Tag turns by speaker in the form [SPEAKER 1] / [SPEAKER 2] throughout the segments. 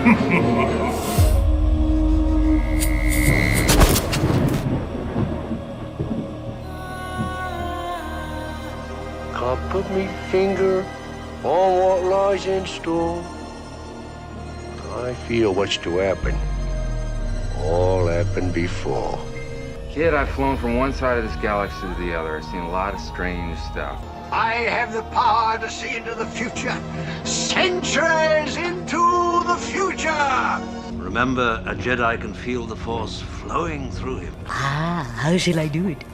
[SPEAKER 1] Can't put me finger on what lies in store. I feel what's to happen. All happened before.
[SPEAKER 2] Kid, I've flown from one side of this galaxy to the other. I've seen a lot of strange stuff.
[SPEAKER 1] I have the power to see into the future. Centuries into the future.
[SPEAKER 3] Remember, a Jedi can feel the Force flowing through him.
[SPEAKER 4] Ah, how shall I do it?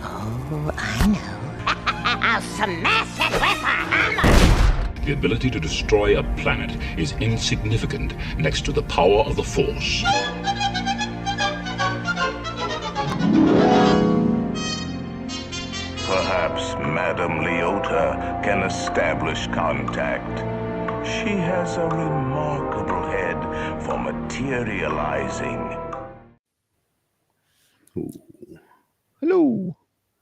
[SPEAKER 4] Oh, I know. I'll smash it with a hammer!
[SPEAKER 5] The ability to destroy a planet is insignificant next to the power of the Force.
[SPEAKER 6] Perhaps Madame Leota can establish contact. She has a remarkable head for materializing.
[SPEAKER 7] Ooh. Hello.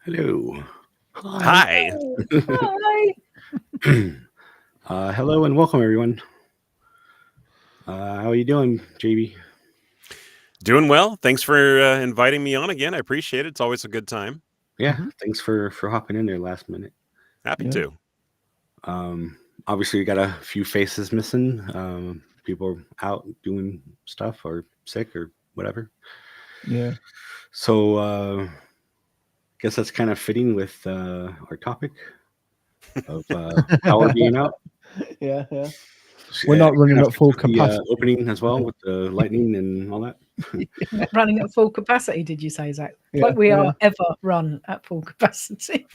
[SPEAKER 8] Hello.
[SPEAKER 7] Hi.
[SPEAKER 8] Hi. Hello and welcome, everyone. How are you doing, JB?
[SPEAKER 7] Doing well. Thanks for inviting me on again. I appreciate it. It's always a good time.
[SPEAKER 8] Yeah, thanks for hopping in there last minute.
[SPEAKER 7] Happy to.
[SPEAKER 8] Obviously, we got a few faces missing. People out doing stuff or sick or whatever.
[SPEAKER 9] Yeah.
[SPEAKER 8] So, guess that's kind of fitting with our topic of power being out.
[SPEAKER 9] Yeah. We're not running at full capacity.
[SPEAKER 8] Opening as well with the lightning and all that.
[SPEAKER 10] Running at full capacity, did you say, Zach? Like we are ever run at full capacity.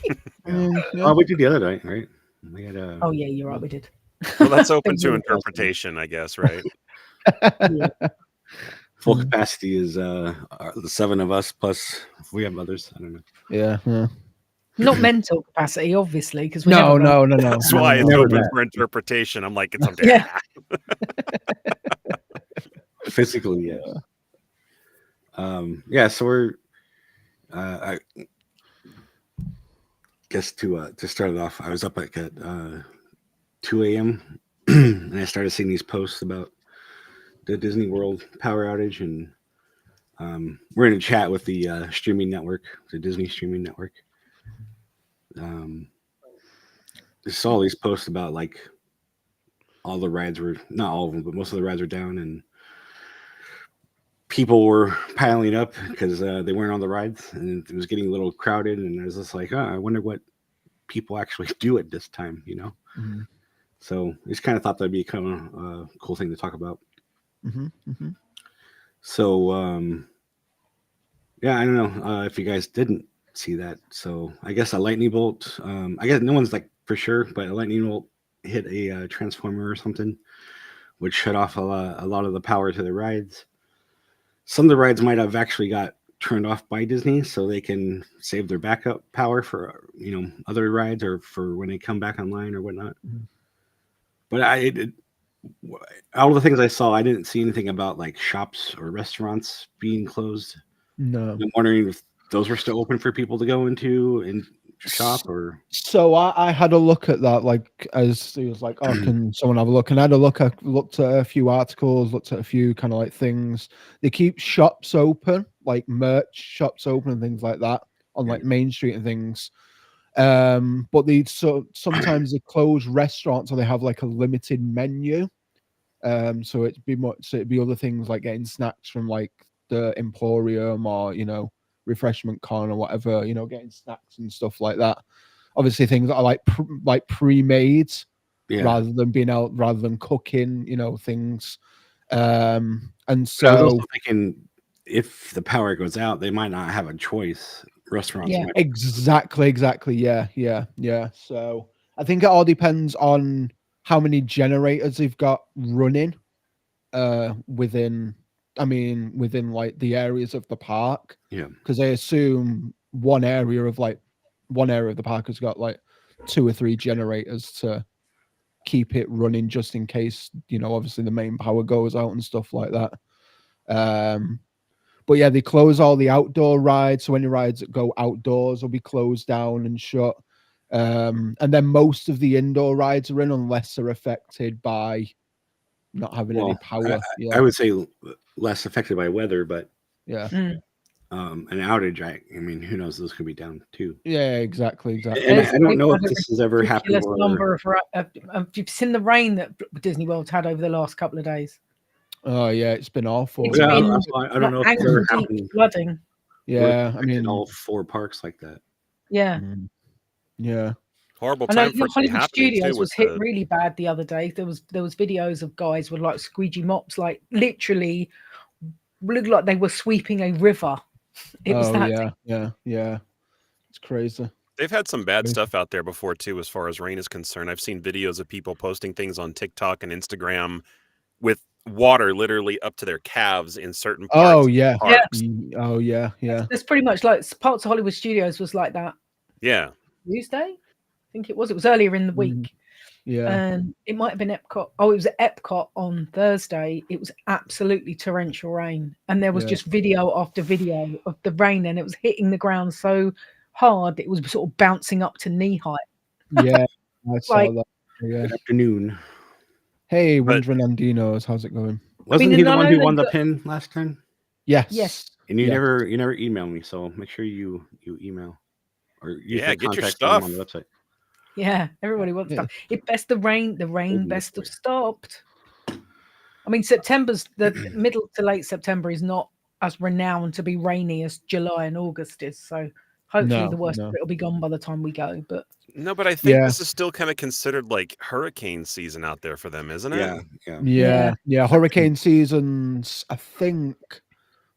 [SPEAKER 8] Oh, we did the other night, right? We had
[SPEAKER 10] oh yeah, you're right, we did.
[SPEAKER 7] Well, that's open to interpretation, I guess, right?
[SPEAKER 8] Full capacity is the seven of us plus we have others. I don't know.
[SPEAKER 9] Yeah.
[SPEAKER 10] Not mental capacity, obviously, because
[SPEAKER 9] no.
[SPEAKER 7] That's why it's open for interpretation. I'm like, it's okay.
[SPEAKER 8] Physically, yeah. So we're, I guess to start it off, I was up at 2 a.m. and I started seeing these posts about the Disney World power outage, and we're in a chat with the streaming network, the Disney streaming network. I saw all these posts about like all the rides were, not all of them, but most of the rides were down, and people were piling up because they weren't on the rides, and it was getting a little crowded. And I was just like, I wonder what people actually do at this time, you know?
[SPEAKER 9] Mm-hmm.
[SPEAKER 8] So I just kind of thought that'd be kind of a cool thing to talk about.
[SPEAKER 9] Mm-hmm.
[SPEAKER 8] So, yeah, I don't know if you guys didn't see that. So I guess a lightning bolt, I guess no one's like for sure, but a lightning bolt hit a transformer or something, which shut off a lot of the power to the rides. Some of the rides might have actually got turned off by Disney so they can save their backup power for, other rides or for when they come back online or whatnot. Mm-hmm. But all the things I saw, I didn't see anything about like shops or restaurants being closed.
[SPEAKER 9] No.
[SPEAKER 8] I'm wondering if those were still open for people to go into and shop, or
[SPEAKER 9] so I had a look at that, like, as he was like, can someone have a look? And I had looked at a few articles, looked at a few kind of like things. They keep shops open, like merch shops open and things like that on like Main Street and things. But sometimes they close restaurants, or they have like a limited menu. So it'd be other things like getting snacks from like the Emporium or refreshment con or whatever, getting snacks and stuff like that. Obviously things that are like pre-made, rather than cooking, things. And so
[SPEAKER 8] I was also thinking if the power goes out, they might not have a choice. Restaurants.
[SPEAKER 9] Yeah, exactly. Yeah. So I think it all depends on how many generators they've got running within like the areas of the park.
[SPEAKER 8] Yeah.
[SPEAKER 9] Because they assume one area of the park has got like 2 or 3 generators to keep it running just in case, obviously the main power goes out and stuff like that. But yeah, they close all the outdoor rides. So any rides that go outdoors will be closed down and shut. And then most of the indoor rides are in unless they're affected by not having any power.
[SPEAKER 8] I would say less affected by weather, but
[SPEAKER 9] yeah.
[SPEAKER 8] An outage. I mean, who knows? Those could be down too.
[SPEAKER 9] Yeah, exactly.
[SPEAKER 8] And I don't know if this has ever happened.
[SPEAKER 10] Number of you've seen the rain that Disney World's had over the last couple of days.
[SPEAKER 9] Oh yeah, it's been awful.
[SPEAKER 10] It's
[SPEAKER 8] Yeah,
[SPEAKER 10] been
[SPEAKER 8] I don't know if it's ever happened.
[SPEAKER 10] Flooding.
[SPEAKER 9] Yeah, I mean
[SPEAKER 8] all 4 parks like that.
[SPEAKER 10] Yeah.
[SPEAKER 9] Yeah.
[SPEAKER 7] Horrible
[SPEAKER 10] I know
[SPEAKER 7] time for
[SPEAKER 10] Hollywood Studios was hit
[SPEAKER 7] the...
[SPEAKER 10] really bad the other day. There was videos of guys with like squeegee mops, like literally looked like they were sweeping a river. It was that.
[SPEAKER 9] Yeah. It's crazy.
[SPEAKER 7] They've had some bad stuff out there before too, as far as rain is concerned. I've seen videos of people posting things on TikTok and Instagram with water literally up to their calves in certain parts.
[SPEAKER 9] Oh yeah.
[SPEAKER 7] Parks.
[SPEAKER 9] Oh yeah.
[SPEAKER 10] It's pretty much like parts of Hollywood Studios was like that.
[SPEAKER 7] Yeah.
[SPEAKER 10] Tuesday, I think it was. It was earlier in the week.
[SPEAKER 9] Yeah.
[SPEAKER 10] And it might have been Epcot. Oh, it was at Epcot on Thursday. It was absolutely torrential rain. And there was just video after video of the rain, and it was hitting the ground so hard it was sort of bouncing up to knee height.
[SPEAKER 9] Yeah. I saw that. Yeah.
[SPEAKER 8] Good afternoon.
[SPEAKER 9] Hey, Windrin Andinos, how's it going?
[SPEAKER 8] Wasn't he the one who won the pin last time?
[SPEAKER 10] Yes.
[SPEAKER 8] And you never email me, so make sure you email or use the
[SPEAKER 7] get your
[SPEAKER 8] contact
[SPEAKER 7] stuff
[SPEAKER 8] on the website.
[SPEAKER 10] Yeah, everybody wants stuff. The rain best have stopped. I mean, the middle to late September is not as renowned to be rainy as July and August is. So hopefully the worst of it will be gone by the time we go. But
[SPEAKER 7] I think this is still kind of considered like hurricane season out there for them, isn't it?
[SPEAKER 9] Yeah. Hurricane seasons, I think,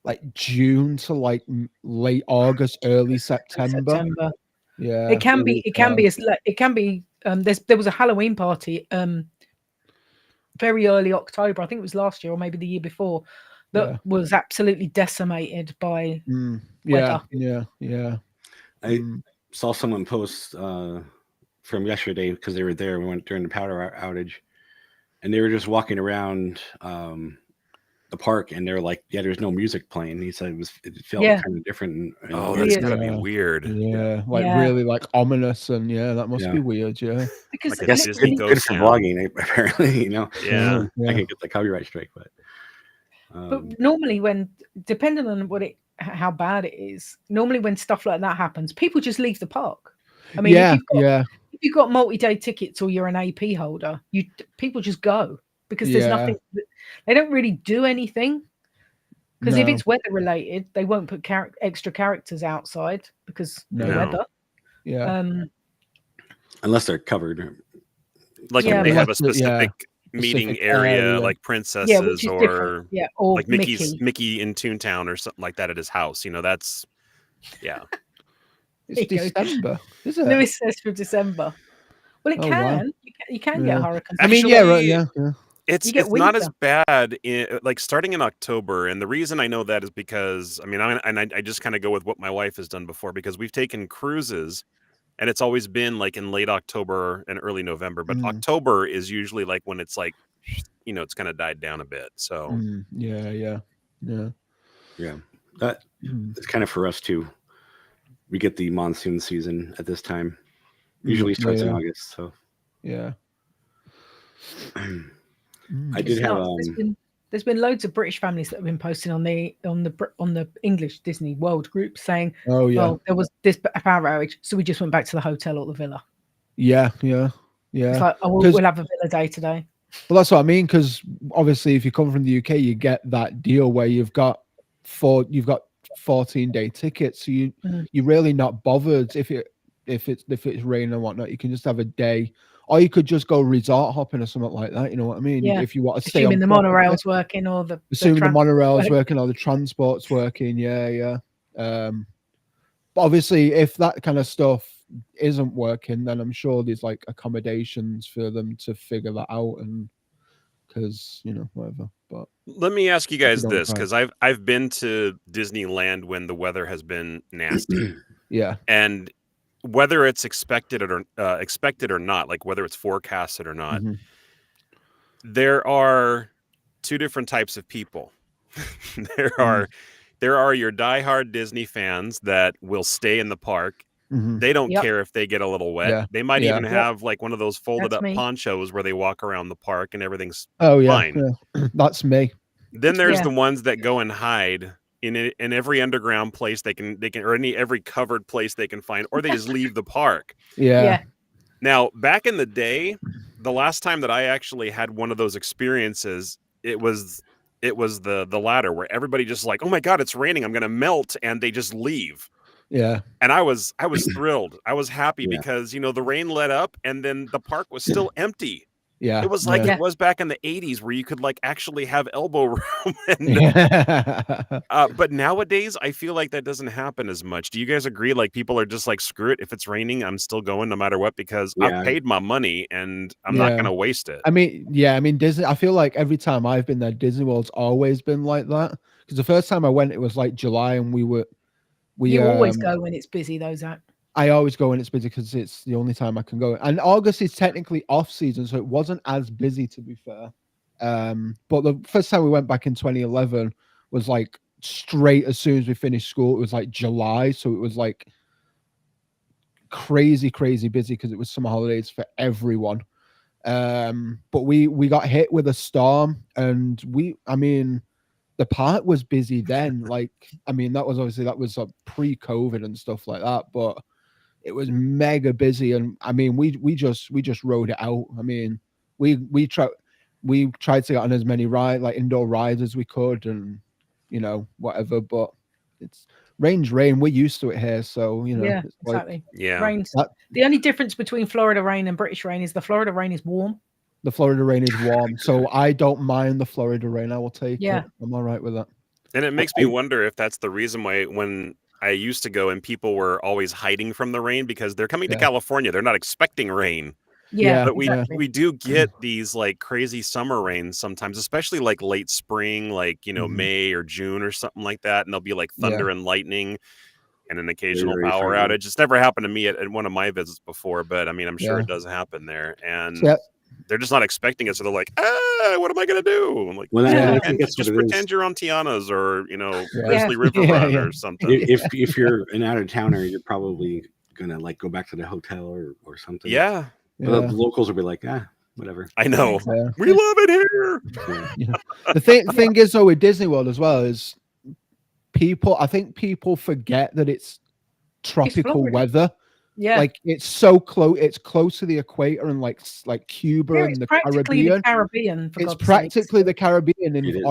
[SPEAKER 9] like June to like late August, early September. Yeah,
[SPEAKER 10] it can be. There was a Halloween party, very early October. I think it was last year or maybe the year before. That was absolutely decimated by weather.
[SPEAKER 9] Yeah.
[SPEAKER 8] I saw someone post from yesterday because they were there. We went during the power outage, and they were just walking around the park, and they're like, "Yeah, there's no music playing." He said it felt kind of different.
[SPEAKER 7] That's gotta be weird.
[SPEAKER 9] Yeah, really like ominous, and that must be weird. Yeah,
[SPEAKER 10] because
[SPEAKER 8] like I guess it's good for vlogging, apparently.
[SPEAKER 7] Yeah.
[SPEAKER 8] I can get the copyright strike, but
[SPEAKER 10] normally depending on how bad it is, normally when stuff like that happens, people just leave the park. I mean, if you've got multi-day tickets or you're an AP holder, people just go because there's nothing. They don't really do anything because if it's weather related, they won't put extra characters outside because the weather.
[SPEAKER 9] Yeah.
[SPEAKER 8] Unless they're covered.
[SPEAKER 7] Like if they have a specific meeting area, like princesses or like Mickey in Toontown or something like that at his house. That's
[SPEAKER 9] It's December, isn't it?
[SPEAKER 10] Lewis says for December. Well, it can. Wow. You can get hurricanes.
[SPEAKER 9] I mean, yeah.
[SPEAKER 7] It's not as bad like starting in October, and the reason I know that is because I just kind of go with what my wife has done before because we've taken cruises, and it's always been like in late October and early November, but October is usually like when it's like it's kind of died down a bit. So
[SPEAKER 9] yeah.
[SPEAKER 8] That it's kind of for us too. We get the monsoon season at this time. Usually starts in August. So
[SPEAKER 9] yeah.
[SPEAKER 8] I did have.
[SPEAKER 10] There's been loads of British families that have been posting on the English Disney World group saying, "Oh, there was this power outage, so we just went back to the hotel or the villa." Yeah. It's like, we'll have a villa day today.
[SPEAKER 9] Well, that's what I mean. Because obviously, if you come from the UK, you get that deal where you've got 14-day tickets, so you're really not bothered if it's raining and whatnot. You can just have a day. Or you could just go resort hopping or something like that. You know what I mean?
[SPEAKER 10] Yeah.
[SPEAKER 9] If you want to stay
[SPEAKER 10] assuming the monorail's working or the
[SPEAKER 9] monorail's working or the transport's working. Yeah. But obviously, if that kind of stuff isn't working, then I'm sure there's like accommodations for them to figure that out, and because whatever. But
[SPEAKER 7] let me ask you guys this, because I've been to Disneyland when the weather has been nasty.
[SPEAKER 9] Yeah,
[SPEAKER 7] and whether it's expected or not, like whether it's forecasted or not, there are two different types of people. There are your diehard Disney fans that will stay in the park They don't care if they get a little wet.
[SPEAKER 9] Yeah.
[SPEAKER 7] They might even have like one of those folded up
[SPEAKER 10] me.
[SPEAKER 7] ponchos where they walk around the park and everything's
[SPEAKER 9] fine.
[SPEAKER 7] Yeah.
[SPEAKER 9] That's me.
[SPEAKER 7] Then there's the ones that go and hide in every underground place they can or every covered place they can find, or they just leave the park.
[SPEAKER 9] Yeah.
[SPEAKER 7] Now, back in the day, the last time that I actually had one of those experiences, it was the latter, where everybody just like, oh my God, it's raining, I'm gonna melt, and they just leave.
[SPEAKER 9] Yeah.
[SPEAKER 7] And I was thrilled. I was happy because, you know, the rain let up and then the park was still empty.
[SPEAKER 9] Yeah.
[SPEAKER 7] It was like it was back in the 80s where you could like actually have elbow room. But nowadays, I feel like that doesn't happen as much. Do you guys agree? Like people are just like, screw it. If it's raining, I'm still going no matter what because I've paid my money and I'm not going to waste it.
[SPEAKER 9] I mean, Disney, I feel like every time I've been there, Disney World's always been like that. Because the first time I went, it was like July and you
[SPEAKER 10] always go when it's busy, though, Zach.
[SPEAKER 9] I always go when it's busy because it's the only time I can go. And August is technically off season, so it wasn't as busy, to be fair. But the first time we went back in 2011 was like straight as soon as we finished school. It was like July, so it was like crazy busy because it was summer holidays for everyone. But we got hit with a storm, and the park was busy then. Like, I mean, that was pre-COVID and stuff like that, but it was mega busy. And I mean, we just rode it out. I mean, we tried to get on as many indoor rides as we could, and you know, whatever. But it's rain's rain. We're used to it here, so you know.
[SPEAKER 10] Yeah,
[SPEAKER 9] it's
[SPEAKER 10] exactly.
[SPEAKER 7] Yeah.
[SPEAKER 10] Rain's the only difference between Florida rain and British rain is the Florida rain is warm.
[SPEAKER 9] The Florida rain is warm, so I don't mind the Florida rain. I will take it. I'm all right with that.
[SPEAKER 7] And it makes me wonder if that's the reason why when I used to go and people were always hiding from the rain because they're coming to California. They're not expecting rain.
[SPEAKER 10] Yeah,
[SPEAKER 7] but we do get these like crazy summer rains sometimes, especially like late spring, like, you know, May or June or something like that. And there'll be like thunder and lightning and an occasional power outage. It's never happened to me at one of my visits before, but I mean, I'm sure it does happen there. And they're just not expecting it. So they're like, what am I going to do? I'm like, just pretend you're on Tiana's or, you know, Grizzly River Run or something.
[SPEAKER 8] If you're an out of towner, you're probably going to like go back to the hotel or something.
[SPEAKER 7] Yeah.
[SPEAKER 8] But the locals will be like, whatever.
[SPEAKER 7] I know. We love it here.
[SPEAKER 9] The thing is though with Disney World as well is I think people forget that it's tropical weather.
[SPEAKER 10] Yeah,
[SPEAKER 9] like it's so close. It's close to the equator and like Cuba and the Caribbean. It's practically the Caribbean in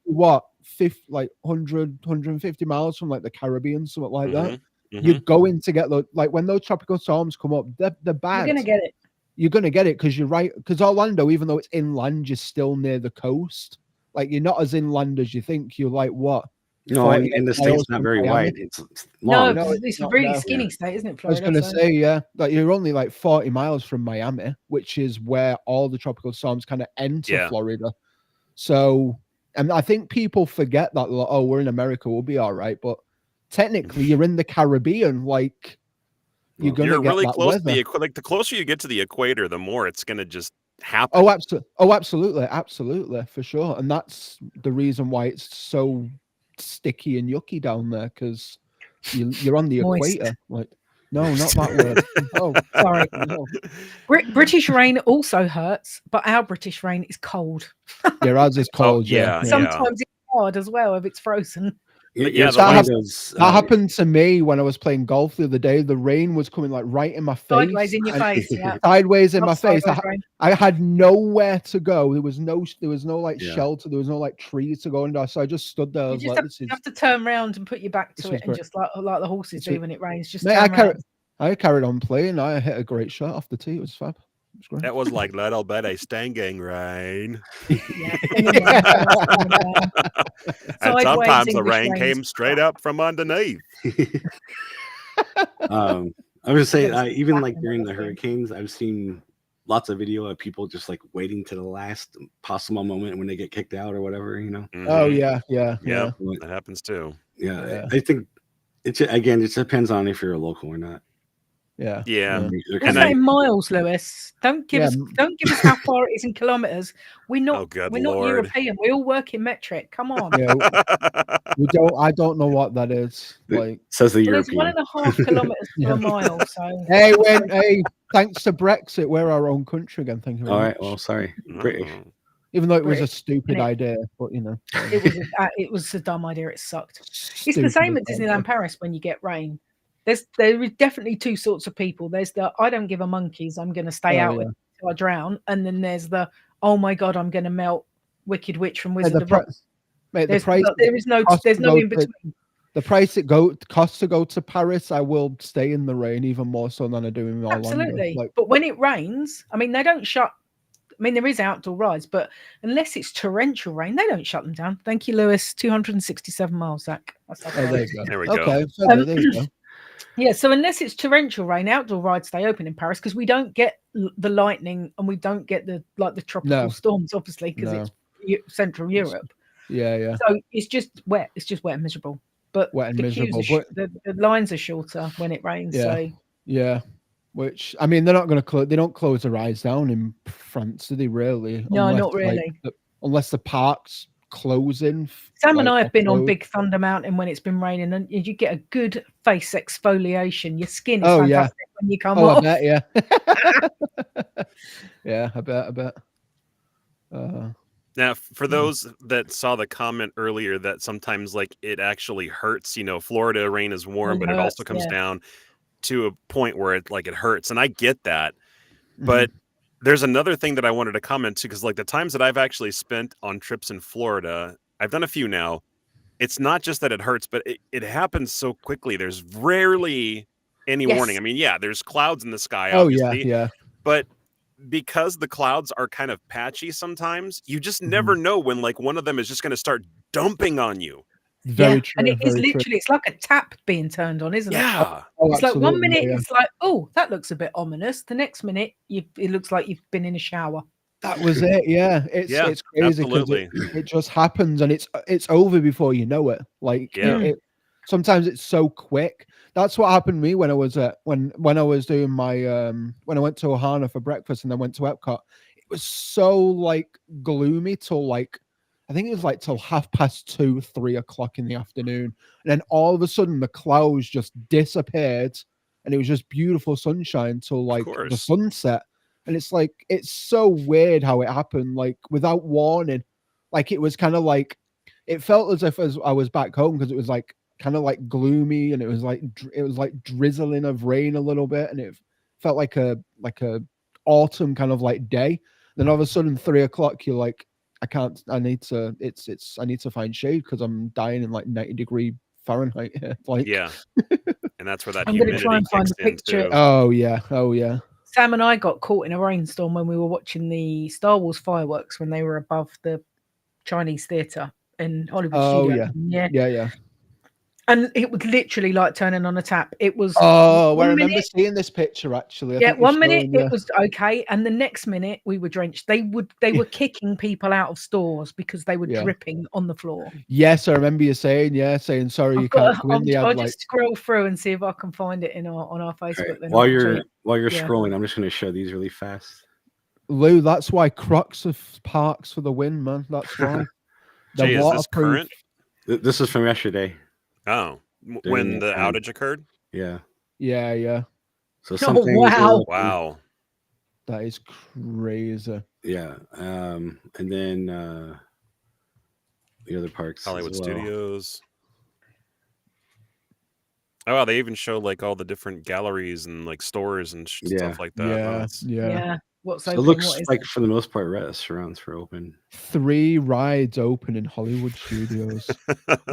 [SPEAKER 9] what 150 miles from like the Caribbean, something like that. You're going to get like when those tropical storms come up, they're bad.
[SPEAKER 10] You're gonna get it.
[SPEAKER 9] You're gonna get it because you're right. Because Orlando, even though it's inland, you're still near the coast. Like you're not as inland as you think. You're like what?
[SPEAKER 8] No, and the state's not very wide. It's long.
[SPEAKER 10] No, it's a really skinny state, isn't it, Florida?
[SPEAKER 9] I was going to say, like you're only like 40 miles from Miami, which is where all the tropical storms kind of enter Florida. So, and I think people forget that, like, oh, we're in America, we'll be all right. But technically, you're in the Caribbean. Like, you're going to get
[SPEAKER 7] really
[SPEAKER 9] that
[SPEAKER 7] close
[SPEAKER 9] weather.
[SPEAKER 7] to the closer you get to the equator, the more it's going to just happen.
[SPEAKER 9] Oh, absolutely, for sure. And that's the reason why it's so sticky and yucky down there, because you're on the equator. Like, no, not that word. Oh,
[SPEAKER 10] sorry. No. British rain also hurts, but our British rain is cold.
[SPEAKER 9] Yeah, ours is cold.
[SPEAKER 10] Sometimes it's hard as well if it's frozen.
[SPEAKER 9] That happened to me when I was playing golf the other day. The rain was coming like right in my face.
[SPEAKER 10] Sideways in your face,
[SPEAKER 9] sideways in my face. I had nowhere to go. There was no like shelter. There was no like trees to go under. So I just stood there.
[SPEAKER 10] You have to turn around and put your back to it, and just like the horses do when it rains. Just
[SPEAKER 9] I carried on playing. I hit a great shot off the tee. It was fab.
[SPEAKER 7] That was like little bit of stinging rain. And sometimes the rain came straight up from underneath.
[SPEAKER 8] I would say even like during the hurricanes, I've seen lots of video of people just like waiting to the last possible moment when they get kicked out or whatever, you know.
[SPEAKER 9] Oh yeah.
[SPEAKER 7] That happens too.
[SPEAKER 8] I think it depends on if you're a local or not.
[SPEAKER 9] Yeah.
[SPEAKER 10] What's that in miles, Lewis? Don't give us how far it is in kilometers. We're not European. We all work in metric. Come on.
[SPEAKER 9] Yeah. I don't know what that is. Like
[SPEAKER 8] says the
[SPEAKER 10] European. It's 1.5 kilometers to a mile. So
[SPEAKER 9] hey, thanks to Brexit, we're our own country again. Thank you very much.
[SPEAKER 8] All right. Well, sorry, British.
[SPEAKER 9] Even though it was a stupid idea, but you know,
[SPEAKER 10] it was a dumb idea. It sucked. It's the same at Disneyland Paris when you get rain. There is definitely two sorts of people. There's the I don't give a monkeys, I'm going to stay out until I drown, and then there's the oh my god, I'm going to melt Wicked Witch from Wizard of Oz. There's no in between.
[SPEAKER 9] The price costs to go to Paris, I will stay in the rain even more so than I do in Orlando.
[SPEAKER 10] Absolutely. But when it rains, I mean, they don't shut. I mean, there is outdoor rides, but unless it's torrential rain, they don't shut them down. Thank you, Lewis. 267 miles, Zach.
[SPEAKER 9] There you go.
[SPEAKER 7] There we go.
[SPEAKER 9] Okay, so there you go.
[SPEAKER 10] Yeah, so unless it's torrential rain, outdoor rides stay open in Paris because we don't get the lightning and we don't get the tropical storms, obviously, because it's Central Europe.
[SPEAKER 9] Yeah.
[SPEAKER 10] So it's just wet. It's just wet and miserable. But
[SPEAKER 9] wet and miserable.
[SPEAKER 10] The lines are shorter when it rains.
[SPEAKER 9] Yeah. Which I mean, they're not going to close. They don't close the rides down in France, do they? Really?
[SPEAKER 10] No, not really.
[SPEAKER 9] Unless the parks closing.
[SPEAKER 10] Sam and I have been on Big Thunder Mountain when it's been raining, and you get a good face exfoliation. Your skin is fantastic when you come off.
[SPEAKER 9] I bet, yeah. Yeah, I bet.
[SPEAKER 7] Now, for those that saw the comment earlier that sometimes like it actually hurts, you know, Florida rain is warm, but it also comes down to a point where it hurts. And I get that. But there's another thing that I wanted to comment to, because like the times that I've actually spent on trips in Florida, I've done a few now. It's not just that it hurts, but it happens so quickly. There's rarely any warning. I mean, there's clouds in the sky, obviously.
[SPEAKER 9] Yeah.
[SPEAKER 7] But because the clouds are kind of patchy sometimes, you just never know when like one of them is just going to start dumping on you.
[SPEAKER 9] Very true.
[SPEAKER 10] And it is literally, it's like a tap being turned on, isn't it?
[SPEAKER 7] Yeah.
[SPEAKER 10] It's like 1 minute, it's like, oh, that looks a bit ominous. The next minute, it looks like you've been in a shower.
[SPEAKER 9] That was it. Yeah. It's crazy because it just happens and it's over before you know it. Like sometimes it's so quick. That's what happened to me when I was when I was doing my when I went to Ohana for breakfast and then went to Epcot. It was so like gloomy till like I think it was like till 2:30, 3 o'clock in the afternoon. And then all of a sudden the clouds just disappeared and it was just beautiful sunshine till like the sunset. And it's like, it's so weird how it happened, like without warning. Like it was kind of like, it felt as if I was back home because it was like kind of like gloomy and it was like drizzling of rain a little bit. And it felt like a autumn kind of like day. Then all of a sudden 3 o'clock, you're like, I need to find shade because I'm dying in like 90-degree Fahrenheit here. Like,
[SPEAKER 7] yeah. And that's where that
[SPEAKER 10] I'm going to try and find the picture.
[SPEAKER 7] Too.
[SPEAKER 9] Oh yeah.
[SPEAKER 10] Sam and I got caught in a rainstorm when we were watching the Star Wars fireworks when they were above the Chinese theater in Hollywood Studio.
[SPEAKER 9] Yeah.
[SPEAKER 10] And it was literally like turning on a tap. It was.
[SPEAKER 9] Oh, I remember seeing this picture actually.
[SPEAKER 10] Yeah, 1 minute it was okay, and the next minute we were drenched. They were kicking people out of stores because they were dripping on the floor.
[SPEAKER 9] Yes, I remember you saying sorry you can't come in.
[SPEAKER 10] I'll just scroll through and see if I can find it on our Facebook.
[SPEAKER 8] Right. While you're scrolling, I'm just going to show these really fast.
[SPEAKER 9] Lou, that's why Crocs have parks for the win, man. That's why.
[SPEAKER 7] Jay, is this current?
[SPEAKER 8] This is from yesterday.
[SPEAKER 7] Oh, when the outage occurred?
[SPEAKER 8] Yeah.
[SPEAKER 9] So
[SPEAKER 10] wow.
[SPEAKER 9] That is crazy.
[SPEAKER 8] Yeah. And then the other parks.
[SPEAKER 7] Hollywood Studios. Oh, wow, they even show like all the different galleries and like stores and stuff like that.
[SPEAKER 10] Yeah.
[SPEAKER 8] So it looks like for the most part restaurants were open.
[SPEAKER 9] 3 rides open in Hollywood Studios.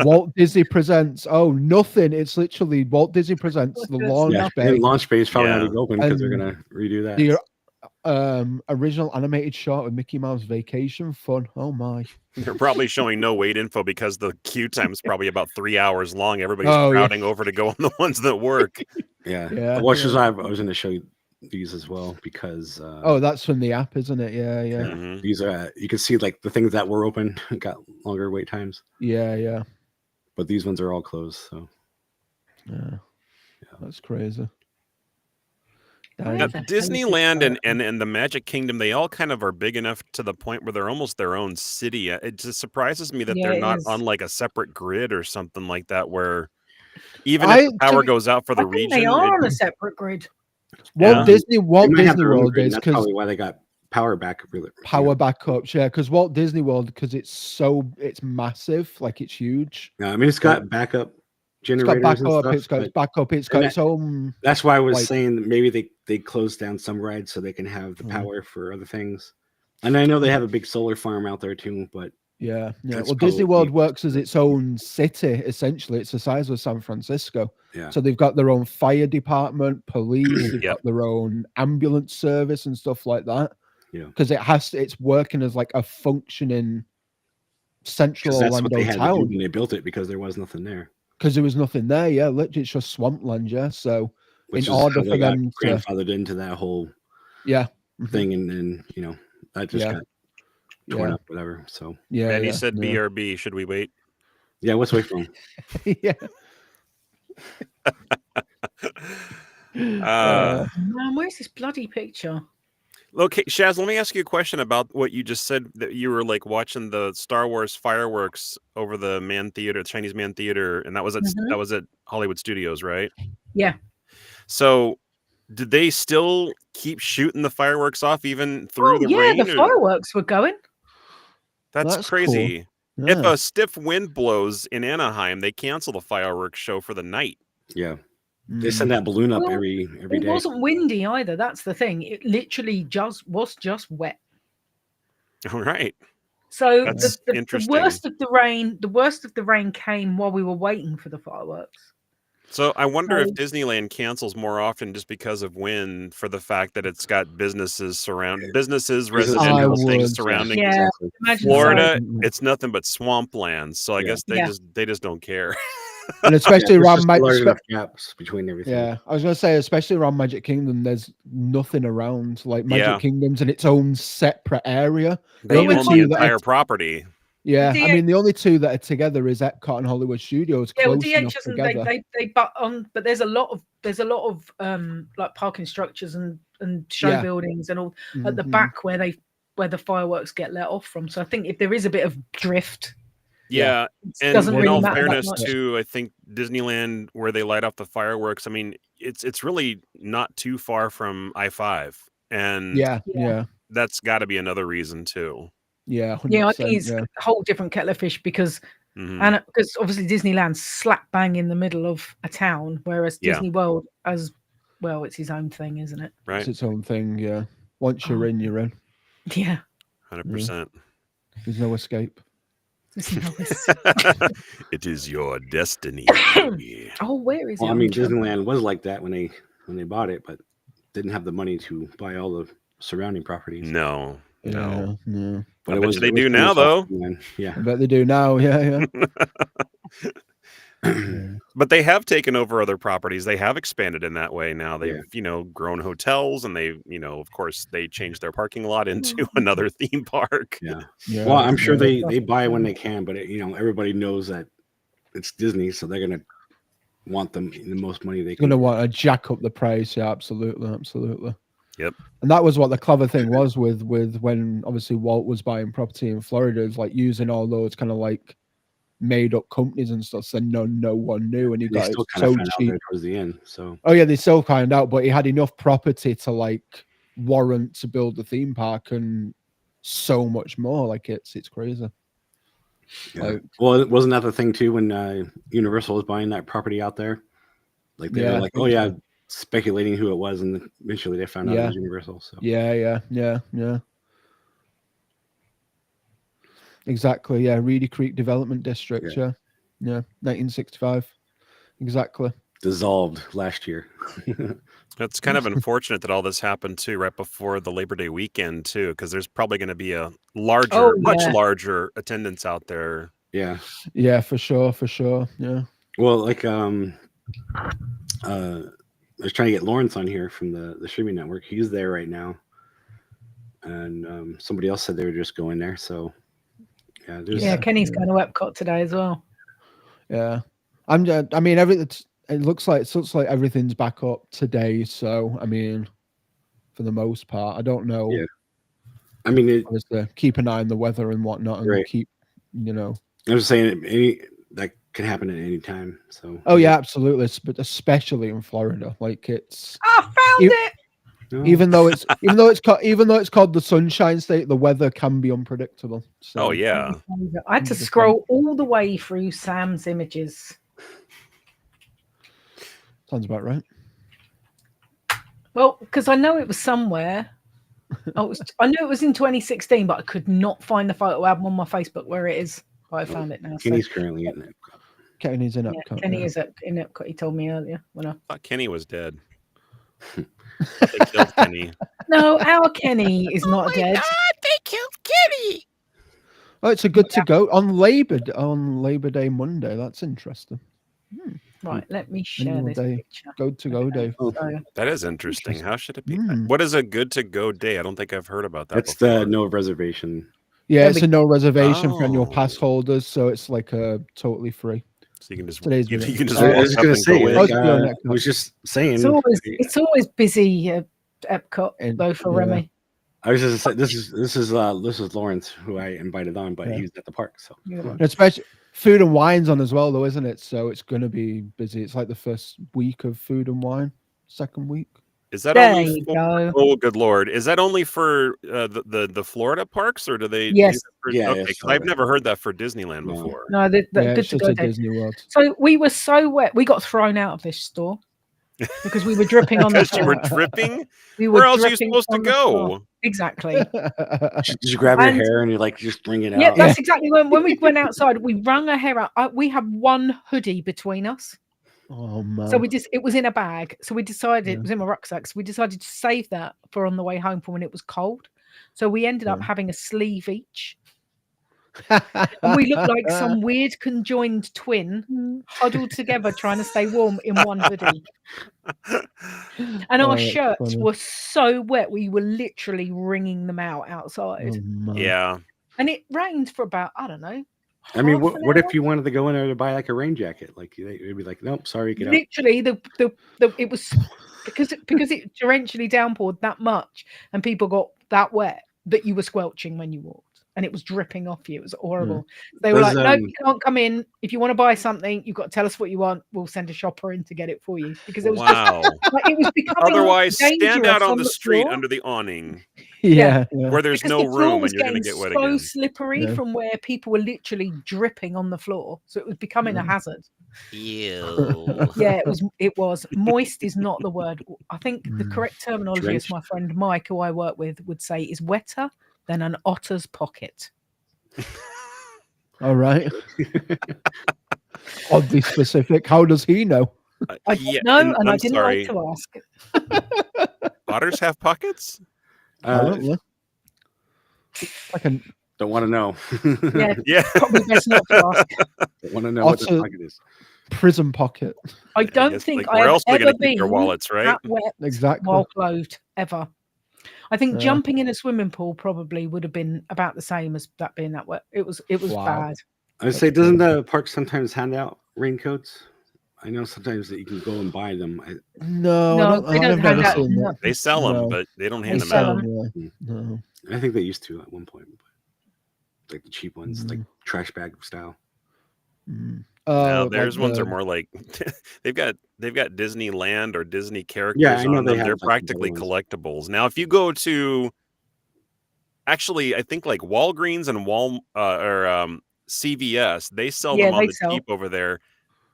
[SPEAKER 9] Walt Disney Presents. Oh, nothing. It's literally Walt Disney Presents the launch bay.
[SPEAKER 8] The launch bay is probably not open because they're gonna redo that.
[SPEAKER 9] The original animated short with Mickey Mouse Vacation Fun. Oh my!
[SPEAKER 7] They're probably showing no wait info because the queue time is probably about 3 hours long. Everybody's crowding over to go on the ones that work.
[SPEAKER 8] Yeah. I was going to show you these as well because
[SPEAKER 9] that's from the app, isn't it? Yeah.
[SPEAKER 7] Mm-hmm.
[SPEAKER 8] These are you can see like the things that were open got longer wait times.
[SPEAKER 9] Yeah.
[SPEAKER 8] But these ones are all closed, so
[SPEAKER 9] yeah. That's crazy.
[SPEAKER 7] Disneyland and the Magic Kingdom, they all kind of are big enough to the point where they're almost their own city. It just surprises me that they're not on like a separate grid or something like that, where even if the power goes out for the region,
[SPEAKER 10] they are on a separate grid.
[SPEAKER 9] Walt Disney World is
[SPEAKER 8] that's probably why they got power backup.
[SPEAKER 9] Backups, yeah, because Walt Disney World, because it's massive, like it's huge.
[SPEAKER 8] Yeah, I mean it's got backup generators.
[SPEAKER 9] It's got backup. It's got its own.
[SPEAKER 8] That's why I was saying that maybe they closed down some rides so they can have the power for other things. And I know they have a big solar farm out there too, but
[SPEAKER 9] yeah. Well, Disney World works as its own city essentially. It's the size of San Francisco.
[SPEAKER 8] Yeah.
[SPEAKER 9] So they've got their own fire department, police. They've got their own ambulance service and stuff like that.
[SPEAKER 8] Yeah.
[SPEAKER 9] Because it's working as like a functioning central
[SPEAKER 8] that's
[SPEAKER 9] Orlando
[SPEAKER 8] what they had
[SPEAKER 9] town.
[SPEAKER 8] to do when they built it, because there was nothing there.
[SPEAKER 9] Because there was nothing there, yeah. Literally, it's just swampland, yeah. So, in order for them to
[SPEAKER 8] grandfathered into that whole thing, and that just got torn up, whatever. So
[SPEAKER 7] Manny said BRB. Should we wait?
[SPEAKER 8] Yeah, let's wait for him.
[SPEAKER 9] Yeah.
[SPEAKER 10] Man, where's this bloody picture?
[SPEAKER 7] Okay, Shaz, let me ask you a question about what you just said, that you were like watching the Star Wars fireworks over the Chinese Man Theater, and that was at Hollywood Studios, right?
[SPEAKER 10] Yeah.
[SPEAKER 7] So, did they still keep shooting the fireworks off even through the rain?
[SPEAKER 10] Yeah, the fireworks were going.
[SPEAKER 7] That's crazy.
[SPEAKER 9] Cool. Yeah.
[SPEAKER 7] If a stiff wind blows in Anaheim, they cancel the fireworks show for the night.
[SPEAKER 8] Yeah. They send that balloon up every day.
[SPEAKER 10] It wasn't windy either. That's the thing. It literally was just wet.
[SPEAKER 7] All right.
[SPEAKER 10] So the worst of the rain came while we were waiting for the fireworks.
[SPEAKER 7] So I wonder if Disneyland cancels more often just because of wind, for the fact that it's got businesses, residential things surrounding.
[SPEAKER 10] Yeah,
[SPEAKER 7] Florida, it's nothing but swampland. So I guess they just don't care.
[SPEAKER 9] And especially around
[SPEAKER 8] gaps between everything.
[SPEAKER 9] Yeah, I was gonna say, especially around Magic Kingdom, there's nothing around. Like Magic Kingdom's in its own separate area.
[SPEAKER 7] They own the entire property.
[SPEAKER 9] Yeah, I mean the only two that are together is Epcot and Hollywood Studios.
[SPEAKER 10] Yeah, well, DH they butt on, but there's a lot of like parking structures and show buildings and all at the back where the fireworks get let off from. So I think if there is a bit of drift.
[SPEAKER 7] Yeah, and in all fairness too, I think Disneyland, where they light off the fireworks, I mean, it's really not too far from I-5, and that's got to be another reason too.
[SPEAKER 9] Yeah, 100%,
[SPEAKER 10] yeah, I think it's a whole different kettle of fish because obviously Disneyland's slap bang in the middle of a town, whereas Disney World, as well, it's his own thing, isn't it?
[SPEAKER 7] Right,
[SPEAKER 9] it's its own thing. Yeah, once you're in, you're in.
[SPEAKER 10] Yeah,
[SPEAKER 7] 100%.
[SPEAKER 9] There's no escape.
[SPEAKER 7] It is your destiny.
[SPEAKER 10] Oh, where is it?
[SPEAKER 8] I mean, Disneyland was like that when they bought it, but didn't have the money to buy all the surrounding properties.
[SPEAKER 7] No.
[SPEAKER 8] But
[SPEAKER 7] I bet they do now, though.
[SPEAKER 8] Yeah,
[SPEAKER 9] I bet they do now. Yeah.
[SPEAKER 7] But they have taken over other properties. They have expanded in that way. Now they've, grown hotels, and they, of course, they changed their parking lot into another theme park.
[SPEAKER 8] Yeah. Well, I'm sure they buy when they can, but everybody knows that it's Disney, so they're gonna want the most money they can.
[SPEAKER 9] Gonna want to jack up the price. Yeah, absolutely.
[SPEAKER 7] Yep.
[SPEAKER 9] And that was what the clever thing was with when obviously Walt was buying property in Florida, is like using all those kind of like made up companies and stuff, so no one knew, and he got it so cheap
[SPEAKER 8] towards the end. So
[SPEAKER 9] they still find out, but he had enough property to like warrant to build the theme park and so much more. Like it's crazy.
[SPEAKER 8] Yeah. Well, wasn't that the thing too when Universal was buying that property out there? Like they were like, oh yeah, speculating who it was, and eventually they found out it was Universal. So
[SPEAKER 9] yeah. Exactly. Yeah, Reedy Creek Development District. Yeah, 1965. Exactly.
[SPEAKER 8] Dissolved last year.
[SPEAKER 7] It's kind of unfortunate that all this happened too right before the Labor Day weekend too, because there's probably going to be a much larger attendance out there.
[SPEAKER 8] Yeah.
[SPEAKER 9] Yeah, for sure. Yeah.
[SPEAKER 8] Well, like I was trying to get Lawrence on here from the streaming network. He's there right now, and somebody else said they were just going there. So.
[SPEAKER 10] Yeah, Kenny's going to Epcot today as well.
[SPEAKER 9] Yeah, I mean, it looks like everything's back up today. So I mean, for the most part. I don't know.
[SPEAKER 8] Yeah. I mean,
[SPEAKER 9] obviously, keep an eye on the weather and whatnot, and keep,
[SPEAKER 8] I'm just saying, that can happen at any time. So.
[SPEAKER 9] Oh yeah, absolutely. But especially in Florida, like it's.
[SPEAKER 10] I found it.
[SPEAKER 9] Even though it's called the Sunshine State, the weather can be unpredictable. So.
[SPEAKER 7] Oh yeah.
[SPEAKER 10] I had to scroll all the way through Sam's images.
[SPEAKER 9] Sounds about right.
[SPEAKER 10] Well, because I know it was somewhere. I knew it was in 2016, but I could not find the photo album on my Facebook where it is. But I found it now.
[SPEAKER 8] Kenny's currently in Epcot.
[SPEAKER 9] Kenny's in Epcot.
[SPEAKER 10] Kenny is in Epcot. He told me earlier. When I
[SPEAKER 7] thought Kenny was dead. They killed Kenny.
[SPEAKER 10] No, our Kenny is not dead.
[SPEAKER 4] God, they killed Kenny.
[SPEAKER 9] Oh, it's a good to go on Labor Day Monday. That's interesting.
[SPEAKER 10] Right, let me share this picture.
[SPEAKER 9] Good to go day.
[SPEAKER 7] That is interesting. How should it be? What is a good to go day? I don't think I've heard about that.
[SPEAKER 8] That's the no reservation.
[SPEAKER 9] Yeah, it's a no reservation for annual pass holders, so it's like totally free.
[SPEAKER 7] So you can just
[SPEAKER 8] you can just. I was going to say. I was just saying.
[SPEAKER 10] It's always busy at Epcot though for Remy.
[SPEAKER 8] I was just saying, this is Lawrence, who I invited on, but he's at the park, so.
[SPEAKER 9] Especially food and wine's on as well, though, isn't it? So it's going to be busy. It's like the first week of food and wine, second week.
[SPEAKER 7] Is that only for, oh, good Lord. Is that only for the Florida parks, or do they?
[SPEAKER 10] Yes.
[SPEAKER 7] Okay, I've never heard that for Disneyland before.
[SPEAKER 10] No, good to go Disney World. So we were so wet. We got thrown out of this store because we were dripping on the floor.
[SPEAKER 7] You were dripping? Where else are you supposed to go?
[SPEAKER 10] Exactly.
[SPEAKER 8] Did you grab your hair and you just bring it out?
[SPEAKER 10] Yeah, that's exactly when we went outside. We wrung our hair out. We had one hoodie between us.
[SPEAKER 9] Oh man!
[SPEAKER 10] So it was in a bag. So we decided it was in my rucksack. So we decided to save that for on the way home for when it was cold. So we ended up having a sleeve each. And we looked like some weird conjoined twin huddled together trying to stay warm in one hoodie. And our shirts were so wet we were literally wringing them out outside.
[SPEAKER 7] Yeah.
[SPEAKER 10] And it rained for about, I don't know.
[SPEAKER 8] I mean, what if you wanted to go in there to buy like a rain jacket? Like they'd be like, nope, sorry, get out.
[SPEAKER 10] Literally, it was because it torrentially downpoured that much, and people got that wet that you were squelching when you walked, and it was dripping off you. It was horrible. They were like, no, you can't come in. If you want to buy something, you've got to tell us what you want. We'll send a shopper in to get it for you, because it was it was becoming
[SPEAKER 7] otherwise stand out on the street under the awning.
[SPEAKER 9] Yeah.
[SPEAKER 7] Where there's
[SPEAKER 10] because
[SPEAKER 7] no room and you're going to get wet again.
[SPEAKER 10] So slippery from where people were literally dripping on the floor, so it was becoming a hazard.
[SPEAKER 4] Ew.
[SPEAKER 10] Yeah, it was. Moist is not the word. I think the correct terminology, as my friend Mike, who I work with, would say, is wetter than an otter's pocket.
[SPEAKER 9] All right. Oddly specific. How does he know?
[SPEAKER 10] I don't know, and I didn't like to ask.
[SPEAKER 7] Otters have pockets?
[SPEAKER 9] I can.
[SPEAKER 8] Don't want to know.
[SPEAKER 10] Yeah. Probably best not to ask.
[SPEAKER 8] Don't want to know what the pocket is.
[SPEAKER 9] Prison pocket.
[SPEAKER 10] I don't think
[SPEAKER 7] where else
[SPEAKER 10] I've
[SPEAKER 7] are they
[SPEAKER 10] ever
[SPEAKER 7] going to keep their wallets, right?
[SPEAKER 10] that wet
[SPEAKER 9] exactly
[SPEAKER 10] while clothed ever. I think jumping in a swimming pool probably would have been about the same as that being that wet. It was bad.
[SPEAKER 8] I would say, doesn't the park sometimes hand out raincoats? I know sometimes that you can go and buy them.
[SPEAKER 9] No,
[SPEAKER 10] they don't hand out.
[SPEAKER 7] They sell them, but they don't hand them out.
[SPEAKER 9] No.
[SPEAKER 8] I think they used to at one point, like the cheap ones, like trash bag style.
[SPEAKER 7] No, theirs ones are more like they've got Disneyland or Disney characters.
[SPEAKER 8] Yeah, I know
[SPEAKER 7] on them. They're practically collectibles. Now, if you go to, actually, I think like Walgreens and CVS, they sell them on the cheap over there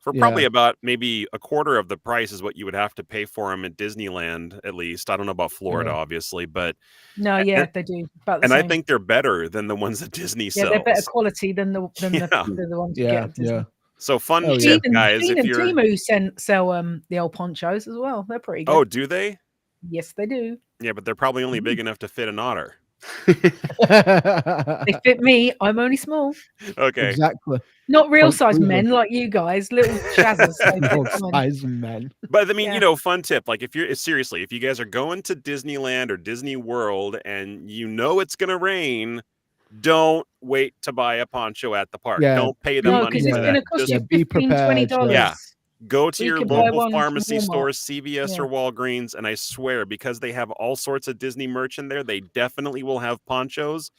[SPEAKER 7] for probably about maybe a quarter of the price is what you would have to pay for them at Disneyland, at least. I don't know about Florida, obviously, but
[SPEAKER 10] they do.
[SPEAKER 7] And I think they're better than the ones that Disney sells.
[SPEAKER 10] Yeah, they're better quality than the ones you get at Disney.
[SPEAKER 7] So fun tip, guys.
[SPEAKER 10] If you're Temu sell the old ponchos as well. They're pretty good.
[SPEAKER 7] Oh, do they?
[SPEAKER 10] Yes, they do.
[SPEAKER 7] Yeah, but they're probably only big enough to fit an otter.
[SPEAKER 10] They fit me. I'm only small.
[SPEAKER 7] Okay.
[SPEAKER 9] Exactly.
[SPEAKER 10] Not real size men like you guys. Little chazzers.
[SPEAKER 9] Size men.
[SPEAKER 7] But I mean, fun tip. Like if you guys are going to Disneyland or Disney World and you know it's gonna rain, don't wait to buy a poncho at the park. Don't pay them money for that.
[SPEAKER 10] It's going to cost you $15, $20.
[SPEAKER 7] Yeah. Go to
[SPEAKER 10] You
[SPEAKER 7] your
[SPEAKER 10] can buy
[SPEAKER 7] local
[SPEAKER 10] one from
[SPEAKER 7] pharmacy
[SPEAKER 10] Walmart.
[SPEAKER 7] store, CVS
[SPEAKER 10] Yeah.
[SPEAKER 7] or Walgreens, and I swear, because they have all sorts of Disney merch in there, they definitely will have ponchos,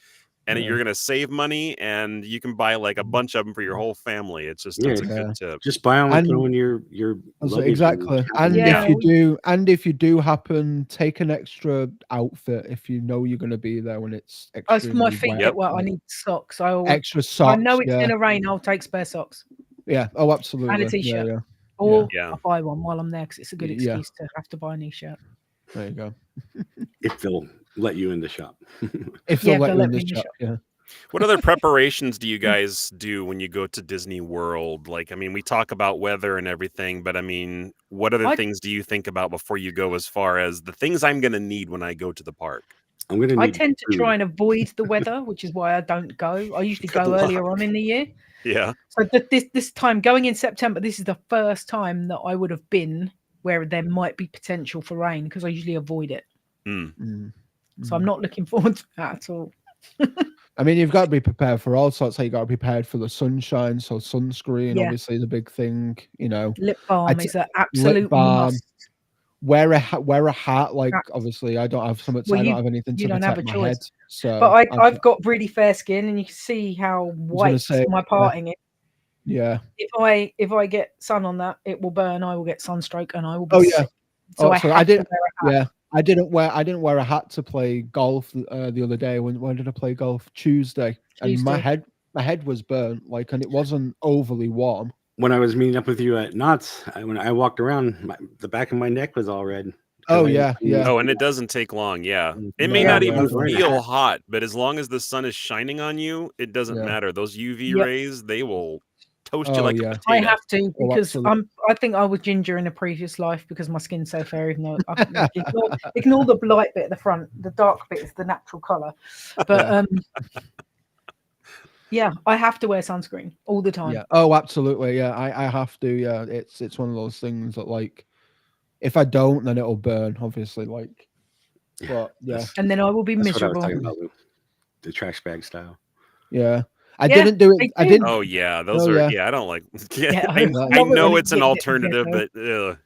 [SPEAKER 7] and you're going to save money, and you can buy like a bunch of them for your whole family. It's just it's a good tip.
[SPEAKER 8] Just buy them and put them in your luggage.
[SPEAKER 9] Exactly. And if you do happen, take an extra outfit if you know you're going to be there when it's extremely
[SPEAKER 10] my feet
[SPEAKER 9] wet.
[SPEAKER 10] get wet. I need socks.
[SPEAKER 9] Extra socks.
[SPEAKER 10] I know it's going to rain. I'll take spare socks.
[SPEAKER 9] Yeah. Oh, absolutely.
[SPEAKER 10] And a t-shirt.
[SPEAKER 9] Yeah.
[SPEAKER 10] Or I'll buy one while I'm there because it's a good excuse
[SPEAKER 9] Yeah.
[SPEAKER 10] to have to buy a new shirt.
[SPEAKER 9] There you go.
[SPEAKER 8] If they'll let you in the shop.
[SPEAKER 9] If they'll let you in the shop. Yeah.
[SPEAKER 7] What other preparations do you guys do when you go to Disney World? Like, I mean, we talk about weather and everything, but I mean, what other things do you think about before you go as far as the things I'm going to need when I go to the park?
[SPEAKER 10] I tend to try and avoid the weather, which is why I don't go. I usually go earlier on in the year.
[SPEAKER 7] Yeah.
[SPEAKER 10] So this time, going in September, this is the first time that I would have been where there might be potential for rain because I usually avoid it. So I'm not looking forward to that at all.
[SPEAKER 9] I mean, you've got to be prepared for all sorts. So you got to be prepared for the sunshine. So sunscreen, obviously, is a big thing. You know,
[SPEAKER 10] lip balm is an absolute must.
[SPEAKER 9] Wear a hat. Like, obviously, I don't have I don't have anything to protect my head. So,
[SPEAKER 10] but I've got really fair skin, and you can see how white my parting is.
[SPEAKER 9] Yeah.
[SPEAKER 10] If I get sun on that, it will burn. I will get sunstroke, and I will be.
[SPEAKER 9] Oh yeah.
[SPEAKER 10] Sick. So I didn't.
[SPEAKER 9] Yeah. I didn't wear a hat to play golf the other day. When did I play golf? Tuesday. And my head was burnt, like, and it wasn't overly warm.
[SPEAKER 8] When I was meeting up with you at Knott's, when I walked around, the back of my neck was all red.
[SPEAKER 9] Oh yeah.
[SPEAKER 7] Oh, and it doesn't take long. Yeah, it may not even feel hot, but as long as the sun is shining on you, it doesn't matter. Those UV rays, they will toast you like a potato.
[SPEAKER 10] I have to because I think I was ginger in a previous life because my skin's so fair. Even though ignore the light bit at the front, the dark bit is the natural color. But yeah, I have to wear sunscreen all the time.
[SPEAKER 9] Yeah. Oh, absolutely. Yeah, I have to. Yeah, it's one of those things that, like, if I don't, then it'll burn. Obviously, like, but yeah.
[SPEAKER 10] And then I will be miserable.
[SPEAKER 8] What I was talking about, the trash bag style.
[SPEAKER 9] Yeah. I didn't do it. I didn't.
[SPEAKER 7] Oh yeah, those are. Yeah, I don't like. Yeah, I know it's an alternative, but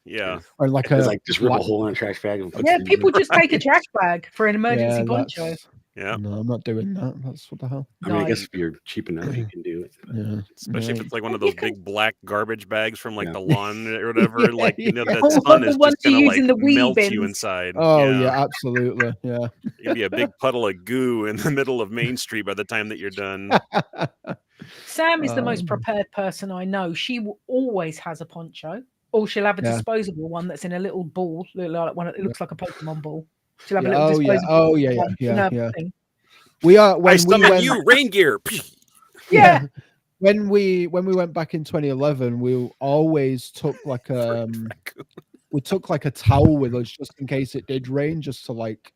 [SPEAKER 7] yeah.
[SPEAKER 9] Or like
[SPEAKER 8] just rip a hole in a trash bag. And
[SPEAKER 10] people just take a trash bag for an emergency poncho.
[SPEAKER 7] Yeah.
[SPEAKER 9] No, I'm not doing that. That's what the hell.
[SPEAKER 8] I mean, I guess if you're cheap enough, you can do it.
[SPEAKER 9] Yeah.
[SPEAKER 7] Especially if it's like one of those big black garbage bags from like the lawn or whatever. Like, you know, that sun is just gonna like melt you inside.
[SPEAKER 9] Oh yeah, absolutely. Yeah.
[SPEAKER 7] You'd be a big puddle of goo in the middle of Main Street by the time that you're done.
[SPEAKER 10] Sam is the most prepared person I know. She always has a poncho, or she'll have a disposable one that's in a little ball, like one. It looks like a Pokemon ball. She'll have a little disposable.
[SPEAKER 9] Oh yeah. We are.
[SPEAKER 7] I summon you, rain gear.
[SPEAKER 10] Yeah.
[SPEAKER 9] When we went back in 2011, we always took like a towel with us just in case it did rain, just to like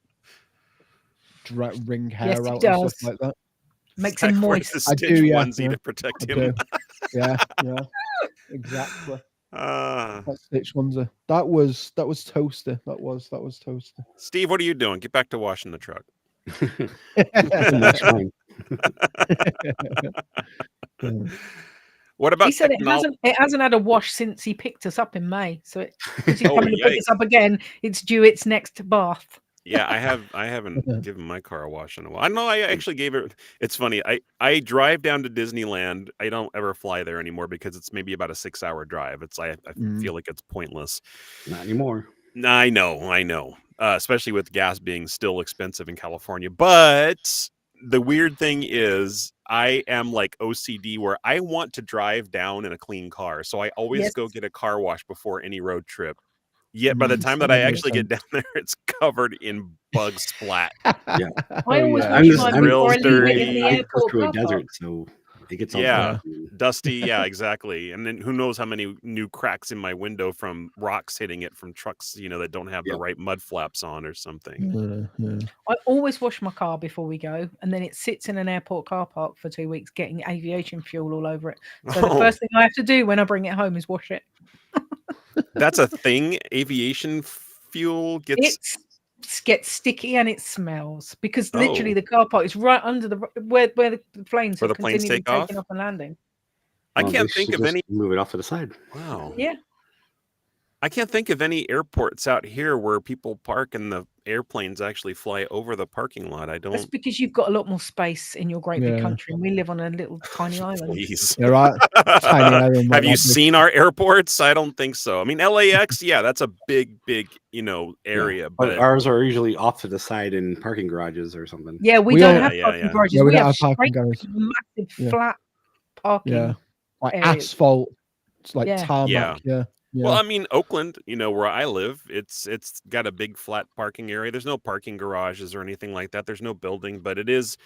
[SPEAKER 9] wring hair out and stuff like that.
[SPEAKER 10] Makes him moist.
[SPEAKER 9] I do,
[SPEAKER 7] onesie to protect him.
[SPEAKER 9] Yeah, exactly. That stitch onesie. That was toasty. That was toasty.
[SPEAKER 7] Steve, what are you doing? Get back to washing the truck. What about?
[SPEAKER 10] He said it hasn't had a wash since he picked us up in May. So he's coming to pick us up again. It's due its next bath.
[SPEAKER 7] Yeah, I haven't given my car a wash in a while. I know I actually gave it. It's funny. I drive down to Disneyland. I don't ever fly there anymore because it's maybe about a 6-hour drive. I feel like it's pointless.
[SPEAKER 8] Not anymore.
[SPEAKER 7] I know. Especially with gas being still expensive in California. But the weird thing is, I am like OCD where I want to drive down in a clean car. So I always go get a car wash before any road trip. Yet by the time that I actually get down there, it's covered in bug splat.
[SPEAKER 8] Yeah.
[SPEAKER 10] I always
[SPEAKER 7] I'm real dirty
[SPEAKER 10] in the airport
[SPEAKER 8] to a desert, so it gets all
[SPEAKER 7] dusty. Yeah, exactly. And then who knows how many new cracks in my window from rocks hitting it from trucks, that don't have the right mud flaps on or something.
[SPEAKER 10] I always wash my car before we go, and then it sits in an airport car park for 2 weeks, getting aviation fuel all over it. So the first thing I have to do when I bring it home is wash it.
[SPEAKER 7] That's a thing. Aviation fuel gets
[SPEAKER 10] sticky and it smells because literally the car park is right under where the planes
[SPEAKER 7] take off
[SPEAKER 10] and landing.
[SPEAKER 7] I can't think of any.
[SPEAKER 8] Move it off to the side.
[SPEAKER 7] Wow.
[SPEAKER 10] Yeah.
[SPEAKER 7] I can't think of any airports out here where people park and the airplanes actually fly over the parking lot.
[SPEAKER 10] That's
[SPEAKER 7] don't.
[SPEAKER 10] because you've got a lot more space in your great big country, and we live on a little tiny island.
[SPEAKER 7] Please.
[SPEAKER 9] You're right. Tiny island.
[SPEAKER 7] Have you seen our airports? I don't think so. I mean, LAX, yeah, that's a big, area.
[SPEAKER 8] Yeah, but ours are usually off to the side in parking garages or something.
[SPEAKER 10] Yeah, we don't have parking garages.
[SPEAKER 9] Yeah,
[SPEAKER 10] we have
[SPEAKER 9] parking garages.
[SPEAKER 10] Massive flat parking.
[SPEAKER 9] Like
[SPEAKER 10] areas.
[SPEAKER 9] asphalt. It's like tarmac. Yeah.
[SPEAKER 7] Well, I mean, Oakland, where I live, it's got a big flat parking area. There's no parking garages or anything like that. There's no building, but it's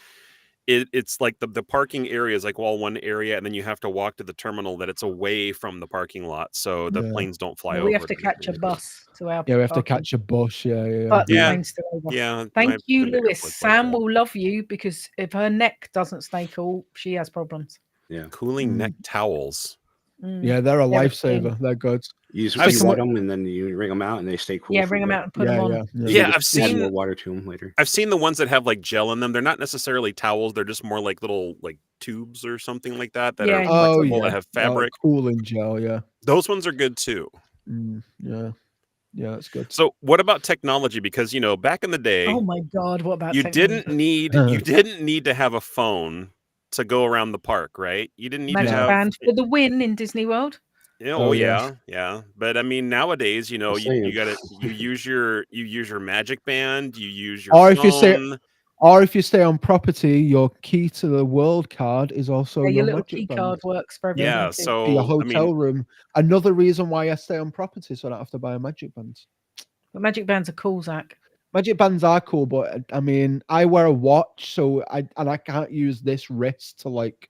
[SPEAKER 7] like the parking area is like one area, and then you have to walk to the terminal that it's away from the parking lot, so the planes don't fly over.
[SPEAKER 10] We have to catch a bus to our.
[SPEAKER 9] Yeah, we have to catch a bus. Yeah.
[SPEAKER 10] But the plane's still over.
[SPEAKER 7] Yeah.
[SPEAKER 10] Thank you, Lewis. Sam will love you because if her neck doesn't stay cool, she has problems.
[SPEAKER 8] Yeah.
[SPEAKER 7] Cooling neck towels.
[SPEAKER 9] Yeah, they're a lifesaver. They're good.
[SPEAKER 8] You just wet them and then you wring them out and they stay cool.
[SPEAKER 10] Yeah, wring them out and put them on.
[SPEAKER 7] Yeah, I've seen
[SPEAKER 8] more water to them later.
[SPEAKER 7] I've seen the ones that have like gel in them. They're not necessarily towels. They're just more like little like tubes or something like that that are flexible, that have fabric.
[SPEAKER 9] Cooling gel. Yeah,
[SPEAKER 7] those ones are good too.
[SPEAKER 9] Yeah, that's good.
[SPEAKER 7] So, what about technology? Because back in the day,
[SPEAKER 10] oh my God, what about
[SPEAKER 7] you didn't need to have a phone to go around the park, right? You didn't need
[SPEAKER 10] Magic
[SPEAKER 7] to have
[SPEAKER 10] Band for the win in Disney World.
[SPEAKER 7] Yeah. But I mean, nowadays, you use your Magic Band, you use your phone.
[SPEAKER 9] If you stay on property, your key to the world card is also
[SPEAKER 10] your little
[SPEAKER 9] Magic
[SPEAKER 10] key
[SPEAKER 9] Band.
[SPEAKER 10] card works for everything.
[SPEAKER 7] Yeah, so
[SPEAKER 9] your hotel room. Another reason why I stay on property, so I don't have to buy a Magic Band.
[SPEAKER 10] But Magic Bands are cool, Zach.
[SPEAKER 9] Magic Bands are cool, but I mean, I wear a watch, so I can't use this wrist to like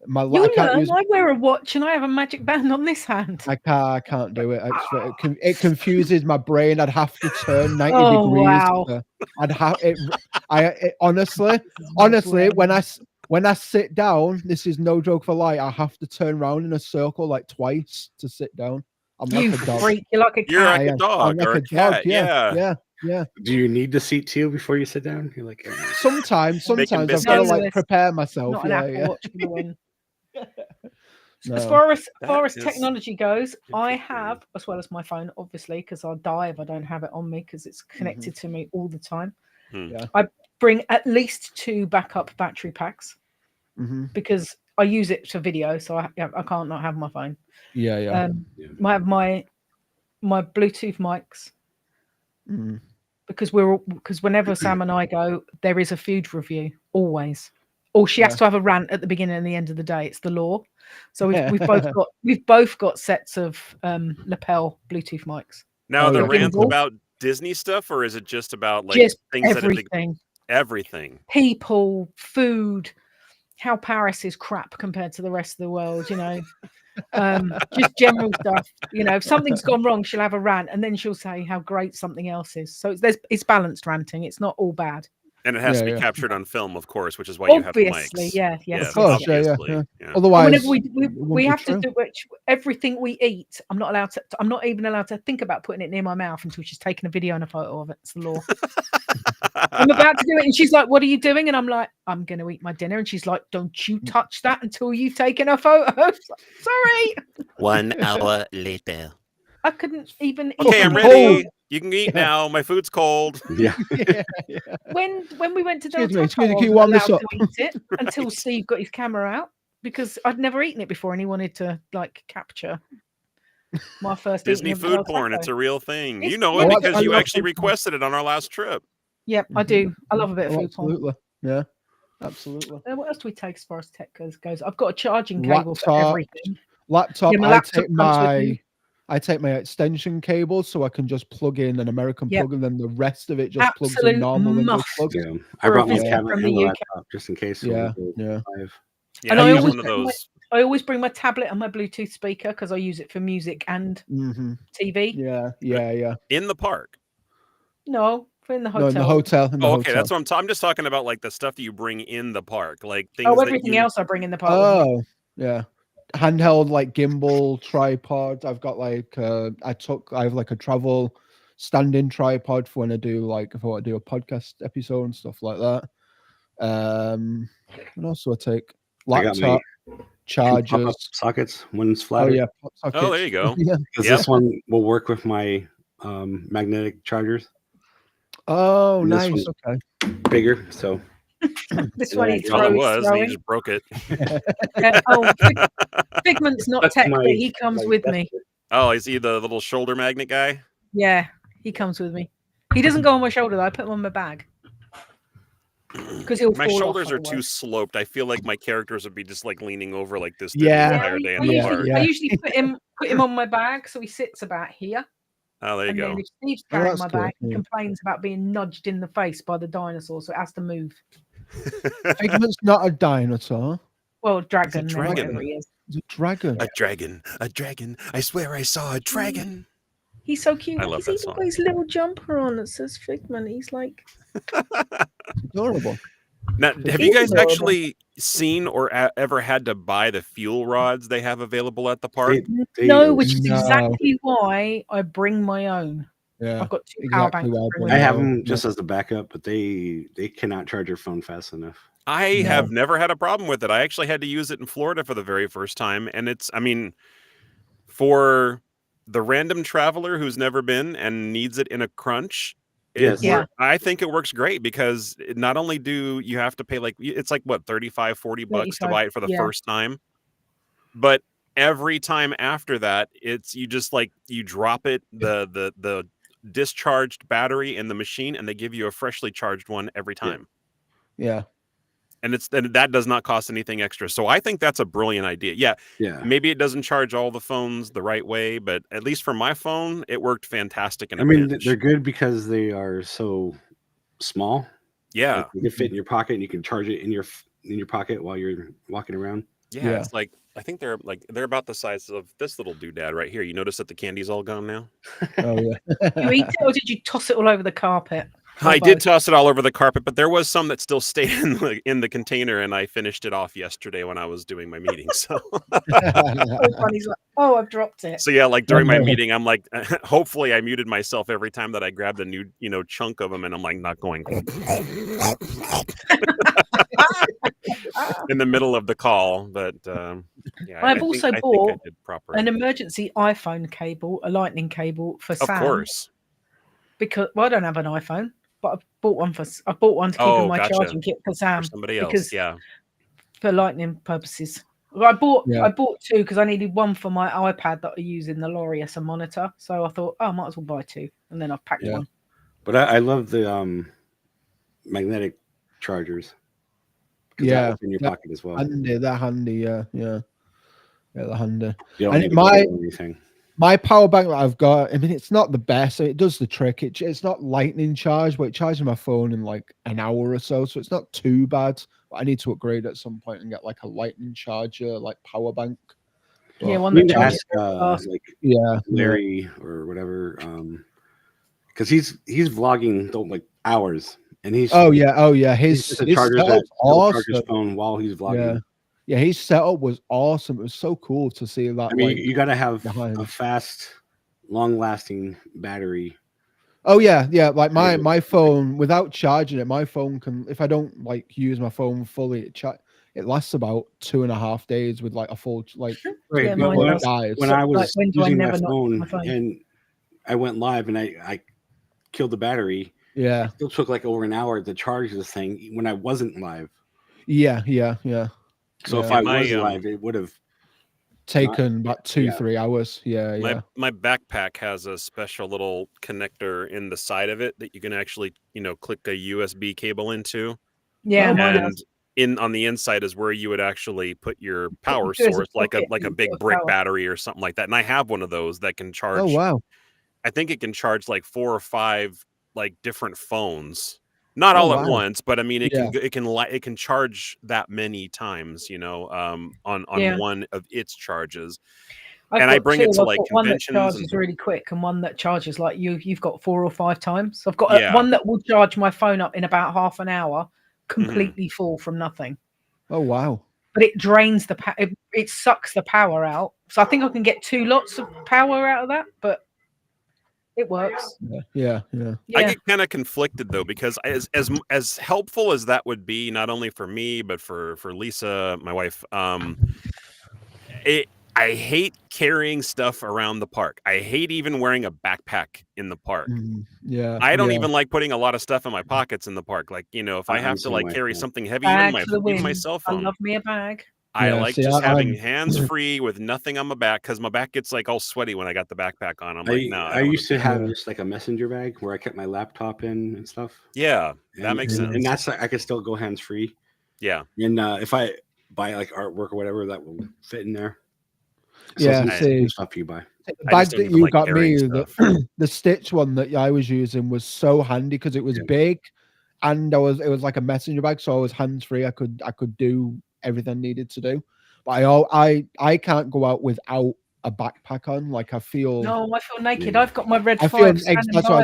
[SPEAKER 9] my.
[SPEAKER 10] I wear a watch and I have a Magic Band on this hand.
[SPEAKER 9] I can't do it. It confuses my brain. I'd have to turn 90 degrees.
[SPEAKER 10] Wow.
[SPEAKER 9] I'd have it. Honestly, when I sit down, this is no joke for lie. I have to turn around in a circle like twice to sit down. I'm like a dog.
[SPEAKER 10] Freak. You're like a cat.
[SPEAKER 7] You're like a dog.
[SPEAKER 9] I'm like a cat. Yeah.
[SPEAKER 8] Do you need the seat too before you sit down? You're like
[SPEAKER 9] sometimes I've got to like prepare myself.
[SPEAKER 10] Not an Apple Watch for the win. As far as technology goes, I have, as well as my phone, obviously, because I'll die if I don't have it on me because it's connected to me all the time.
[SPEAKER 9] Yeah.
[SPEAKER 10] I bring at least 2 backup battery packs because I use it for video, so I can't not have my phone.
[SPEAKER 9] Yeah.
[SPEAKER 10] I have my Bluetooth mics. Because whenever Sam and I go, there is a food review always, or she has to have a rant at the beginning and the end of the day. It's the law. So we've both got sets of lapel Bluetooth mics.
[SPEAKER 7] Now, the rants about Disney stuff, or is it just about like
[SPEAKER 10] just
[SPEAKER 7] things
[SPEAKER 10] everything?
[SPEAKER 7] Everything.
[SPEAKER 10] People, food, how Paris is crap compared to the rest of the world. Just general stuff. If something's gone wrong, she'll have a rant, and then she'll say how great something else is. So it's balanced ranting. It's not all bad.
[SPEAKER 7] And it has to be captured on film, of course, which is why you have
[SPEAKER 10] obviously,
[SPEAKER 7] mics.
[SPEAKER 10] Yes.
[SPEAKER 7] Obviously.
[SPEAKER 9] Otherwise,
[SPEAKER 10] whenever we have to do everything we eat. I'm not even allowed to think about putting it near my mouth until she's taken a video and a photo of it. It's the law. I'm about to do it, and she's like, "What are you doing?" And I'm like, "I'm going to eat my dinner." And she's like, "Don't you touch that until you've taken a photo." Sorry.
[SPEAKER 3] 1 hour later.
[SPEAKER 10] I couldn't even eat.
[SPEAKER 7] Okay, I'm ready. You can eat now. My food's cold.
[SPEAKER 8] Yeah.
[SPEAKER 10] When we went to Del Taco,
[SPEAKER 9] Excuse me,
[SPEAKER 10] I
[SPEAKER 9] can you
[SPEAKER 10] was
[SPEAKER 9] warm
[SPEAKER 10] allowed
[SPEAKER 9] this up?
[SPEAKER 10] to eat it until Steve got his camera out because I'd never eaten it before, and he wanted to like capture my first
[SPEAKER 7] Disney food porn. It's a real thing. You know it because you actually requested it on our last trip.
[SPEAKER 10] Yep, I do. I love a bit of food porn.
[SPEAKER 9] Absolutely. Yeah. Absolutely.
[SPEAKER 10] What else do we take as far as tech goes? I've got a charging cable for everything.
[SPEAKER 9] Laptop.
[SPEAKER 10] Yeah,
[SPEAKER 9] I take my extension cable so I can just plug in an American plug, and then the rest of it just plugs in normal Windows plugs.
[SPEAKER 8] Yeah. I brought my tablet and my laptop just in case.
[SPEAKER 9] Yeah.
[SPEAKER 10] And I always bring my tablet and my Bluetooth speaker because I use it for music and TV.
[SPEAKER 9] Yeah.
[SPEAKER 7] In the park?
[SPEAKER 10] No, in the hotel.
[SPEAKER 9] No, in the hotel.
[SPEAKER 7] Okay, that's what I'm just talking about, like the stuff that you bring in the park, like things.
[SPEAKER 10] Everything else I bring in the park.
[SPEAKER 9] Oh, yeah. Handheld like gimbal tripod. I've got like I have like a travel standing tripod for when I do if I want to do a podcast episode and stuff like that. What else do I take? Laptop. chargers,
[SPEAKER 8] sockets. One's flatter.
[SPEAKER 9] Oh yeah, pop sockets.
[SPEAKER 7] Oh, there you go.
[SPEAKER 9] Yeah.
[SPEAKER 8] Because this one will work with my magnetic chargers.
[SPEAKER 9] Oh,
[SPEAKER 8] And this
[SPEAKER 9] nice.
[SPEAKER 8] one's
[SPEAKER 9] Okay.
[SPEAKER 8] bigger, so
[SPEAKER 10] This one he
[SPEAKER 7] All it
[SPEAKER 10] throws.
[SPEAKER 7] was, and you just broke it.
[SPEAKER 10] Figment's not
[SPEAKER 8] That's
[SPEAKER 10] tech,
[SPEAKER 8] my-
[SPEAKER 10] but he comes
[SPEAKER 8] my
[SPEAKER 10] with
[SPEAKER 8] best
[SPEAKER 10] me.
[SPEAKER 7] Oh, is he the little shoulder magnet guy?
[SPEAKER 10] Yeah, he comes with me. He doesn't go on my shoulder though. I put him on my bag because he'll.
[SPEAKER 7] My
[SPEAKER 10] fall
[SPEAKER 7] shoulders
[SPEAKER 10] off
[SPEAKER 7] are too
[SPEAKER 10] otherwise.
[SPEAKER 7] sloped. I feel like my characters would be just like leaning over like this
[SPEAKER 9] Yeah.
[SPEAKER 7] the entire day in the park.
[SPEAKER 10] I usually put him on my bag, so he sits about here.
[SPEAKER 7] Oh, there you
[SPEAKER 10] And
[SPEAKER 7] go.
[SPEAKER 10] then if Steve's
[SPEAKER 9] Oh,
[SPEAKER 10] carrying
[SPEAKER 9] that's
[SPEAKER 10] my
[SPEAKER 9] cool,
[SPEAKER 10] bag, he
[SPEAKER 9] yeah.
[SPEAKER 10] complains about being nudged in the face by the dinosaur, so it has to move.
[SPEAKER 9] Figment's not a dinosaur.
[SPEAKER 10] Well, dragon,
[SPEAKER 7] It's a
[SPEAKER 10] or
[SPEAKER 7] dragon.
[SPEAKER 10] whatever he is.
[SPEAKER 9] It's a dragon.
[SPEAKER 7] A dragon, a dragon. I swear I saw a dragon.
[SPEAKER 10] He's so cute.
[SPEAKER 7] I love
[SPEAKER 10] He's
[SPEAKER 7] that
[SPEAKER 10] even
[SPEAKER 7] song.
[SPEAKER 10] got his little jumper on that says Figment. He's like,
[SPEAKER 9] Adorable.
[SPEAKER 7] Now, have you guys actually seen or ever had to buy the fuel rods they have available at the park?
[SPEAKER 10] no, which is exactly why I bring my own.
[SPEAKER 9] Yeah,
[SPEAKER 10] I've got two power
[SPEAKER 9] exactly
[SPEAKER 10] banks.
[SPEAKER 9] why I
[SPEAKER 10] to bring
[SPEAKER 9] bring
[SPEAKER 8] I
[SPEAKER 10] with
[SPEAKER 8] have
[SPEAKER 10] me.
[SPEAKER 8] them just as a backup, but they cannot charge your phone fast enough.
[SPEAKER 7] I have never had a problem with it. I actually had to use it in Florida for the very first time. And it's, I mean, for the random traveler who's never been and needs it in a crunch, I think it works great because not only do you have to pay it's like what, 35, 40 bucks to buy it for the first time, but every time after that, it's you just you drop it, the discharged battery in the machine, and they give you a freshly charged one every time.
[SPEAKER 9] Yeah.
[SPEAKER 7] And that does not cost anything extra. So I think that's a brilliant idea. Yeah. Maybe it doesn't charge all the phones the right way, but at least for my phone, it worked fantastic.
[SPEAKER 8] I mean, they're good because they are so small.
[SPEAKER 7] Yeah.
[SPEAKER 8] Like, they can fit in your pocket and you can charge it in your pocket while you're walking around.
[SPEAKER 7] Yeah. It's like, I think they're about the size of this little doodad right here. You notice that the candy's all gone now?
[SPEAKER 9] Oh yeah.
[SPEAKER 10] You eat it, or did you toss it all over the carpet?
[SPEAKER 7] I did toss it all over the carpet, but there was some that still stayed in the container, and I finished it off yesterday when I was doing my meeting. So,
[SPEAKER 10] He's like, oh, I've dropped it.
[SPEAKER 7] So yeah, like during my meeting, I'm like, hopefully I muted myself every time that I grabbed a new, chunk of them, and I'm like not going in the middle of the call. But yeah,
[SPEAKER 10] I've also bought
[SPEAKER 7] I did proper.
[SPEAKER 10] an emergency iPhone cable, a lightning cable for Sam.
[SPEAKER 7] Of course.
[SPEAKER 10] Because I don't have an iPhone, but I bought one to keep in my charging kit for Sam.
[SPEAKER 7] For somebody else,
[SPEAKER 10] for lightning purposes. I bought two because I needed one for my iPad that I use in the lorry as a monitor. So I thought, I might as well buy two, and then I've packed one.
[SPEAKER 8] But I love the magnetic chargers.
[SPEAKER 9] Yeah,
[SPEAKER 8] in your pocket as well.
[SPEAKER 9] Handy, they're handy. Yeah, they're handy.
[SPEAKER 8] You don't
[SPEAKER 9] And
[SPEAKER 8] need to carry anything.
[SPEAKER 9] My power bank that I've got, I mean, it's not the best. It does the trick. It's not lightning charge, but it charges my phone in like an hour or so. So it's not too bad. But I need to upgrade at some point and get like a lightning charger, like power bank. But,
[SPEAKER 10] Yeah, one that charges.
[SPEAKER 8] Larry or whatever, because he's vlogging like hours, and he's
[SPEAKER 9] his
[SPEAKER 8] charger that
[SPEAKER 9] awesome.
[SPEAKER 8] charge his phone while he's vlogging.
[SPEAKER 9] Yeah, his setup was awesome. It was so cool to see that.
[SPEAKER 8] I mean, you got to have a fast, long-lasting battery.
[SPEAKER 9] Oh yeah. Like my phone, without charging it, my phone can. If I don't use my phone fully, it lasts about 2.5 days with like a full
[SPEAKER 8] Right.
[SPEAKER 10] Yeah,
[SPEAKER 8] when I was using my phone and I went live and I killed the battery.
[SPEAKER 9] Yeah.
[SPEAKER 8] It still took like over an hour to charge this thing when I wasn't live.
[SPEAKER 9] Yeah.
[SPEAKER 8] So if I was live, it would have
[SPEAKER 9] taken about 2-3 hours. Yeah.
[SPEAKER 7] My backpack has a special little connector in the side of it that you can actually, click a USB cable into.
[SPEAKER 10] Yeah,
[SPEAKER 7] and on the inside is where you would actually put your power source, like a big brick battery or something like that. And I have one of those that can charge.
[SPEAKER 9] Oh wow!
[SPEAKER 7] I think it can charge like 4 or 5 like different phones. Not all at once, but I mean, it can charge that many times, on one of its charges. I bring it to like conventions.
[SPEAKER 10] One that charges really quick and one that charges like you've got 4 or 5 times. I've got one that will charge my phone up in about half an hour, completely full from nothing.
[SPEAKER 9] Oh wow!
[SPEAKER 10] But it drains it sucks the power out. So I think I can get 2 lots of power out of that, but it works.
[SPEAKER 9] Yeah.
[SPEAKER 7] I get kind of conflicted though, because as helpful as that would be, not only for me but for Lisa, my wife, I hate carrying stuff around the park. I hate even wearing a backpack in the park.
[SPEAKER 9] Yeah.
[SPEAKER 7] I don't even like putting a lot of stuff in my pockets in the park. Like, if I have to like carry something heavy, even my cell phone.
[SPEAKER 10] I love me a bag.
[SPEAKER 7] I like just having hands free with nothing on my back because my back gets like all sweaty when I got the backpack on. I'm like, no.
[SPEAKER 8] I used to have just like a messenger bag where I kept my laptop in and stuff.
[SPEAKER 7] Yeah, that makes sense.
[SPEAKER 8] And that's I could still go hands free.
[SPEAKER 7] Yeah.
[SPEAKER 8] And if I buy like artwork or whatever, that will fit in there.
[SPEAKER 9] So yeah,
[SPEAKER 8] stuff you buy.
[SPEAKER 9] The bag that you got me, the Stitch one that I was using was so handy because it was big, and it was like a messenger bag, so I was hands free. I could do everything I needed to do, but I can't go out without a backpack on. Like I feel
[SPEAKER 10] naked. I've got my red.
[SPEAKER 9] That's what I was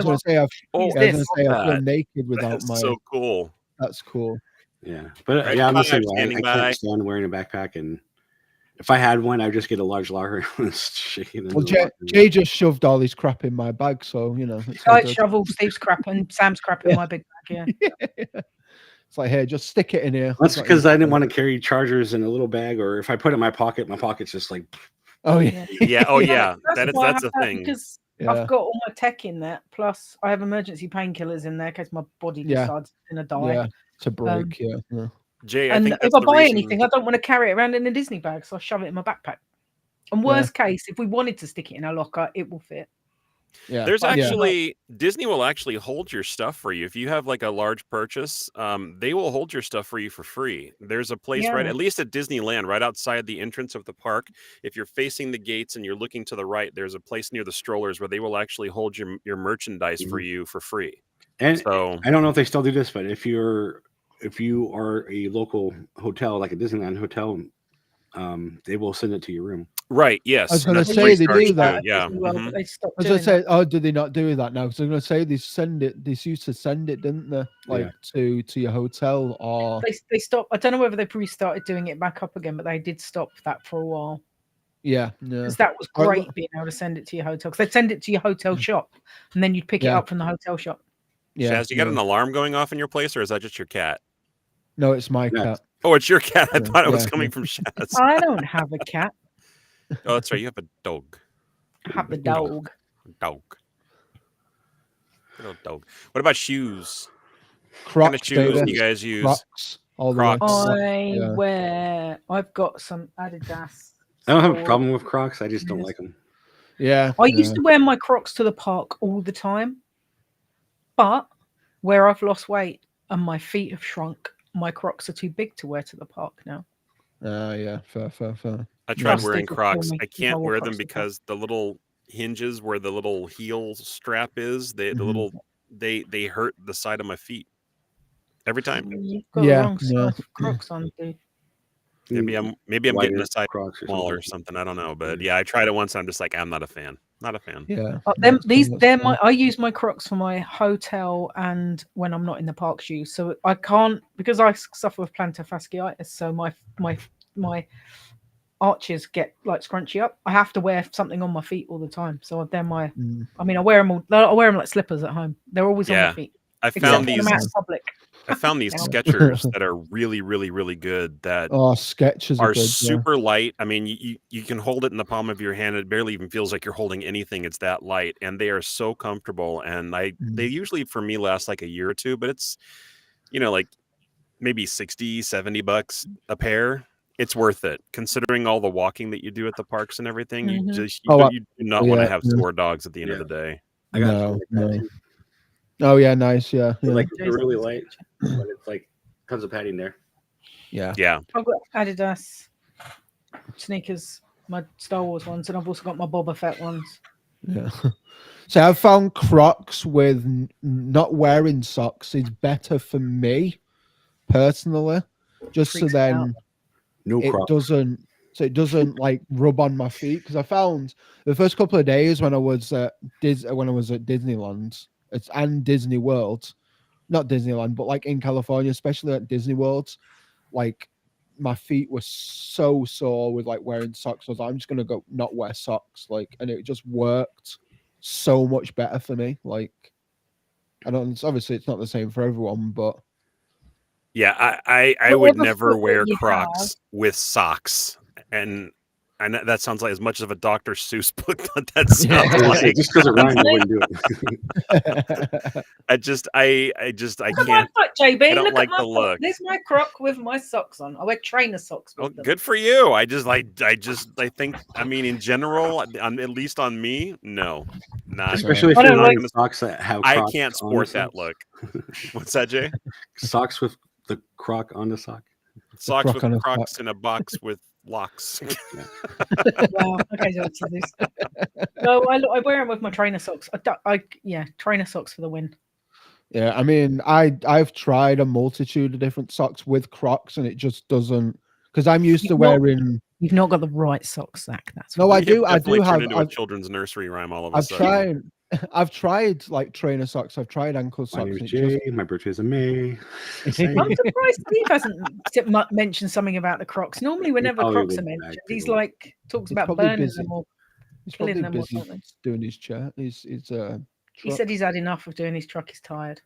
[SPEAKER 9] going to say. I feel naked without my.
[SPEAKER 7] So cool.
[SPEAKER 9] That's cool.
[SPEAKER 8] Yeah, but I'm the same way. I can't stand wearing a backpack, and if I had one, I'd just get a large lager and shake it.
[SPEAKER 9] Well, Jay just shoved all his crap in my bag, so
[SPEAKER 10] I shovel Steve's crap and Sam's crap in my big bag. Yeah.
[SPEAKER 9] It's like, here, just stick it in here.
[SPEAKER 8] That's because I didn't want to carry chargers in a little bag, or if I put it in my pocket's just like.
[SPEAKER 9] Oh yeah.
[SPEAKER 7] Yeah. Oh yeah. That's a thing.
[SPEAKER 10] Because I've got all my tech in there. Plus, I have emergency painkillers in there in case my body decides it's gonna die.
[SPEAKER 9] Yeah. To break.
[SPEAKER 7] Jay,
[SPEAKER 10] and if I buy anything, I don't want to carry it around in a Disney bag, so I shove it in my backpack. And worst case, if we wanted to stick it in a locker, it will fit.
[SPEAKER 9] Yeah,
[SPEAKER 7] there's actually Disney will actually hold your stuff for you if you have like a large purchase. They will hold your stuff for you for free. There's a place at least at Disneyland, right outside the entrance of the park. If you're facing the gates and you're looking to the right, there's a place near the strollers where they will actually hold your merchandise for you for free.
[SPEAKER 8] And so I don't know if they still do this, but if you are a local hotel, like a Disneyland hotel, they will send it to your room.
[SPEAKER 7] Right. Yes.
[SPEAKER 9] I was going to say they do that.
[SPEAKER 7] Yeah.
[SPEAKER 10] Well, they stopped
[SPEAKER 9] I was going to say, oh, do they not do that now? Because I was going to say they send it. They used to send it, didn't they? Like to your hotel, or
[SPEAKER 10] they stopped. I don't know whether they've restarted doing it back up again, but they did stop that for a while.
[SPEAKER 9] Yeah.
[SPEAKER 10] Because that was great being able to send it to your hotel. Because they'd send it to your hotel shop, and then you'd pick it up from the hotel shop.
[SPEAKER 7] Yeah. Shaz, you got an alarm going off in your place, or is that just your cat?
[SPEAKER 9] No, it's my cat.
[SPEAKER 7] Oh, it's your cat. I thought it was coming from Shaz.
[SPEAKER 10] I don't have a cat.
[SPEAKER 7] Oh, that's right. You have a dog.
[SPEAKER 10] I have a dog.
[SPEAKER 7] Dog. Little dog. What about shoes?
[SPEAKER 9] Crocs.
[SPEAKER 7] What kind of shoes do you guys use?
[SPEAKER 9] Crocs.
[SPEAKER 10] I've got some Adidas.
[SPEAKER 8] I don't have a problem with Crocs. I just don't like them.
[SPEAKER 9] Yeah.
[SPEAKER 10] I used to wear my Crocs to the park all the time, but where I've lost weight and my feet have shrunk, my Crocs are too big to wear to the park now.
[SPEAKER 9] Yeah, fair.
[SPEAKER 7] I tried wearing Crocs. I can't wear them because the little hinges where the little heel strap is, they hurt the side of my feet every time.
[SPEAKER 10] You've got wrong stuff. Crocs on, dude.
[SPEAKER 7] Maybe I'm getting a size small or something. I don't know, but yeah, I tried it once. And I'm just like, I'm not a fan. Not a fan.
[SPEAKER 9] Yeah.
[SPEAKER 10] I use my Crocs for my hotel and when I'm not in the park shoes. So I can't, because I suffer with plantar fasciitis. So my arches get like scrunchy up. I have to wear something on my feet all the time. So they're I wear them like slippers at home. They're always on my feet.
[SPEAKER 7] I found these Skechers that are really, really, really good. That
[SPEAKER 9] Skechers
[SPEAKER 7] are good, super light. I mean, you can hold it in the palm of your hand. It barely even feels like you're holding anything. It's that light, and they are so comfortable. And they usually for me last like a year or two, but it's like maybe $60-$70 a pair. It's worth it considering all the walking that you do at the parks and everything. You do not want to have sore dogs at the end of the day.
[SPEAKER 8] I got
[SPEAKER 9] no. Oh yeah, nice. Yeah.
[SPEAKER 8] Like they're really light, but it's like tons of padding there.
[SPEAKER 9] Yeah.
[SPEAKER 10] I've got Adidas sneakers, my Star Wars ones, and I've also got my Boba Fett ones.
[SPEAKER 9] Yeah. So I've found Crocs with not wearing socks is better for me personally, just so then it doesn't like rub on my feet. Because I found the first couple of days when I was at Disneyland and Disney World, not Disneyland, but like in California, especially at Disney World, like my feet were so sore with like wearing socks. I was like, I'm just gonna go not wear socks, like, and it just worked so much better for me. Like, obviously it's not the same for everyone, but
[SPEAKER 7] yeah, I would never wear Crocs with socks, and And that sounds like as much of a Dr. Seuss book that sounds like.
[SPEAKER 8] Just because it rhymed, I wouldn't do it.
[SPEAKER 7] I can't.
[SPEAKER 10] Foot, JB.
[SPEAKER 7] I don't
[SPEAKER 10] Look
[SPEAKER 7] like
[SPEAKER 10] at my
[SPEAKER 7] the
[SPEAKER 10] foot.
[SPEAKER 7] look.
[SPEAKER 10] There's my croc with my socks on. I wear trainer socks with them.
[SPEAKER 7] Good for you. I think. I mean, in general, at least on me, no, not.
[SPEAKER 8] Especially if you're not in socks that have.
[SPEAKER 7] I can't sport that look. What's that, Jay?
[SPEAKER 8] Socks with the croc on the sock.
[SPEAKER 7] Socks with Crocs in a box with locks.
[SPEAKER 10] Wow. Okay, so this. No, I wear them with my trainer socks. Trainer socks for the win.
[SPEAKER 9] Yeah, I mean, I've tried a multitude of different socks with Crocs, and it just doesn't. Because I'm used to wearing.
[SPEAKER 10] You've not got the right socks, Zach. That's
[SPEAKER 9] no, I do.
[SPEAKER 7] I
[SPEAKER 9] do have.
[SPEAKER 7] Into a children's nursery rhyme all of a sudden.
[SPEAKER 9] I've tried like trainer socks. I've tried ankle socks.
[SPEAKER 8] My name is Jay. My birthday's in May.
[SPEAKER 10] I'm surprised Steve hasn't mentioned something about the Crocs. Normally, whenever Crocs are mentioned, he's like talks about burning them or killing them or something.
[SPEAKER 9] Doing his chat.
[SPEAKER 10] He said he's had enough of doing his truck. He's tired.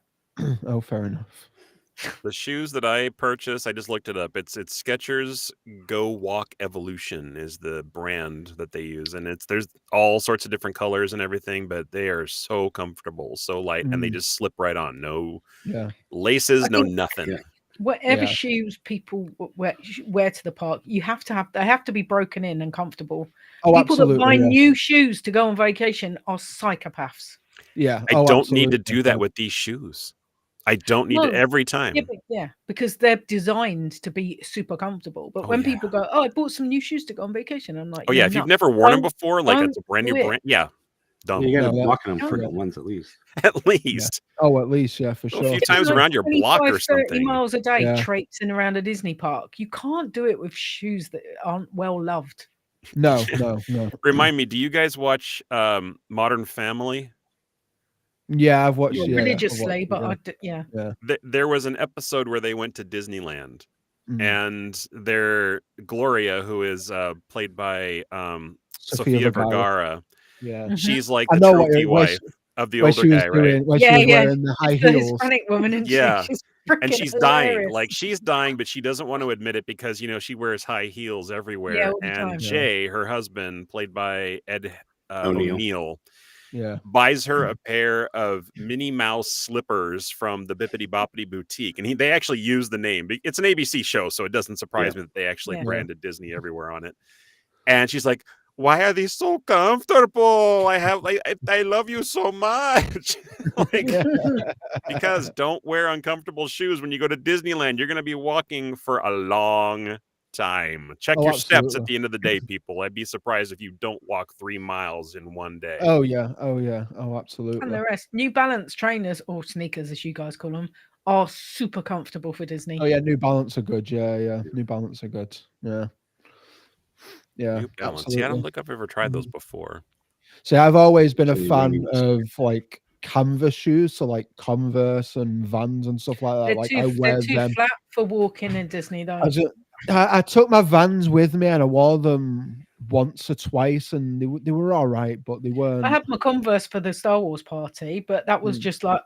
[SPEAKER 9] Oh, fair enough.
[SPEAKER 7] The shoes that I purchased, I just looked it up. It's Skechers Go Walk Evolution is the brand that they use, and there's all sorts of different colors and everything, but they are so comfortable, so light, and they just slip right on. No laces, no nothing.
[SPEAKER 10] Yeah. Whatever shoes people wear to the park, they have to be broken in and comfortable.
[SPEAKER 9] Oh,
[SPEAKER 10] people that buy new shoes to go on vacation are psychopaths.
[SPEAKER 9] Yeah,
[SPEAKER 7] I don't need to do that with these shoes. I don't need it every time.
[SPEAKER 10] Yeah, because they're designed to be super comfortable. But when people go, I bought some new shoes to go on vacation, I'm like,
[SPEAKER 7] if you've never worn them before, like it's a brand new brand, don't.
[SPEAKER 8] You got to walk them for once at least.
[SPEAKER 7] At least.
[SPEAKER 9] Yeah. Oh, at least, yeah, for sure.
[SPEAKER 7] A few times around your block or something.
[SPEAKER 10] 30 miles a day traipsing around a Disney park. You can't do it with shoes that aren't well loved.
[SPEAKER 9] No.
[SPEAKER 7] Remind me, do you guys watch Modern Family?
[SPEAKER 9] Yeah, I've watched
[SPEAKER 10] religiously,
[SPEAKER 7] There was an episode where they went to Disneyland, and their Gloria, who is played by Sofia Vergara, she's like the trophy wife of the older guy, right?
[SPEAKER 9] Wearing the high heels.
[SPEAKER 10] Hispanic woman, and
[SPEAKER 7] and she's dying. Like she's dying, but she doesn't want to admit it because she wears high heels everywhere. And Jay, her husband, played by Ed O'Neill. Buys her a pair of Minnie Mouse slippers from the Bippity Boppity Boutique. And they actually use the name. It's an ABC show, so it doesn't surprise me that they actually branded Disney everywhere on it. And she's like, why are these so comfortable? I love you so much. Because don't wear uncomfortable shoes when you go to Disneyland. You're going to be walking for a long time. Check your steps at the end of the day, people. I'd be surprised if you don't walk 3 miles in one day.
[SPEAKER 9] Oh yeah. Oh, absolutely.
[SPEAKER 10] And the rest. New Balance trainers, or sneakers as you guys call them, are super comfortable for Disney.
[SPEAKER 9] Oh yeah, New Balance are good. Yeah. New Balance are good. Yeah.
[SPEAKER 7] New Balance.
[SPEAKER 9] Absolutely.
[SPEAKER 7] Yeah, I don't think I've ever tried those before.
[SPEAKER 9] See, I've always been a fan of like canvas shoes, so like Converse and Vans and stuff like that.
[SPEAKER 10] They're too flat for walking in Disney, though.
[SPEAKER 9] I took my Vans with me and I wore them once or twice, and they were all right, but they weren't.
[SPEAKER 10] I had my Converse for the Star Wars party, but that was just like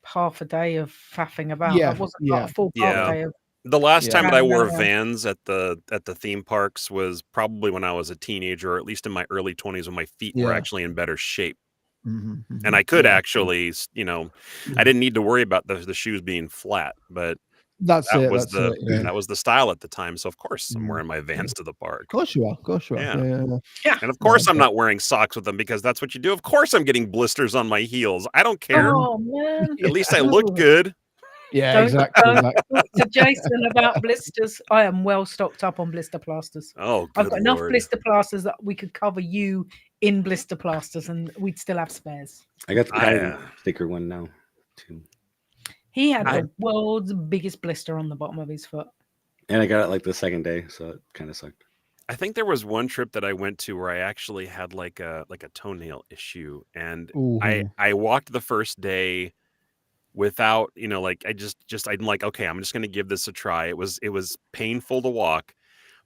[SPEAKER 10] half a day of faffing about. That wasn't like a full day of.
[SPEAKER 7] The last time that I wore Vans at the theme parks was probably when I was a teenager, or at least in my early 20s, when my feet were actually in better shape. And I could actually, I didn't need to worry about the shoes being flat, but that was the style at the time. So of course I'm wearing my Vans to the park.
[SPEAKER 9] Of course you are.
[SPEAKER 7] Yeah. And of course I'm not wearing socks with them because that's what you do. Of course I'm getting blisters on my heels. I don't care.
[SPEAKER 10] Oh man.
[SPEAKER 7] At least I look good.
[SPEAKER 9] Yeah, exactly.
[SPEAKER 10] Talk to Jason about blisters. I am well stocked up on blister plasters.
[SPEAKER 7] Oh,
[SPEAKER 10] I've got enough blister plasters that we could cover you in blister plasters, and we'd still have spares.
[SPEAKER 8] I got the sticker one now, too.
[SPEAKER 10] He had the world's biggest blister on the bottom of his foot.
[SPEAKER 8] And I got it like the second day, so it kind of sucked.
[SPEAKER 7] I think there was one trip that I went to where I actually had like a toenail issue, and I walked the first day without, I'm like, okay, I'm just going to give this a try. It was painful to walk,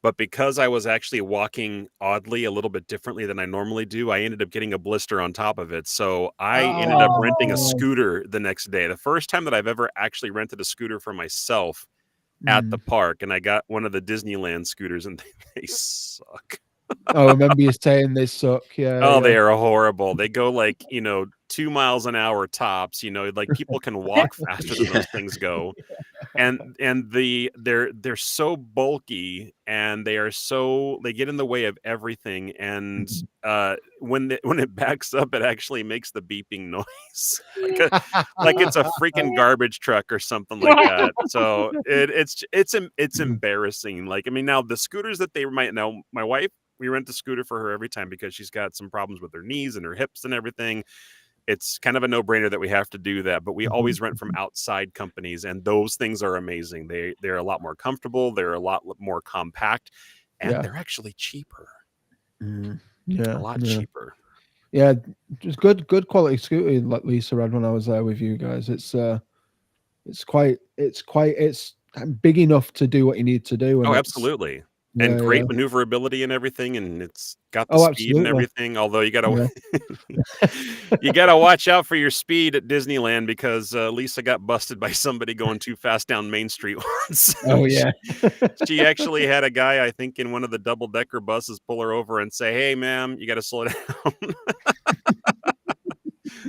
[SPEAKER 7] but because I was actually walking oddly a little bit differently than I normally do, I ended up getting a blister on top of it. So I ended up renting a scooter the next day. The first time that I've ever actually rented a scooter for myself at the park, and I got one of the Disneyland scooters, and they suck.
[SPEAKER 9] I remember you saying they suck. Yeah.
[SPEAKER 7] Oh,
[SPEAKER 9] yeah.
[SPEAKER 7] they are horrible. They go like 2 miles an hour tops. Like people can walk faster than those things go. And they're so bulky, and they get in the way of everything. And when it backs up, it actually makes the beeping noise, like it's a freaking garbage truck or something like that. So it's embarrassing. Like, I mean, now the scooters that my wife, we rent a scooter for her every time because she's got some problems with her knees and her hips and everything. It's kind of a no-brainer that we have to do that, but we always rent from outside companies, and those things are amazing. They're a lot more comfortable, they're a lot more compact, and they're actually cheaper.
[SPEAKER 9] Yeah,
[SPEAKER 7] a lot cheaper.
[SPEAKER 9] Yeah, just good quality scooter like Lisa had when I was there with you guys. It's big enough to do what you need to do. And
[SPEAKER 7] absolutely. And great maneuverability and everything, and it's got the speed and everything. Although you gotta you gotta watch out for your speed at Disneyland, because Lisa got busted by somebody going too fast down Main Street once.
[SPEAKER 9] Oh yeah.
[SPEAKER 7] She actually had a guy, I think, in one of the double-decker buses pull her over and say, "Hey, ma'am, you got to slow down."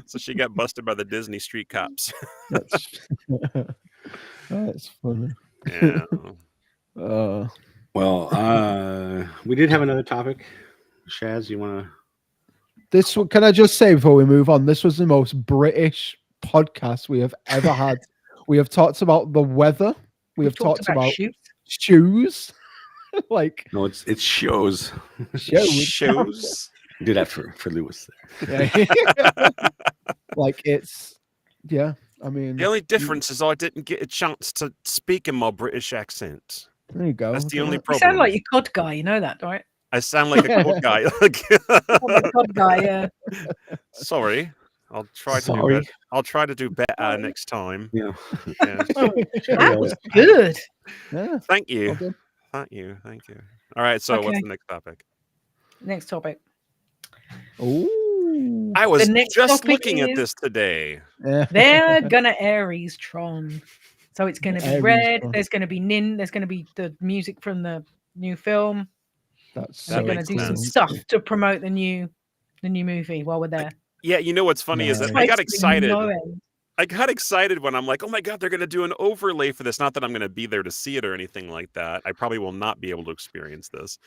[SPEAKER 7] So she got busted by the Disney street cops.
[SPEAKER 9] That's funny.
[SPEAKER 7] Yeah.
[SPEAKER 8] Well, we did have another topic. Shaz, you want to?
[SPEAKER 9] Can I just say before we move on, this was the most British podcast we have ever had. We have talked about the weather. We have talked about shoes. Like,
[SPEAKER 8] no, it's shows.
[SPEAKER 7] Shows.
[SPEAKER 8] Do that for Lewis there.
[SPEAKER 9] Yeah. Like, I mean,
[SPEAKER 7] the only difference is I didn't get a chance to speak in my British accent.
[SPEAKER 9] There you go.
[SPEAKER 7] That's the only problem.
[SPEAKER 10] You sound like your COD guy, you know that, right?
[SPEAKER 7] I sound like a COD guy.
[SPEAKER 10] COD guy, yeah.
[SPEAKER 7] Sorry. I'll try to do better. I'll try to do better next time.
[SPEAKER 8] Yeah.
[SPEAKER 10] That was good.
[SPEAKER 9] Yeah.
[SPEAKER 7] Thank you. Okay. Thank you. All right, so what's the next topic?
[SPEAKER 10] Next topic.
[SPEAKER 9] Ooh.
[SPEAKER 7] I was just looking at this today.
[SPEAKER 10] They're gonna Aries Tron. So it's going to be red. There's going to be There's going to be the music from the new film. They're going to do some stuff to promote the new movie while we're there.
[SPEAKER 7] Yeah, you know what's funny is that I got excited. I got excited when I'm like, oh my God, they're going to do an overlay for this. Not that I'm going to be there to see it or anything like that. I probably will not be able to experience this.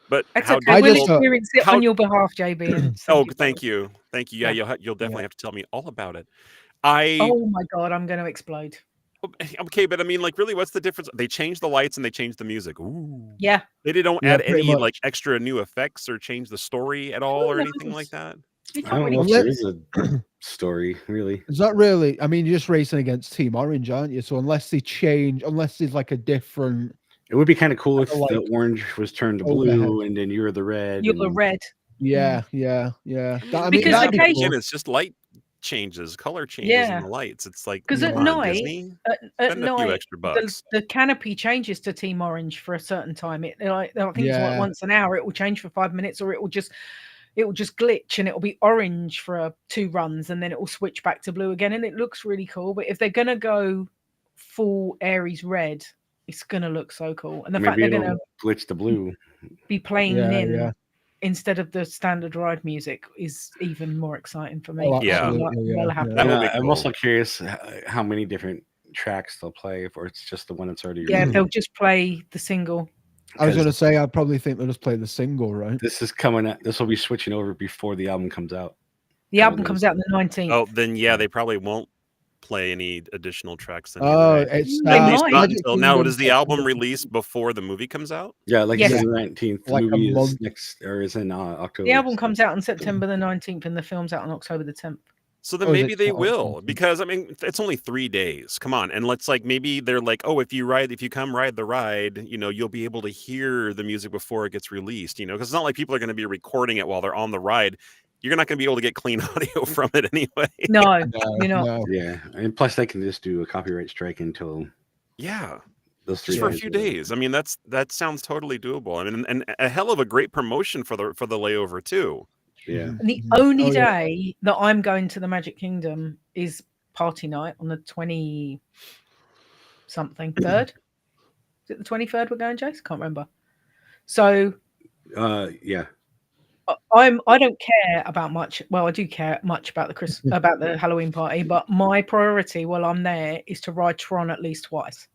[SPEAKER 7] But
[SPEAKER 10] we'll experience it on your behalf, JB.
[SPEAKER 7] Thank you. Yeah, you'll definitely have to tell me all about it.
[SPEAKER 10] Oh my God, I'm going to explode.
[SPEAKER 7] Okay, but I mean, like, really, what's the difference? They changed the lights and they changed the music. Ooh.
[SPEAKER 10] Yeah.
[SPEAKER 7] They don't add any like extra new effects or change the story at all or anything like that.
[SPEAKER 8] I don't know if there is a story, really.
[SPEAKER 9] Is that really? I mean, you're just racing against Team Orange, aren't you? So unless there's like a different.
[SPEAKER 8] It would be kind of cool if the orange was turned to blue and then you're the red.
[SPEAKER 10] You're the red.
[SPEAKER 9] Yeah.
[SPEAKER 10] Because occasionally
[SPEAKER 7] it's just light changes, color changes in the lights. It's like,
[SPEAKER 10] because at night,
[SPEAKER 7] extra bucks.
[SPEAKER 10] The canopy changes to Team Orange for a certain time. I think it's like once an hour. It will change for 5 minutes, or it will just glitch and it will be orange for 2 runs, and then it will switch back to blue again, and it looks really cool. But if they're gonna go full Aries red, it's gonna look so cool. And the fact they're gonna
[SPEAKER 8] glitch the blue,
[SPEAKER 10] be playing instead of the standard ride music is even more exciting for me.
[SPEAKER 9] Oh,
[SPEAKER 8] I'm also curious how many different tracks they'll play, or it's just the one that's already.
[SPEAKER 10] Yeah, they'll just play the single.
[SPEAKER 9] I was going to say, I probably think they'll just play the single, right?
[SPEAKER 8] This is coming out. This will be switching over before the album comes out.
[SPEAKER 10] The album comes out on the 19th.
[SPEAKER 7] Oh, then they probably won't play any additional tracks.
[SPEAKER 9] It's
[SPEAKER 7] not until now. Does the album release before the movie comes out?
[SPEAKER 8] Yeah, like the 19th. The movie is next, or is in October.
[SPEAKER 10] The album comes out on September the 19th, and the film's out on October the 10th.
[SPEAKER 7] So then maybe they will, because I mean, it's only 3 days. Come on, and let's maybe they're like, oh, if you come ride the ride, you'll be able to hear the music before it gets released. Because it's not like people are going to be recording it while they're on the ride. You're not going to be able to get clean audio from it anyway.
[SPEAKER 10] No, you're not.
[SPEAKER 8] No. Yeah, and plus they can just do a copyright strike until those 3
[SPEAKER 7] days. For a few days. I mean, that sounds totally doable. I mean, and a hell of a great promotion for the layover too.
[SPEAKER 8] Yeah.
[SPEAKER 10] And the only day that I'm going to the Magic Kingdom is party night on the 20 something 3rd. Is it the 23rd we're going, Jace? Can't remember. So
[SPEAKER 8] Yeah.
[SPEAKER 10] I don't care about much. Well, I do care much about the Halloween party, but my priority while I'm there is to ride Tron at least twice,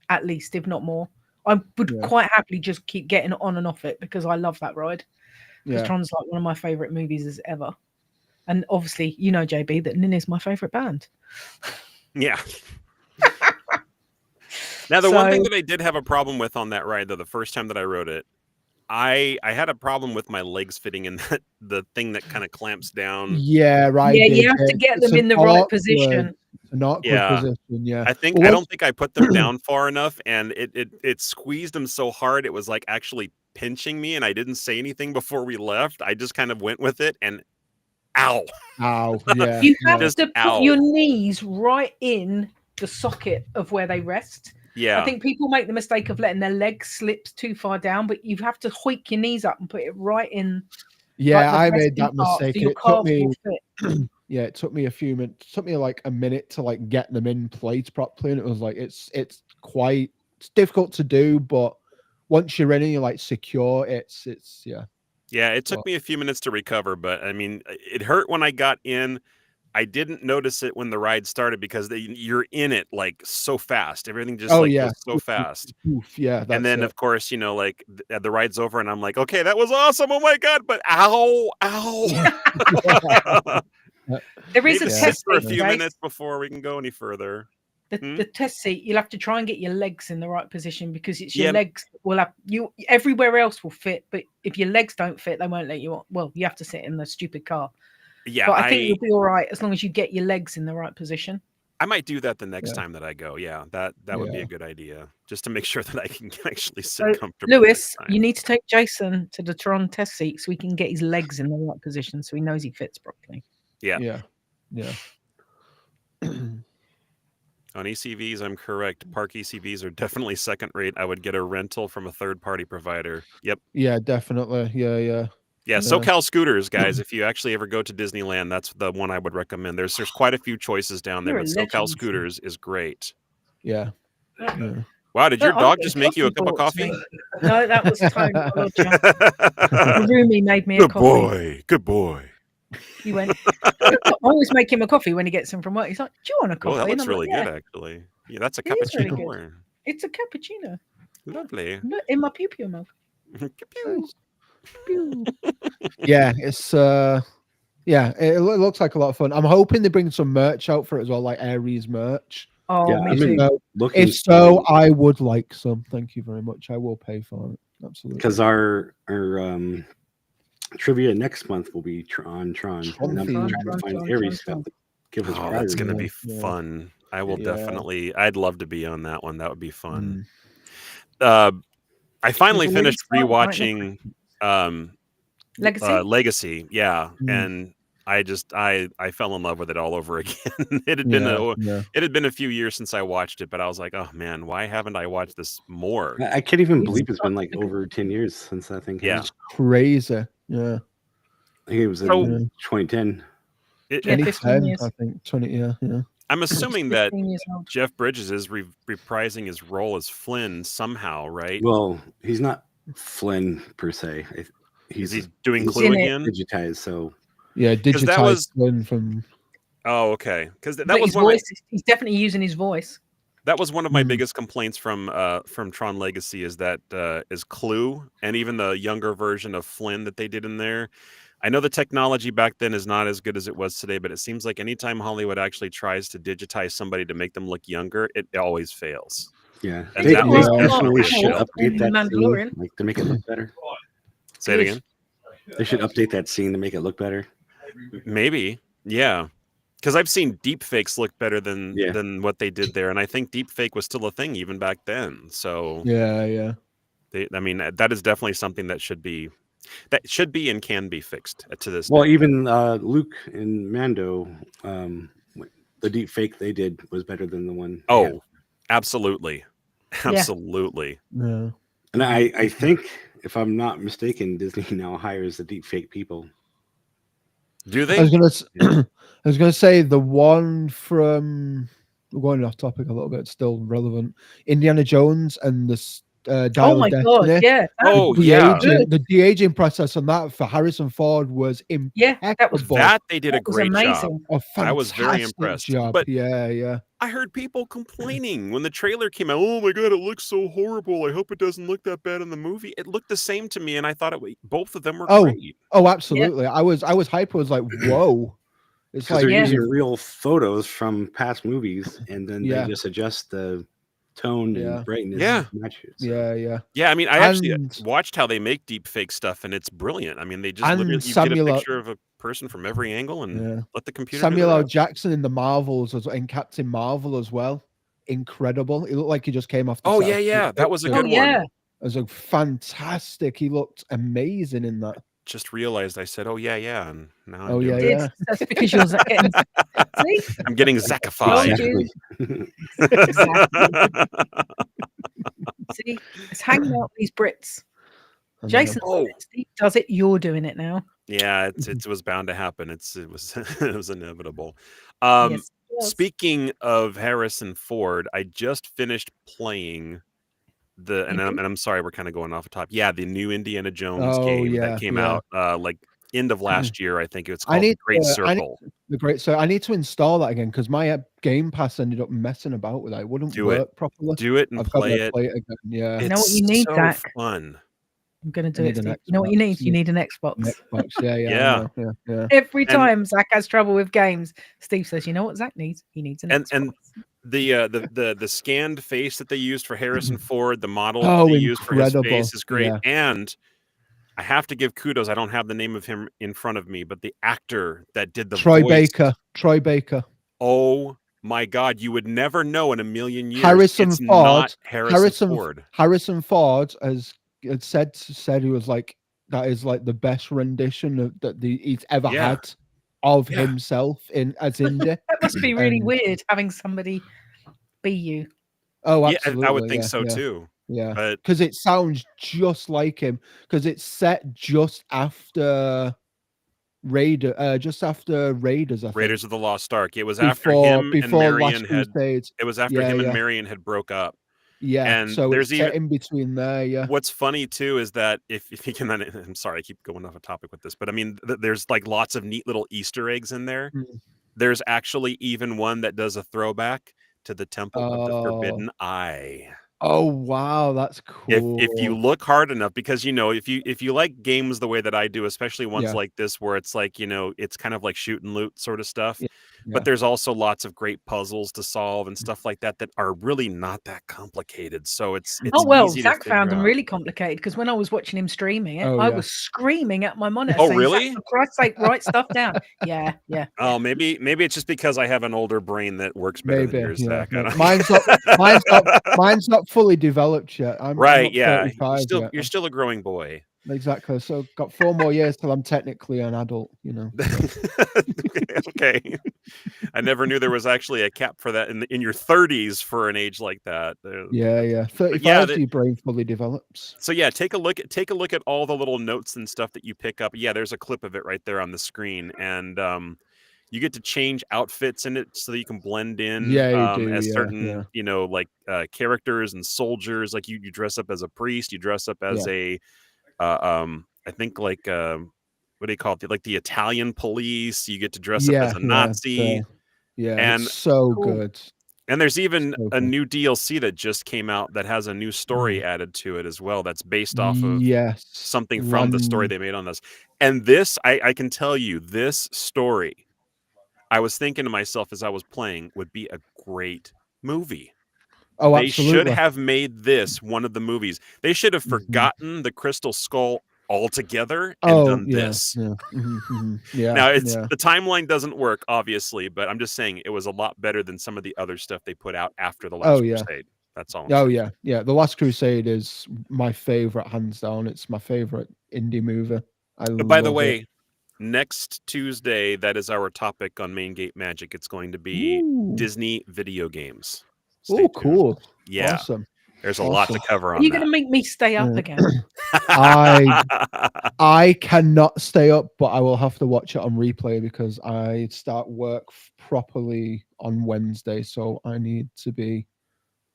[SPEAKER 10] at least, if not more. I would quite happily just keep getting on and off it because I love that ride. Because Tron's like one of my favorite movies as ever, and obviously, you know, JB, that Nin is my favorite band.
[SPEAKER 7] Yeah. Now, the one thing that I did have a problem with on that ride, though, the first time that I rode it, I had a problem with my legs fitting in the thing that kind of clamps down.
[SPEAKER 9] Yeah, right.
[SPEAKER 10] Yeah, you have to get them in the right position.
[SPEAKER 9] An awkward position. Yeah.
[SPEAKER 7] I don't think I put them down far enough, and it squeezed them so hard it was like actually pinching me, and I didn't say anything before we left. I just kind of went with it, and ow.
[SPEAKER 9] Yeah.
[SPEAKER 10] You have to put your knees right in the socket of where they rest.
[SPEAKER 7] Yeah.
[SPEAKER 10] I think people make the mistake of letting their legs slip too far down, but you have to hoik your knees up and put it right in.
[SPEAKER 9] Yeah, I made that mistake.
[SPEAKER 10] So
[SPEAKER 9] It took me yeah, it took me a few minutes. It took me like a minute to like get them in place properly, and it was like it's difficult to do, but once you're in and you're like secure, it's yeah.
[SPEAKER 7] Yeah, it took me a few minutes to recover, but I mean, it hurt when I got in. I didn't notice it when the ride started because you're in it like so fast. Everything just goes so fast.
[SPEAKER 9] Yeah,
[SPEAKER 7] and then of course, you know, like the ride's over, and I'm like, okay, that was awesome. Oh my god! But ow.
[SPEAKER 10] There is a test
[SPEAKER 7] for a few minutes before we can go any further.
[SPEAKER 10] The test seat, you'll have to try and get your legs in the right position because it's your legs will have you. Everywhere else will fit, but if your legs don't fit, they won't let you on. Well, you have to sit in the stupid car.
[SPEAKER 7] Yeah,
[SPEAKER 10] but I think you'll be all right as long as you get your legs in the right position.
[SPEAKER 7] I might do that the next time that I go. Yeah, that would be a good idea, just to make sure that I can actually sit comfortably.
[SPEAKER 10] Lewis, you need to take Jason to the Tron test seat so we can get his legs in the right position so he knows he fits properly.
[SPEAKER 7] Yeah. On ECVs, I'm correct. Park ECVs are definitely second rate. I would get a rental from a third-party provider. Yep.
[SPEAKER 9] Yeah, definitely. Yeah.
[SPEAKER 7] Yeah, SoCal Scooters, guys. If you actually ever go to Disneyland, that's the one I would recommend. There's quite a few choices down there, but SoCal Scooters is great.
[SPEAKER 9] Yeah.
[SPEAKER 7] Wow, did your dog just make you a cup of coffee?
[SPEAKER 10] No, that was Tony. The roomie made me a coffee.
[SPEAKER 7] Good boy.
[SPEAKER 10] He went, I always make him a coffee when he gets him from work. He's like, do you want a coffee?
[SPEAKER 7] Oh, that looks really good, actually. Yeah, that's a cappuccino.
[SPEAKER 10] Really it's a cappuccino.
[SPEAKER 7] Lovely.
[SPEAKER 10] Look, in my pew-pew mug.
[SPEAKER 9] Yeah, it's it looks like a lot of fun. I'm hoping they bring some merch out for it as well, like Aries merch.
[SPEAKER 10] Oh, yeah, me too.
[SPEAKER 9] If so, I would like some. Thank you very much. I will pay for it. Absolutely.
[SPEAKER 8] Because our trivia next month will be on Tron. And I'm trying to find Aries stuff to give us.
[SPEAKER 7] Oh, that's going to be fun. I will definitely. I'd love to be on that one. That would be fun. I finally finished rewatching Legacy. Yeah, and I fell in love with it all over again. It had been a few years since I watched it, but I was like, oh man, why haven't I watched this more?
[SPEAKER 8] I can't even believe it's been like over 10 years since that thing came out.
[SPEAKER 9] It's crazy. Yeah,
[SPEAKER 8] I think it was in 2010.
[SPEAKER 9] 2010, I think 20. Yeah.
[SPEAKER 7] I'm assuming that Jeff Bridges is reprising his role as Flynn somehow, right?
[SPEAKER 8] Well, he's not Flynn per se.
[SPEAKER 7] He's doing Clue again?
[SPEAKER 8] Digitized, so
[SPEAKER 9] yeah, digitized Flynn from.
[SPEAKER 7] Oh, okay. Because that was
[SPEAKER 10] he's definitely using his voice.
[SPEAKER 7] That was one of my biggest complaints from Tron Legacy is that is Clue and even the younger version of Flynn that they did in there. I know the technology back then is not as good as it was today, but it seems like anytime Hollywood actually tries to digitize somebody to make them look younger, it always fails.
[SPEAKER 8] Yeah,
[SPEAKER 7] and
[SPEAKER 8] they definitely should update that scene, like, to make it look better.
[SPEAKER 7] Say it again.
[SPEAKER 8] They should update that scene to make it look better.
[SPEAKER 7] Maybe, yeah. Because I've seen deep fakes look better than what they did there, and I think deep fake was still a thing even back then. So
[SPEAKER 9] yeah.
[SPEAKER 7] I mean, that is definitely something that should be and can be fixed to this.
[SPEAKER 8] Well,
[SPEAKER 7] day.
[SPEAKER 8] even Luke and Mando, the deep fake they did was better than the one.
[SPEAKER 7] Oh, absolutely.
[SPEAKER 9] Yeah.
[SPEAKER 8] And I think, if I'm not mistaken, Disney now hires the deep fake people.
[SPEAKER 7] Do they?
[SPEAKER 9] I was gonna say the one from, we're going off topic a little bit, still relevant. Indiana Jones and the
[SPEAKER 10] Oh my god, yeah.
[SPEAKER 9] The de-aging process on that for Harrison Ford was impeccable.
[SPEAKER 7] That they did a great job.
[SPEAKER 9] I
[SPEAKER 7] was very impressed.
[SPEAKER 9] Job.
[SPEAKER 7] But
[SPEAKER 9] yeah.
[SPEAKER 7] I heard people complaining when the trailer came out. Oh my god, it looks so horrible. I hope it doesn't look that bad in the movie. It looked the same to me, and I thought both of them were great.
[SPEAKER 9] Oh, absolutely. Yeah. I was hyped. I was like, whoa.
[SPEAKER 8] It's like they're using real photos from past movies, and then they just adjust the tone and brightness. Matches, so.
[SPEAKER 9] Yeah.
[SPEAKER 7] I mean, I actually watched how they make deep fake stuff, and it's brilliant. I mean, they just literally get a picture of a person from every angle and let the computer.
[SPEAKER 9] Samuel L. Jackson in the Marvels in Captain Marvel as well. Incredible. He looked like he just came off the set.
[SPEAKER 7] Yeah. That was a good one.
[SPEAKER 10] It
[SPEAKER 9] was a fantastic. He looked amazing in that.
[SPEAKER 7] Just realized I said, "Oh yeah," and now
[SPEAKER 10] That's because you're getting. See?
[SPEAKER 7] I'm getting Zackified.
[SPEAKER 10] See, it's hanging out these Brits. Jason Steve does it. You're doing it now.
[SPEAKER 7] Yeah, it was bound to happen. It was inevitable. Speaking of Harrison Ford, I just finished playing and I'm sorry, we're kind of going off the top. Yeah, the new Indiana Jones game that came out like end of last year. I think it's called The Great Circle.
[SPEAKER 9] I need to install that again because my Game Pass ended up messing about with it. It wouldn't work properly.
[SPEAKER 7] Do it and play it.
[SPEAKER 9] Again. Yeah,
[SPEAKER 10] you know what you need, Zach?
[SPEAKER 7] Fun.
[SPEAKER 10] I'm gonna do it. You know what you need? You need an Xbox.
[SPEAKER 9] Yeah.
[SPEAKER 10] Every time Zach has trouble with games, Steve says, "You know what Zach needs? He needs an Xbox."
[SPEAKER 7] And the scanned face that they used for Harrison Ford, the model they used for his face is great. And I have to give kudos. I don't have the name of him in front of me, but the actor that did the voice,
[SPEAKER 9] Troy Baker.
[SPEAKER 7] Oh my God! You would never know in a million years.
[SPEAKER 9] Harrison Ford.
[SPEAKER 7] Ford.
[SPEAKER 9] Harrison Ford has said he was like, that is like the best rendition that he's ever had of himself as Indy.
[SPEAKER 10] That must be really weird having somebody be you.
[SPEAKER 9] Oh, absolutely.
[SPEAKER 7] Yeah, I would think so too.
[SPEAKER 9] Yeah, because it sounds just like him. Because it's set just after Raiders. I think.
[SPEAKER 7] Raiders of the Lost Ark. It was after him and Marion had. It was after him and Marion had broke up.
[SPEAKER 9] Yeah,
[SPEAKER 7] and
[SPEAKER 9] so
[SPEAKER 7] there's
[SPEAKER 9] even in between there. Yeah.
[SPEAKER 7] What's funny too is that if you can, I'm sorry, I keep going off a topic with this, but I mean, there's like lots of neat little Easter eggs in there. There's actually even one that does a throwback to the Temple of the Forbidden Eye.
[SPEAKER 9] Oh wow, that's cool.
[SPEAKER 7] If you look hard enough, because if you like games the way that I do, especially ones like this where it's like it's kind of like shoot and loot sort of stuff. But there's also lots of great puzzles to solve and stuff like that are really not that complicated. So it's easy
[SPEAKER 10] Zach
[SPEAKER 7] to
[SPEAKER 10] found them
[SPEAKER 7] out.
[SPEAKER 10] really complicated because when I was watching him streaming it, I was screaming at my monitor.
[SPEAKER 7] Oh,
[SPEAKER 10] saying,
[SPEAKER 7] really?
[SPEAKER 10] For Christ's sake, write stuff down. Yeah.
[SPEAKER 7] Oh, maybe it's just because I have an older brain that works better than yours, Zach.
[SPEAKER 9] Mine's not fully developed yet. I'm
[SPEAKER 7] You're still a growing boy.
[SPEAKER 9] Exactly. So got 4 more years till I'm technically an adult,
[SPEAKER 7] Okay. I never knew there was actually a cap for that in your 30s for an age like that.
[SPEAKER 9] 35 your brain fully develops.
[SPEAKER 7] So take a look at all the little notes and stuff that you pick up. Yeah, there's a clip of it right there on the screen, and you get to change outfits in it so that you can blend in as certain characters and soldiers. Like you dress up as a priest, you dress up as a I think like what do you call it? Like the Italian police. You get to dress up as a Nazi.
[SPEAKER 9] And it's so good.
[SPEAKER 7] And there's even a new DLC that just came out that has a new story added to it as well. That's based off of something from the story they made on this. And this, I can tell you, this story, I was thinking to myself as I was playing, would be a great movie.
[SPEAKER 9] Oh,
[SPEAKER 7] they
[SPEAKER 9] absolutely.
[SPEAKER 7] should have made this one of the movies. They should have forgotten the Crystal Skull altogether and done this.
[SPEAKER 9] Now
[SPEAKER 7] the timeline doesn't work, obviously, but I'm just saying it was a lot better than some of the other stuff they put out after the Last Crusade. That's all.
[SPEAKER 9] The Last Crusade is my favorite, hands down. It's my favorite indie movie.
[SPEAKER 7] By the way, next Tuesday, that is our topic on Main Gate Magic. It's going to be Disney video games.
[SPEAKER 9] Oh, cool.
[SPEAKER 7] Yeah.
[SPEAKER 9] Awesome.
[SPEAKER 7] There's a lot to cover on
[SPEAKER 10] that. Are you going to make me stay up again?
[SPEAKER 9] I cannot stay up, but I will have to watch it on replay because I start work properly on Wednesday, so I need to be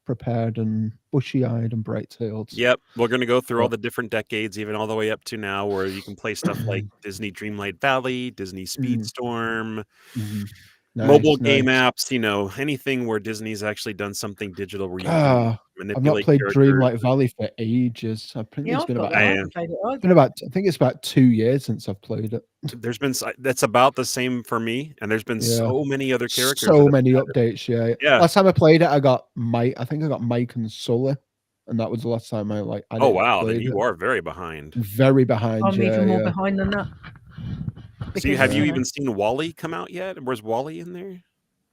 [SPEAKER 9] prepared and bushy-eyed and bright-tailed.
[SPEAKER 7] Yep, we're going to go through all the different decades, even all the way up to now, where you can play stuff like Disney Dreamlight Valley, Disney Speedstorm, mobile game apps. Anything where Disney's actually done something digital where you can manipulate.
[SPEAKER 9] I've not played Dreamlight Valley for ages. I think it's been about. I think it's about 2 years since I've played it.
[SPEAKER 7] That's about the same for me, and there's been so many other characters.
[SPEAKER 9] So many updates. Yeah. Last time I played it, I got Mike. I think I got Mike and Sully, and that was the last time I
[SPEAKER 7] oh wow, then you are very behind.
[SPEAKER 9] Very behind.
[SPEAKER 10] I'm even more behind than that.
[SPEAKER 7] So have you even seen Wally come out yet? Where's Wally in there?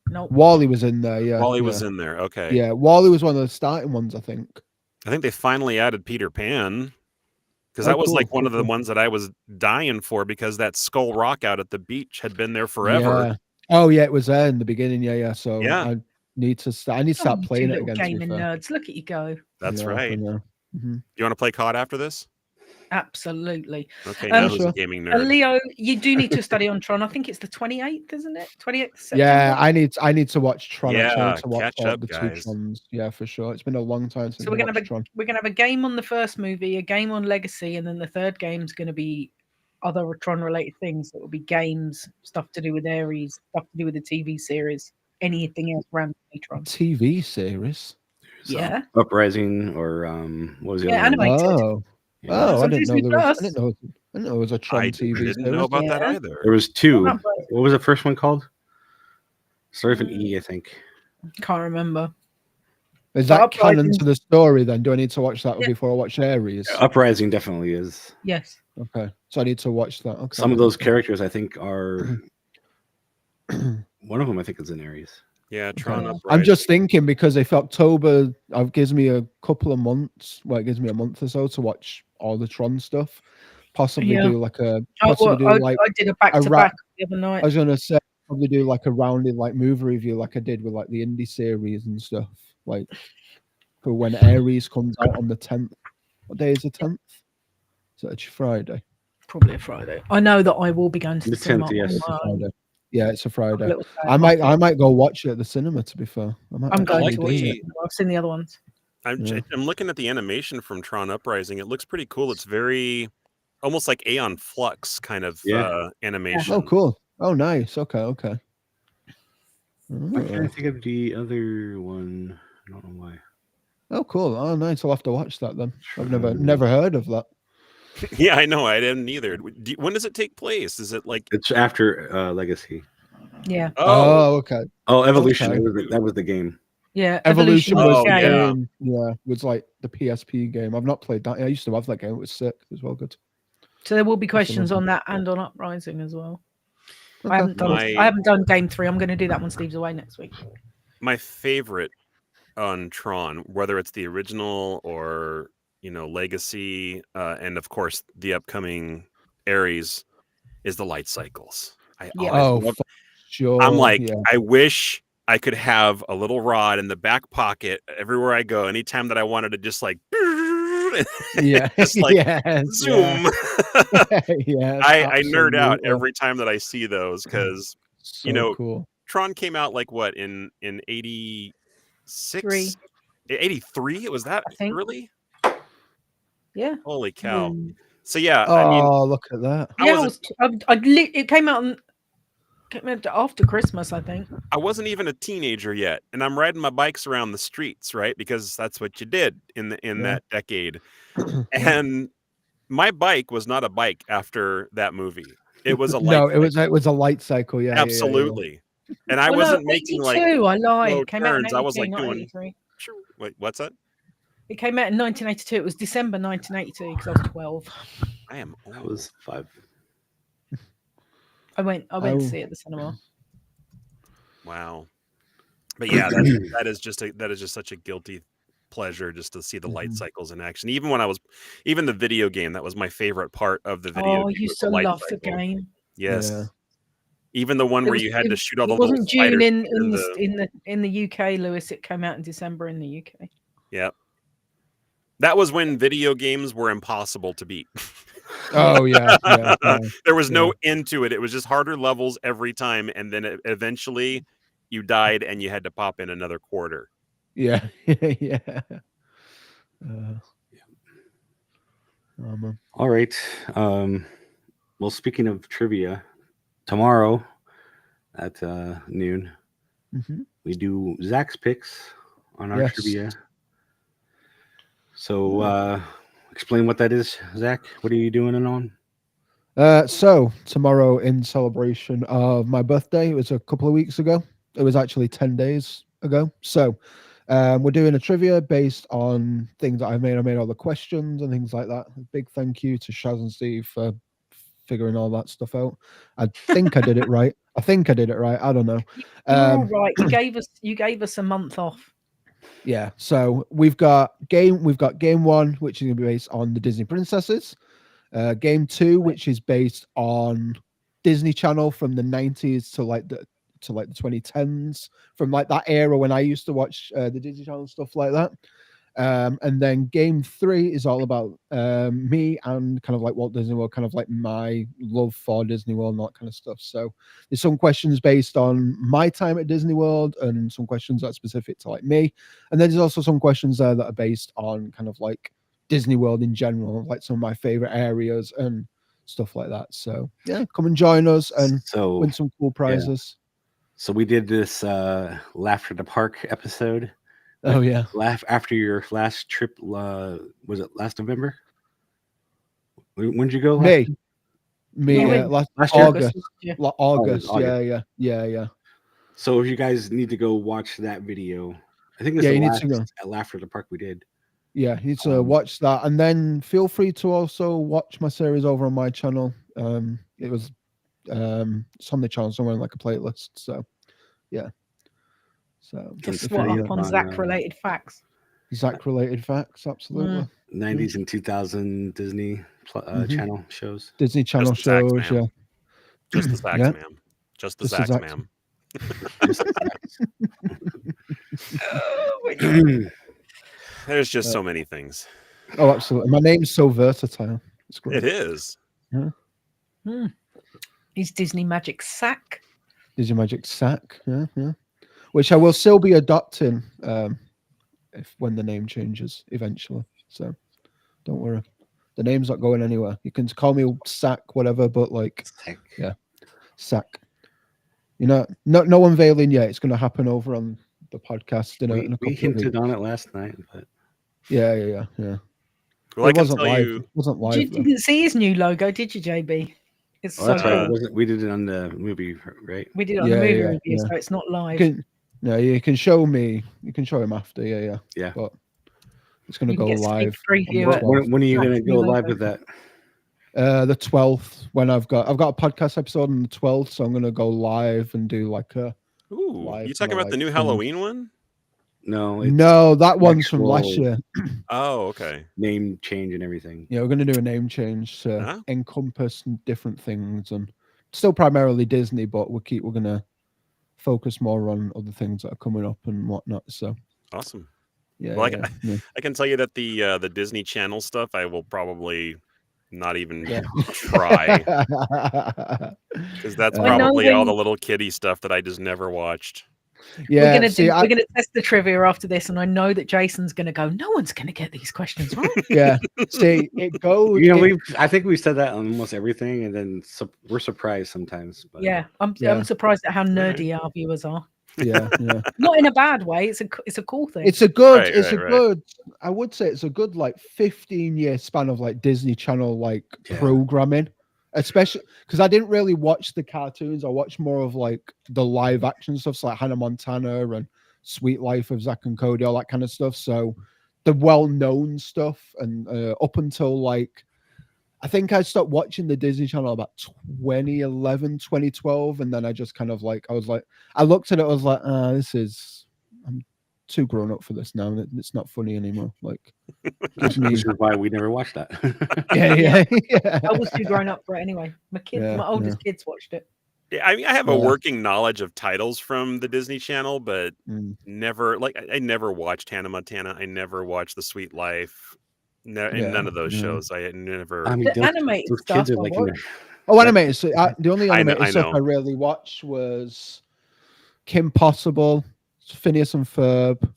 [SPEAKER 10] No.
[SPEAKER 9] Wally was in there. Yeah.
[SPEAKER 7] Wally was in there. Okay.
[SPEAKER 9] Yeah, Wally was one of the starting ones, I think.
[SPEAKER 7] I think they finally added Peter Pan. Because that was one of the ones that I was dying for, because that Skull Rock out at the beach had been there forever.
[SPEAKER 9] Yeah. Oh yeah, it was there in the beginning. Yeah. So
[SPEAKER 7] yeah.
[SPEAKER 9] I need to start playing it again.
[SPEAKER 10] Gaming nerds, look at you go.
[SPEAKER 7] That's right. You want to play COD after this?
[SPEAKER 10] Absolutely.
[SPEAKER 7] Okay, now who's a gaming nerd?
[SPEAKER 10] Leo, you do need to study on Tron. I think it's the 28th, isn't it? 28th September.
[SPEAKER 9] Yeah, I need to watch Tron.
[SPEAKER 7] Yeah,
[SPEAKER 9] to watch
[SPEAKER 7] catch up,
[SPEAKER 9] the
[SPEAKER 7] guys.
[SPEAKER 9] 2 Trons. Yeah, for sure. It's been a long time since
[SPEAKER 10] we're gonna have a game on the first movie, a game on Legacy, and then the third game's gonna be other Tron related things. That will be games, stuff to do with Ares, stuff to do with the TV series, anything else around Tron.
[SPEAKER 9] TV series?
[SPEAKER 10] Yeah.
[SPEAKER 8] Uprising or what was the other one?
[SPEAKER 10] Animated.
[SPEAKER 9] Oh, I didn't know there was a Tron TV.
[SPEAKER 7] I didn't know about that either.
[SPEAKER 8] There was 2. What was the first one called? Started with an E, I think.
[SPEAKER 10] Can't remember.
[SPEAKER 9] Is that canon to the story then? Do I need to watch that before I watch Ares?
[SPEAKER 8] Uprising definitely is.
[SPEAKER 10] Yes.
[SPEAKER 9] Okay. So I need to watch that. Okay.
[SPEAKER 8] Some of those characters I think are one of them I think is in Ares.
[SPEAKER 7] Yeah, Tron Uprising.
[SPEAKER 9] I'm just thinking, because if October gives me a couple of months, it gives me a month or so to watch all the Tron stuff. Possibly do like a.
[SPEAKER 10] I did a back-to-back the other night.
[SPEAKER 9] I was gonna say probably do like a rounded movie review like I did with the indie series and stuff, for when Ares comes out on the 10th. What day is the 10th? Is it a Friday?
[SPEAKER 10] Probably a Friday. I know that I will be going to the
[SPEAKER 8] 10th. Yes.
[SPEAKER 9] Friday. Yeah, it's a Friday. I might go watch it at the cinema. To be fair,
[SPEAKER 10] I'm going to watch it. I've seen the other ones.
[SPEAKER 7] I'm looking at the animation from Tron Uprising. It looks pretty cool. It's very almost like Aeon Flux kind of animation.
[SPEAKER 9] Oh, cool. Oh, nice. Okay.
[SPEAKER 8] I can't think of the other one. I don't know why.
[SPEAKER 9] Oh, cool. Oh, nice. I'll have to watch that then. I've never heard of that.
[SPEAKER 7] Yeah, I know. I didn't either. When does it take place? Is it
[SPEAKER 8] It's after Legacy.
[SPEAKER 10] Yeah.
[SPEAKER 9] Oh, okay.
[SPEAKER 8] Oh, Evolution. Okay. That was the game.
[SPEAKER 10] Yeah,
[SPEAKER 9] Evolution was the
[SPEAKER 7] game.
[SPEAKER 9] game. Yeah, it was the PSP game. I've not played that. I used to have that game. It was sick. It was well good.
[SPEAKER 10] So there will be questions on that and on Uprising as well. Okay. I haven't done game 3. I'm going to do that when Steve's away next week.
[SPEAKER 7] My favorite on Tron, whether it's the original or Legacy, and of course the upcoming Ares, is the light cycles.
[SPEAKER 9] Sure.
[SPEAKER 7] I'm I wish I could have a little rod in the back pocket everywhere I go. Anytime that I wanted to just just zoom.
[SPEAKER 9] Yeah.
[SPEAKER 7] I nerd out every time that I see those, because
[SPEAKER 9] cool.
[SPEAKER 7] Tron came out in 86, 83. It was that early.
[SPEAKER 10] Yeah.
[SPEAKER 7] Holy cow. So yeah.
[SPEAKER 9] Look at that.
[SPEAKER 10] It came out after Christmas, I think.
[SPEAKER 7] I wasn't even a teenager yet, and I'm riding my bikes around the streets, right? Because that's what you did in that decade. And my bike was not a bike after that movie. It was a light
[SPEAKER 9] it was a light cycle. Yeah,
[SPEAKER 7] absolutely. Yeah. And I wasn't making
[SPEAKER 10] I lied.
[SPEAKER 7] Came turns. I was doing. Wait, what's that?
[SPEAKER 10] It came out in 1982. It was December 1982 because I was 12.
[SPEAKER 7] I am old.
[SPEAKER 8] I was 5.
[SPEAKER 10] I went to see it at the cinema.
[SPEAKER 7] Wow. But yeah, that is just such a guilty pleasure just to see the light cycles in action. Even the video game, that was my favorite part of the video game.
[SPEAKER 10] Oh, you used to love the game.
[SPEAKER 7] Yes. Yeah. Even the one where you had to shoot all the
[SPEAKER 10] little spiders. It wasn't June in the UK, Lewis. It came out in December in the UK.
[SPEAKER 7] Yep. That was when video games were impossible to beat.
[SPEAKER 9] Oh yeah.
[SPEAKER 7] There was no end to it. It was just harder levels every time, and then eventually you died and you had to pop in another quarter.
[SPEAKER 9] Yeah, yeah.
[SPEAKER 8] All right. Well, speaking of trivia, tomorrow at noon, we do Zach's picks on our trivia. So, explain what that is, Zach. What are you doing and on?
[SPEAKER 9] So tomorrow, in celebration of my birthday, it was a couple of weeks ago. It was actually 10 days ago. So we're doing a trivia based on things that I made. I made all the questions and things like that. A big thank you to Shaz and Steve for figuring all that stuff out. I think I did it right. I don't know.
[SPEAKER 10] You're all right. You gave us a month off.
[SPEAKER 9] Yeah. So we've got game one, which is going to be based on the Disney princesses. Game 2, which is based on Disney Channel from the 90s to the 2010s, from like that era when I used to watch the Disney Channel stuff like that. And then game 3 is all about me and kind of like Walt Disney World, kind of like my love for Disney World and all that kind of stuff. So there's some questions based on my time at Disney World and some questions that are specific to like me. And then there's also some questions there that are based on kind of like Disney World in general, like some of my favorite areas and stuff like that. So yeah, come and join us and win some cool prizes.
[SPEAKER 8] Yeah. So we did this Laughter at the Park episode.
[SPEAKER 9] Oh yeah.
[SPEAKER 8] Laugh after your last trip. Was it last November? When did you go?
[SPEAKER 9] Me. Last August. August. Yeah.
[SPEAKER 8] So if you guys need to go watch that video, I think it's
[SPEAKER 9] you need to go
[SPEAKER 8] at Laughter at the Park we did.
[SPEAKER 9] Yeah, you need to watch that, and then feel free to also watch my series over on my channel. It was it's on the channel somewhere in like a playlist. So yeah. So
[SPEAKER 10] just swat up on Zach-related facts.
[SPEAKER 9] Zach-related facts, absolutely.
[SPEAKER 8] 90s and 2000 Disney Channel shows.
[SPEAKER 9] Disney Channel shows, yeah.
[SPEAKER 7] Just the Zax, ma'am. Just the Zax, ma'am. There's just so many things.
[SPEAKER 9] Oh, absolutely. My name's so versatile. It's great.
[SPEAKER 7] It is.
[SPEAKER 9] Yeah.
[SPEAKER 10] He's Disney Magic Sack.
[SPEAKER 9] Disney Magic Sack, yeah. Which I will still be adopting when the name changes eventually. So don't worry. The name's not going anywhere. You can call me Sack, whatever, but like, Sack. You know, no unveiling yet. It's going to happen over on the podcast in a couple
[SPEAKER 8] we hinted
[SPEAKER 9] of weeks.
[SPEAKER 8] on it last night, but
[SPEAKER 9] yeah.
[SPEAKER 7] Well,
[SPEAKER 9] it wasn't live. It wasn't live.
[SPEAKER 10] You didn't see his new logo, did you, JB? It's
[SPEAKER 8] that's right. We did it on the movie, right?
[SPEAKER 10] We did it on the movie review, so it's not live.
[SPEAKER 9] You can show me. You can show him after. Yeah. But it's going to go live.
[SPEAKER 8] When are you going to go live with that?
[SPEAKER 9] The 12th. When I've got a podcast episode on the 12th, so I'm going to go live and do like a.
[SPEAKER 7] Ooh, you talking about the new Halloween one?
[SPEAKER 8] No,
[SPEAKER 9] that one's from last year.
[SPEAKER 7] Oh, okay.
[SPEAKER 8] Name change and everything.
[SPEAKER 9] Yeah, we're going to do a name change to encompass different things, and still primarily Disney, but we're going to focus more on other things that are coming up and whatnot. So
[SPEAKER 7] awesome.
[SPEAKER 9] Yeah.
[SPEAKER 7] Well, I can tell you that the Disney Channel stuff, I will probably not even try, because that's probably all the little kiddie stuff that I just never watched.
[SPEAKER 9] Yeah,
[SPEAKER 10] we're gonna test the trivia after this, and I know that Jason's gonna go, no one's gonna get these questions right.
[SPEAKER 9] Yeah, see, it goes.
[SPEAKER 8] I think we said that on almost everything, and then we're surprised sometimes. But...
[SPEAKER 10] Yeah, I'm surprised at how nerdy our viewers are.
[SPEAKER 9] Yeah.
[SPEAKER 10] Not in a bad way. It's a cool thing.
[SPEAKER 9] It's a good. Good. I would say it's a good 15-year span of like Disney Channel programming. Especially because I didn't really watch the cartoons. I watched more of like the live action stuff, so like Hannah Montana and Sweet Life of Zack and Cody, all that kind of stuff. So the well-known stuff, and up until I think I stopped watching the Disney Channel about 2011, 2012, and then I just kind of I looked at it, I was like, I'm too grown up for this now. It's not funny anymore.
[SPEAKER 8] Which is why we never watched that.
[SPEAKER 9] Yeah.
[SPEAKER 10] I was too grown up for it anyway. My oldest kids watched it.
[SPEAKER 7] Yeah, I mean, I have a working knowledge of titles from the Disney Channel, but never I never watched Hannah Montana. I never watched The Sweet Life. None of those shows. I never.
[SPEAKER 10] I mean, the animated stuff.
[SPEAKER 9] Animated. So the only animated stuff I really watched was Kim Possible, Phineas and Ferb.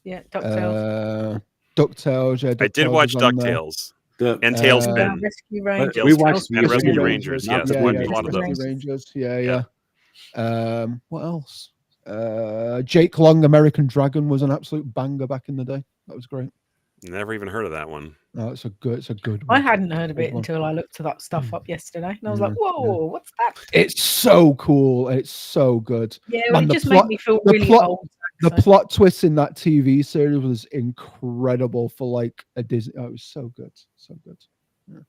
[SPEAKER 10] Yeah, DuckTales.
[SPEAKER 9] DuckTales. Yeah, DuckTales
[SPEAKER 7] I did watch
[SPEAKER 9] was on
[SPEAKER 7] DuckTales
[SPEAKER 8] The
[SPEAKER 7] and
[SPEAKER 10] Rescue
[SPEAKER 7] Tailspin.
[SPEAKER 10] Rangers.
[SPEAKER 8] we watched
[SPEAKER 7] And Rescue
[SPEAKER 8] the
[SPEAKER 7] Rangers.
[SPEAKER 8] not
[SPEAKER 7] Yes,
[SPEAKER 8] the
[SPEAKER 7] I watched
[SPEAKER 8] movie.
[SPEAKER 7] a lot of
[SPEAKER 9] Rescue
[SPEAKER 7] those.
[SPEAKER 9] Rangers. Yeah. What else? Jake Long, American Dragon was an absolute banger back in the day. That was great.
[SPEAKER 7] Never even heard of that one.
[SPEAKER 9] Oh, it's a good one.
[SPEAKER 10] I hadn't heard of it until I looked that stuff up yesterday, and I was like, "Whoa, what's that?"
[SPEAKER 9] It's so cool. It's so good.
[SPEAKER 10] Yeah, well, it just made me feel really old.
[SPEAKER 9] The plot twist in that TV series was incredible for like a Disney. Oh, it was so good, so good. Yeah.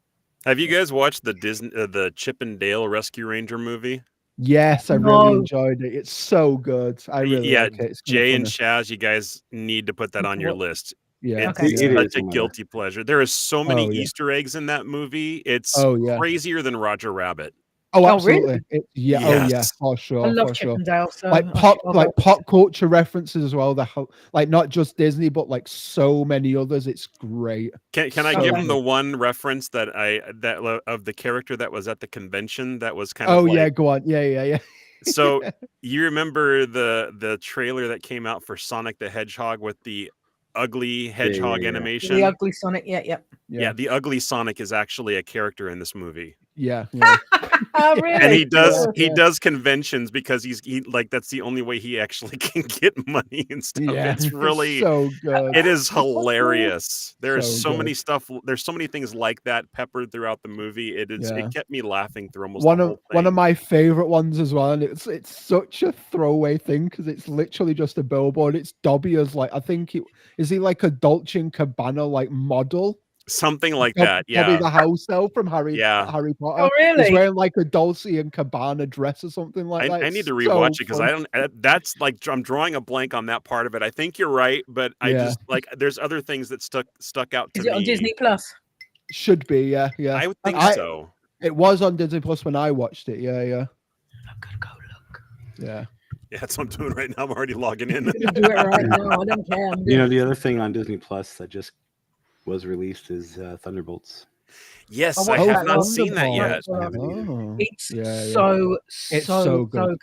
[SPEAKER 7] Have you guys watched the Chip and Dale Rescue Ranger movie?
[SPEAKER 9] Yes, I really enjoyed it. It's so good. I really like it. It's
[SPEAKER 7] Jay and Shaz, you guys need to put that on your list.
[SPEAKER 9] Yeah,
[SPEAKER 7] it's such a guilty pleasure. There is so many Easter eggs in that movie. It's crazier than Roger Rabbit.
[SPEAKER 9] Oh, absolutely.
[SPEAKER 10] Really?
[SPEAKER 7] Yes.
[SPEAKER 9] For sure.
[SPEAKER 10] I love
[SPEAKER 9] for
[SPEAKER 10] Chip
[SPEAKER 9] sure.
[SPEAKER 10] and Dale. So
[SPEAKER 9] like pop culture references as well. Like not just Disney, but like so many others. It's great.
[SPEAKER 7] Can I give him the one reference that of the character that was at the convention that was kind of like,
[SPEAKER 9] yeah, go on. Yeah.
[SPEAKER 7] So you remember the trailer that came out for Sonic the Hedgehog with the ugly hedgehog animation?
[SPEAKER 10] The ugly Sonic, yeah.
[SPEAKER 7] The ugly Sonic is actually a character in this movie.
[SPEAKER 9] Yeah.
[SPEAKER 10] Really?
[SPEAKER 7] And he does conventions because he like that's the only way he actually can get money and stuff.
[SPEAKER 9] Yeah,
[SPEAKER 7] it's really
[SPEAKER 9] so good.
[SPEAKER 7] It is hilarious. There's so many
[SPEAKER 9] good.
[SPEAKER 7] stuff. There's so many things like that peppered throughout the movie. It kept me laughing through almost the whole thing.
[SPEAKER 9] One of my favorite ones as well, and it's such a throwaway thing because it's literally just a billboard. It's Dobby as like is he like a Dolce and Gabbana like model?
[SPEAKER 7] Something like that, yeah.
[SPEAKER 9] Probably the house elf from Harry Potter.
[SPEAKER 10] Oh, really?
[SPEAKER 9] He's wearing like a Dolce and Gabbana dress or something like that.
[SPEAKER 7] I need to rewatch it because I don't. That's like I'm drawing a blank on that part of it. I think you're right, but I just like there's other things that stuck out to me.
[SPEAKER 10] Is it on Disney Plus?
[SPEAKER 9] Should be, yeah.
[SPEAKER 7] I would think so.
[SPEAKER 9] It was on Disney Plus when I watched it. Yeah.
[SPEAKER 10] I'm gonna go look.
[SPEAKER 9] Yeah.
[SPEAKER 7] Yeah, that's what I'm doing right now. I'm already logging in.
[SPEAKER 10] Do it right now. I don't care.
[SPEAKER 8] The other thing on Disney Plus that just was released is Thunderbolts.
[SPEAKER 7] Yes, I have not seen that yet.
[SPEAKER 10] It's so good.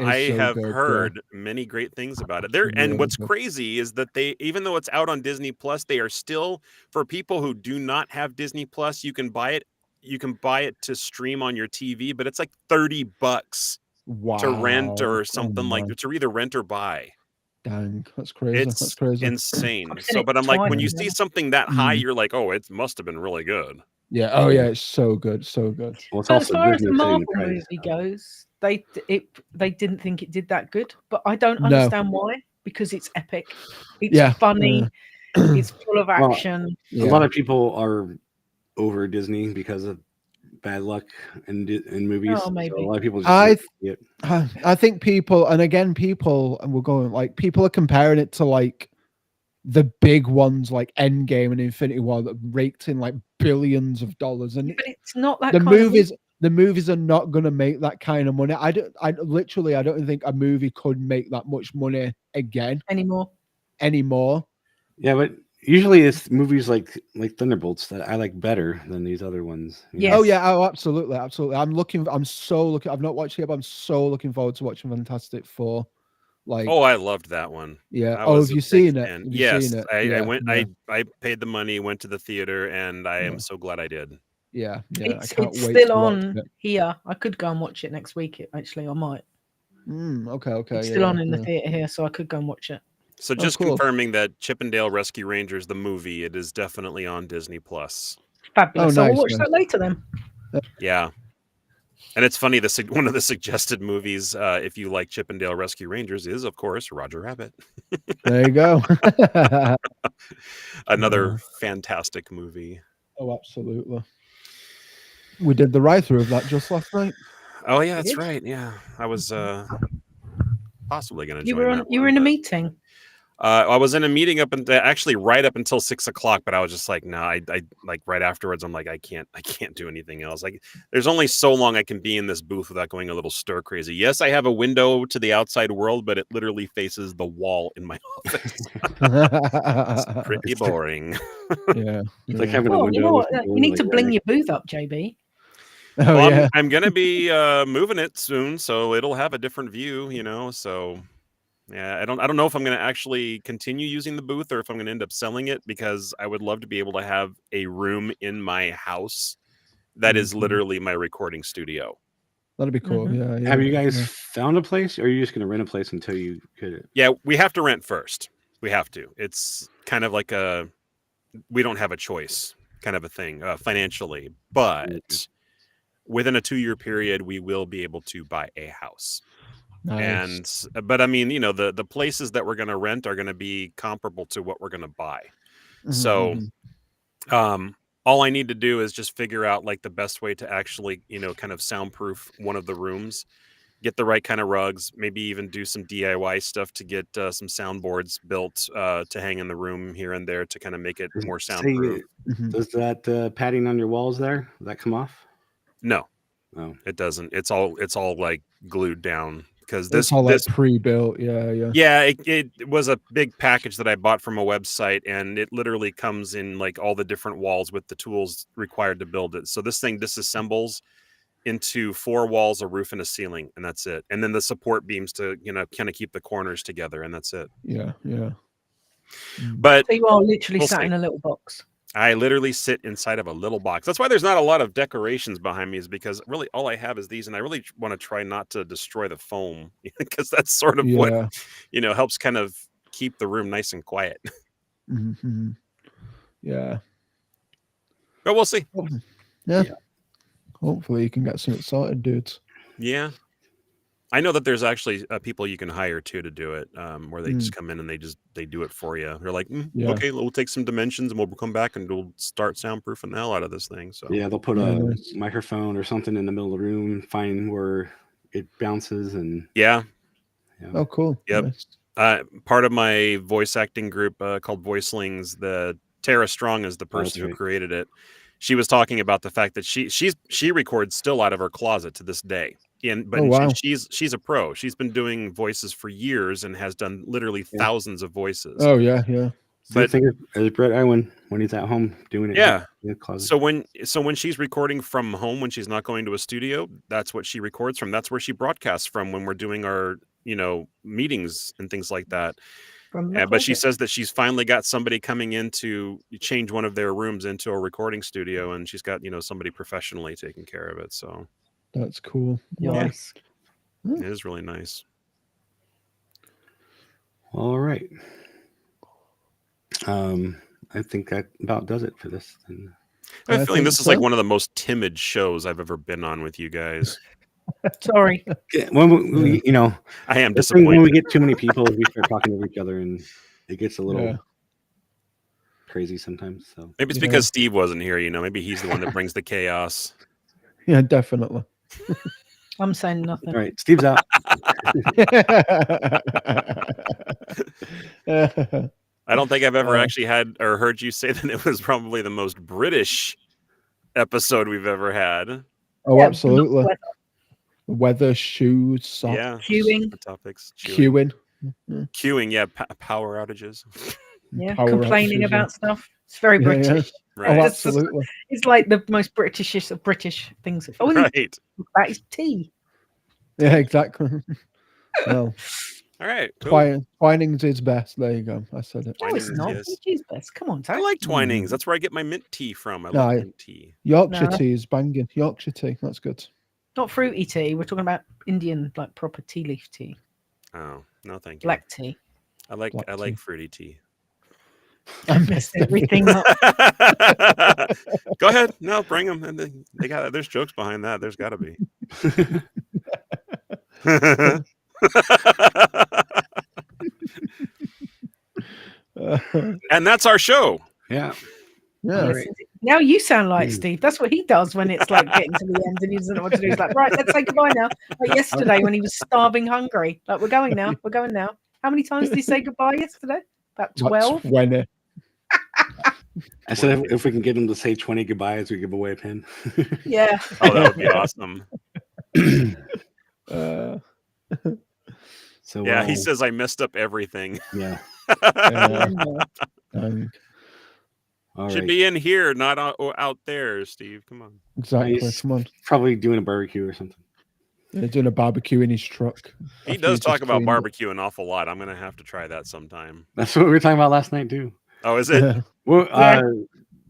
[SPEAKER 7] I have heard many great things about it. And what's crazy is that even though it's out on Disney Plus, they are still, for people who do not have Disney Plus, you can buy it. You can buy it to stream on your TV, but it's like $30 to rent or something like that, to either rent or buy.
[SPEAKER 9] Dang, that's crazy.
[SPEAKER 7] It's insane. But I'm like, when you see something that high, you're like, oh, it must have been really good.
[SPEAKER 9] Yeah. Oh, yeah. It's so good. So good.
[SPEAKER 8] Well, it's
[SPEAKER 10] so
[SPEAKER 8] also
[SPEAKER 10] as far as the
[SPEAKER 8] Disney
[SPEAKER 10] Marvel
[SPEAKER 8] setting the
[SPEAKER 10] movie goes, they didn't think it did that good, but I don't understand why. Because it's epic. It's funny. It's full of action.
[SPEAKER 8] A lot of people are over Disney because of bad luck in movies.
[SPEAKER 10] Oh, maybe.
[SPEAKER 8] So a lot of people
[SPEAKER 9] I think people, and we're going like people are comparing it to like the big ones like Endgame and Infinity War that raked in like billions of dollars, and
[SPEAKER 10] but it's not that
[SPEAKER 9] the movies are not going to make that kind of money. I don't think a movie could make that much money again
[SPEAKER 10] anymore.
[SPEAKER 8] Yeah, but usually it's movies like Thunderbolts that I like better than these other ones.
[SPEAKER 10] Yes.
[SPEAKER 9] Oh yeah. Oh, absolutely. I've not watched it, but I'm so looking forward to watching Fantastic Four. Like,
[SPEAKER 7] oh, I loved that one.
[SPEAKER 9] Yeah. Have you seen it?
[SPEAKER 7] Yes, I went. I paid the money, went to the theater, and I am so glad I did.
[SPEAKER 9] Yeah.
[SPEAKER 10] It's still on here. I could go and watch it next week. Actually, I might.
[SPEAKER 9] Okay.
[SPEAKER 10] It's still on in the theater here, so I could go and watch it.
[SPEAKER 7] So just confirming that Chip and Dale Rescue Rangers, the movie, it is definitely on Disney Plus.
[SPEAKER 10] Fabulous. So we'll watch that later then.
[SPEAKER 7] Yeah. And it's funny, one of the suggested movies, if you like Chip and Dale Rescue Rangers, is, of course, Roger Rabbit.
[SPEAKER 9] There you go.
[SPEAKER 7] Another fantastic movie.
[SPEAKER 9] Oh, absolutely. We did the ride-through of that just last night.
[SPEAKER 7] Oh, yeah, that's right. Yeah. I was possibly going to join
[SPEAKER 10] You were in a meeting?
[SPEAKER 7] I was in a meeting actually right up until 6 o'clock, but I was just like, no, I like right afterwards. I'm like, I can't do anything else. Like, there's only so long I can be in this booth without going a little stir crazy. Yes, I have a window to the outside world, but it literally faces the wall in my office. It's pretty boring.
[SPEAKER 9] Yeah,
[SPEAKER 8] it's like having a window.
[SPEAKER 10] You know what? You need to bling your booth up, JB.
[SPEAKER 7] Well, I'm gonna be moving it soon, so it'll have a different view. So. Yeah, I don't know if I'm going to actually continue using the booth or if I'm going to end up selling it, because I would love to be able to have a room in my house that is literally my recording studio.
[SPEAKER 9] That'd be cool. Yeah.
[SPEAKER 8] Have you guys found a place, or are you just going to rent a place until you get it?
[SPEAKER 7] Yeah, we have to rent first. We have to. It's kind of like we don't have a choice kind of a thing financially, but within a 2-year period, we will be able to buy a house.
[SPEAKER 9] Nice.
[SPEAKER 7] But I mean, the places that we're going to rent are going to be comparable to what we're going to buy. So, all I need to do is just figure out like the best way to actually, kind of soundproof one of the rooms, get the right kind of rugs, maybe even do some DIY stuff to get some soundboards built to hang in the room here and there to kind of make it more soundproof.
[SPEAKER 8] Does that padding on your walls there, does that come off?
[SPEAKER 7] No, it doesn't. It's all like glued down, because this all
[SPEAKER 9] like pre-built.
[SPEAKER 7] Yeah, it was a big package that I bought from a website, and it literally comes in like all the different walls with the tools required to build it. So this thing disassembles into 4 walls, a roof, and a ceiling, and that's it. And then the support beams to kind of keep the corners together, and that's it.
[SPEAKER 9] Yeah.
[SPEAKER 7] But
[SPEAKER 10] so you are literally sat in a little box.
[SPEAKER 7] I literally sit inside of a little box. That's why there's not a lot of decorations behind me, is because really all I have is these, and I really want to try not to destroy the foam, because that's sort of what helps kind of keep the room nice and quiet.
[SPEAKER 9] Yeah.
[SPEAKER 7] But we'll see.
[SPEAKER 9] Yeah. Hopefully you can get something sorted, dudes.
[SPEAKER 7] Yeah. I know that there's actually people you can hire too to do it, where they just come in and they do it for you. They're like, okay, we'll take some dimensions and we'll come back and we'll start soundproofing the hell out of this thing. So
[SPEAKER 8] yeah, they'll put a microphone or something in the middle of the room, find where it bounces, and
[SPEAKER 7] yeah.
[SPEAKER 9] Oh, cool.
[SPEAKER 7] Yep.
[SPEAKER 9] Nice.
[SPEAKER 7] Part of my voice acting group called Voicelings, the Tara Strong is the person who created it. She was talking about the fact that she records still out of her closet to this day. She's a pro. She's been doing voices for years and has done literally thousands of voices.
[SPEAKER 9] Oh yeah.
[SPEAKER 8] But as Brett Owen when he's at home doing it.
[SPEAKER 7] Yeah.
[SPEAKER 8] In the closet.
[SPEAKER 7] So when she's recording from home, when she's not going to a studio, that's what she records from. That's where she broadcasts from when we're doing our meetings and things like that. But she says that she's finally got somebody coming in to change one of their rooms into a recording studio, and she's got somebody professionally taking care of it. So
[SPEAKER 9] that's cool.
[SPEAKER 10] Nice.
[SPEAKER 7] It is really nice.
[SPEAKER 8] All right. I think that about does it for this.
[SPEAKER 7] I have a feeling this is like one of the most timid shows I've ever been on with you guys.
[SPEAKER 10] Sorry.
[SPEAKER 8] When we,
[SPEAKER 7] I am disappointed.
[SPEAKER 8] When we get too many people, we start talking to each other, and it gets a little crazy sometimes. So
[SPEAKER 7] maybe it's because Steve wasn't here. Maybe he's the one that brings the chaos.
[SPEAKER 9] Yeah, definitely.
[SPEAKER 10] I'm saying nothing.
[SPEAKER 8] All right, Steve's out.
[SPEAKER 7] I don't think I've ever actually had or heard you say that it was probably the most British episode we've ever had.
[SPEAKER 9] Oh, absolutely. Weather, shoes, socks.
[SPEAKER 7] Yeah.
[SPEAKER 10] Queuing.
[SPEAKER 7] Topics.
[SPEAKER 9] Queuing.
[SPEAKER 7] Queuing, yeah. Power outages.
[SPEAKER 10] Yeah. Complaining about stuff. It's very British.
[SPEAKER 9] Yeah. Right. Oh, absolutely.
[SPEAKER 10] It's like the most Britishest of British things. Oh,
[SPEAKER 7] right.
[SPEAKER 10] That is tea.
[SPEAKER 9] Yeah, exactly. Well.
[SPEAKER 7] All right. Cool.
[SPEAKER 9] Twinings is best. There you go. I said it.
[SPEAKER 10] No, it's not. Tea's best. Come on, Tony.
[SPEAKER 7] I like Twinings. That's where I get my mint tea from. I like mint tea.
[SPEAKER 9] Yorkshire tea is banging. Yorkshire tea. That's good.
[SPEAKER 10] Not fruity tea. We're talking about Indian, like proper tea leaf tea.
[SPEAKER 7] Oh, no, thank you.
[SPEAKER 10] Black tea.
[SPEAKER 7] I like fruity tea.
[SPEAKER 10] I messed everything up.
[SPEAKER 7] Go ahead. No, bring them. And there's jokes behind that. There's got to be. And that's our show.
[SPEAKER 8] Yeah.
[SPEAKER 10] Right. Now you sound like Steve. That's what he does when it's like getting to the end and he doesn't know what to do. He's like, right, let's say goodbye now. Like yesterday when he was starving hungry. Like, we're going now. How many times did he say goodbye yesterday? About 12?
[SPEAKER 9] 20.
[SPEAKER 8] I said if we can get him to say 20 goodbyes, we give away a pin.
[SPEAKER 10] Yeah.
[SPEAKER 7] Oh, that would be awesome.
[SPEAKER 8] So
[SPEAKER 7] yeah, he says I messed up everything.
[SPEAKER 8] Yeah.
[SPEAKER 7] Should be in here, not out there, Steve. Come on.
[SPEAKER 9] Exactly. Come on.
[SPEAKER 8] Probably doing a barbecue or something.
[SPEAKER 9] They're doing a barbecue in his truck.
[SPEAKER 7] He does talk about barbecue an awful lot. I'm gonna have to try that sometime.
[SPEAKER 8] That's what we were talking about last night too.
[SPEAKER 7] Oh, is it?
[SPEAKER 8] Well,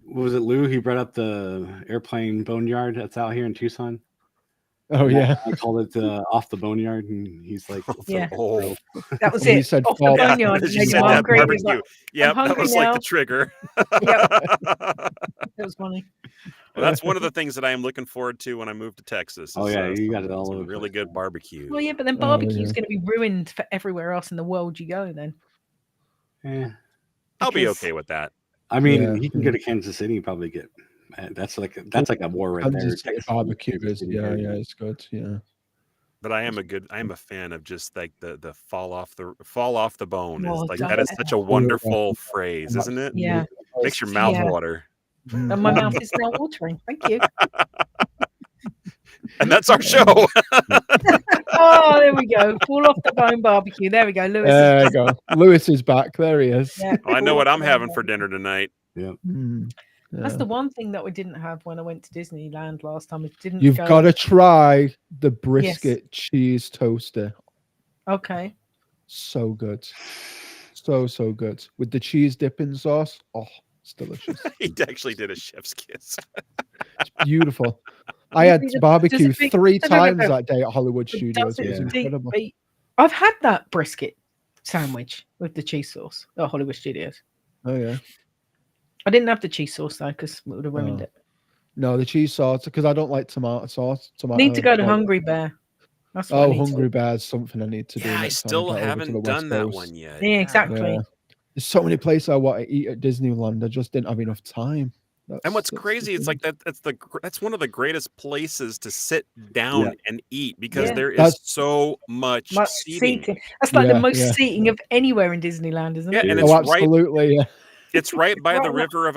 [SPEAKER 8] what was it, Lou? He brought up the airplane boneyard that's out here in Tucson.
[SPEAKER 9] Oh yeah,
[SPEAKER 8] I called it off the boneyard, and he's like,
[SPEAKER 10] Yeah.
[SPEAKER 7] Oh,
[SPEAKER 10] That was it.
[SPEAKER 9] said
[SPEAKER 10] Off the
[SPEAKER 9] fall-
[SPEAKER 10] boneyard.
[SPEAKER 7] she
[SPEAKER 10] made
[SPEAKER 7] said
[SPEAKER 10] him
[SPEAKER 7] that
[SPEAKER 10] hungry. He was
[SPEAKER 7] barbecue.
[SPEAKER 10] like,
[SPEAKER 7] Yep, that
[SPEAKER 10] hungry
[SPEAKER 7] was like
[SPEAKER 10] now.
[SPEAKER 7] the trigger.
[SPEAKER 10] That was funny.
[SPEAKER 7] Well, that's one of the things that I am looking forward to when I move to Texas.
[SPEAKER 8] "Oh
[SPEAKER 7] is,
[SPEAKER 8] yeah, you got it all
[SPEAKER 7] some
[SPEAKER 8] over." the
[SPEAKER 7] really
[SPEAKER 8] place.
[SPEAKER 7] good barbecue.
[SPEAKER 10] Well, yeah, but then
[SPEAKER 9] Oh,
[SPEAKER 10] barbecue is
[SPEAKER 9] yeah.
[SPEAKER 10] going to be ruined for everywhere else in the world you go. Then
[SPEAKER 8] Yeah.
[SPEAKER 7] I'll be
[SPEAKER 10] because-
[SPEAKER 7] okay with that.
[SPEAKER 8] I mean,
[SPEAKER 9] Yeah,
[SPEAKER 8] he can go to Kansas City and probably get. That's like a war right there.
[SPEAKER 9] Kansas City
[SPEAKER 8] Texas,
[SPEAKER 9] barbecue
[SPEAKER 8] Kansas
[SPEAKER 9] is
[SPEAKER 8] City
[SPEAKER 9] yeah,
[SPEAKER 8] area.
[SPEAKER 9] it's good. Yeah.
[SPEAKER 7] But I am a fan of just like the fall off the bone.
[SPEAKER 10] Oh,
[SPEAKER 7] Is like
[SPEAKER 10] don't-
[SPEAKER 7] that is such a wonderful phrase, isn't it?
[SPEAKER 10] Yeah.
[SPEAKER 7] Makes your mouth
[SPEAKER 10] Yeah.
[SPEAKER 7] water.
[SPEAKER 10] And my mouth is now watering. Thank you.
[SPEAKER 7] And that's our show.
[SPEAKER 10] Oh, there we go. Fall off the bone barbecue. There we go. Lewis.
[SPEAKER 9] There you go. Lewis is back. There he is.
[SPEAKER 10] Yeah,
[SPEAKER 7] I know
[SPEAKER 10] fall
[SPEAKER 7] what
[SPEAKER 10] off
[SPEAKER 7] I'm
[SPEAKER 10] the bone
[SPEAKER 7] having for
[SPEAKER 10] barbecue.
[SPEAKER 7] dinner tonight.
[SPEAKER 8] Yep.
[SPEAKER 10] That's
[SPEAKER 9] Yeah.
[SPEAKER 10] the one thing that we didn't have when I went to Disneyland last time. It didn't.
[SPEAKER 9] You've
[SPEAKER 10] go...
[SPEAKER 9] got to try the brisket cheese toaster.
[SPEAKER 10] Okay.
[SPEAKER 9] So good. So good. With the cheese dipping sauce. Oh, it's delicious.
[SPEAKER 7] He actually did a chef's kiss.
[SPEAKER 9] It's beautiful. I had
[SPEAKER 10] Does it
[SPEAKER 9] barbecue
[SPEAKER 10] beat-
[SPEAKER 9] 3
[SPEAKER 10] no, no,
[SPEAKER 9] times
[SPEAKER 10] no.
[SPEAKER 9] that day at Hollywood
[SPEAKER 10] But
[SPEAKER 9] Studios.
[SPEAKER 10] does
[SPEAKER 9] It was
[SPEAKER 10] it deep
[SPEAKER 9] incredible.
[SPEAKER 10] beat- I've had that brisket sandwich with the cheese sauce at Hollywood Studios.
[SPEAKER 9] Oh yeah.
[SPEAKER 10] I didn't have the cheese sauce though because it would have ruined
[SPEAKER 9] Oh.
[SPEAKER 10] it.
[SPEAKER 9] No, the cheese sauce because I don't like tomato sauce.
[SPEAKER 10] Need to go to
[SPEAKER 9] like-
[SPEAKER 10] Hungry Bear. That's what I
[SPEAKER 9] Oh,
[SPEAKER 10] need to
[SPEAKER 9] Hungry
[SPEAKER 10] do.
[SPEAKER 9] Bear's something I need to do.
[SPEAKER 7] Yeah, I
[SPEAKER 9] next time
[SPEAKER 7] still
[SPEAKER 9] get over to the
[SPEAKER 7] haven't
[SPEAKER 9] West
[SPEAKER 7] done that
[SPEAKER 9] Coast.
[SPEAKER 7] one yet.
[SPEAKER 10] Yeah, exactly.
[SPEAKER 9] Yeah. There's so many places I want to eat at Disneyland. I just didn't have enough time.
[SPEAKER 7] And what's
[SPEAKER 9] That's
[SPEAKER 7] crazy,
[SPEAKER 9] the
[SPEAKER 7] it's
[SPEAKER 9] thing.
[SPEAKER 7] like that's one of the greatest places to sit down and eat because
[SPEAKER 10] Yeah.
[SPEAKER 7] there is
[SPEAKER 9] That's-
[SPEAKER 7] so much seating.
[SPEAKER 10] That's like the
[SPEAKER 9] Yeah,
[SPEAKER 10] most
[SPEAKER 9] yeah.
[SPEAKER 10] seating of anywhere in Disneyland, isn't
[SPEAKER 7] Yeah,
[SPEAKER 10] it?
[SPEAKER 7] and
[SPEAKER 9] Oh,
[SPEAKER 7] it's right.
[SPEAKER 9] absolutely. Yeah.
[SPEAKER 7] It's right by the
[SPEAKER 10] Right.
[SPEAKER 7] Rivers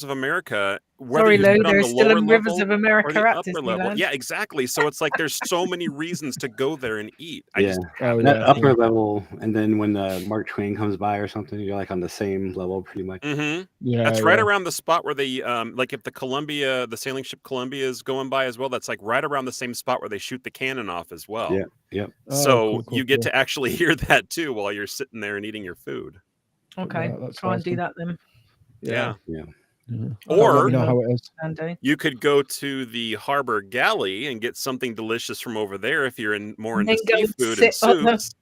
[SPEAKER 7] of America. Whether
[SPEAKER 10] Sorry,
[SPEAKER 7] you
[SPEAKER 10] Lou,
[SPEAKER 7] sit on
[SPEAKER 10] there's
[SPEAKER 7] the
[SPEAKER 10] still
[SPEAKER 7] lower
[SPEAKER 10] a Rivers
[SPEAKER 7] level
[SPEAKER 10] of
[SPEAKER 7] or
[SPEAKER 10] America
[SPEAKER 7] the
[SPEAKER 10] at
[SPEAKER 7] upper level.
[SPEAKER 10] Disneyland.
[SPEAKER 7] Yeah, exactly. So it's like there's so many reasons to go there and eat. I
[SPEAKER 8] Yeah.
[SPEAKER 7] just
[SPEAKER 9] Oh,
[SPEAKER 8] That
[SPEAKER 9] yeah.
[SPEAKER 8] upper level, and then when Mark Twain comes by or something, you're like on the same level pretty much.
[SPEAKER 9] Yeah.
[SPEAKER 7] That's right
[SPEAKER 9] yeah.
[SPEAKER 7] around the spot where they like if the sailing ship Columbia is going by as well, that's like right around the same spot where they shoot the cannon off as well.
[SPEAKER 8] Yeah. Yep.
[SPEAKER 9] Oh,
[SPEAKER 7] So
[SPEAKER 9] cool,
[SPEAKER 7] you get
[SPEAKER 9] cool.
[SPEAKER 7] to actually hear that too while you're sitting there and eating your food.
[SPEAKER 10] Okay,
[SPEAKER 9] Yeah, that's
[SPEAKER 10] try and do
[SPEAKER 9] awesome.
[SPEAKER 10] that then.
[SPEAKER 7] Yeah.
[SPEAKER 8] Yeah.
[SPEAKER 9] Yeah.
[SPEAKER 7] Or-
[SPEAKER 9] Let me know how it is.
[SPEAKER 10] Andy.
[SPEAKER 7] You could go to the Harbor Galley and get something delicious from over there if you're more
[SPEAKER 10] And
[SPEAKER 7] into
[SPEAKER 10] then go
[SPEAKER 7] seafood and
[SPEAKER 10] sit on the-
[SPEAKER 7] soups.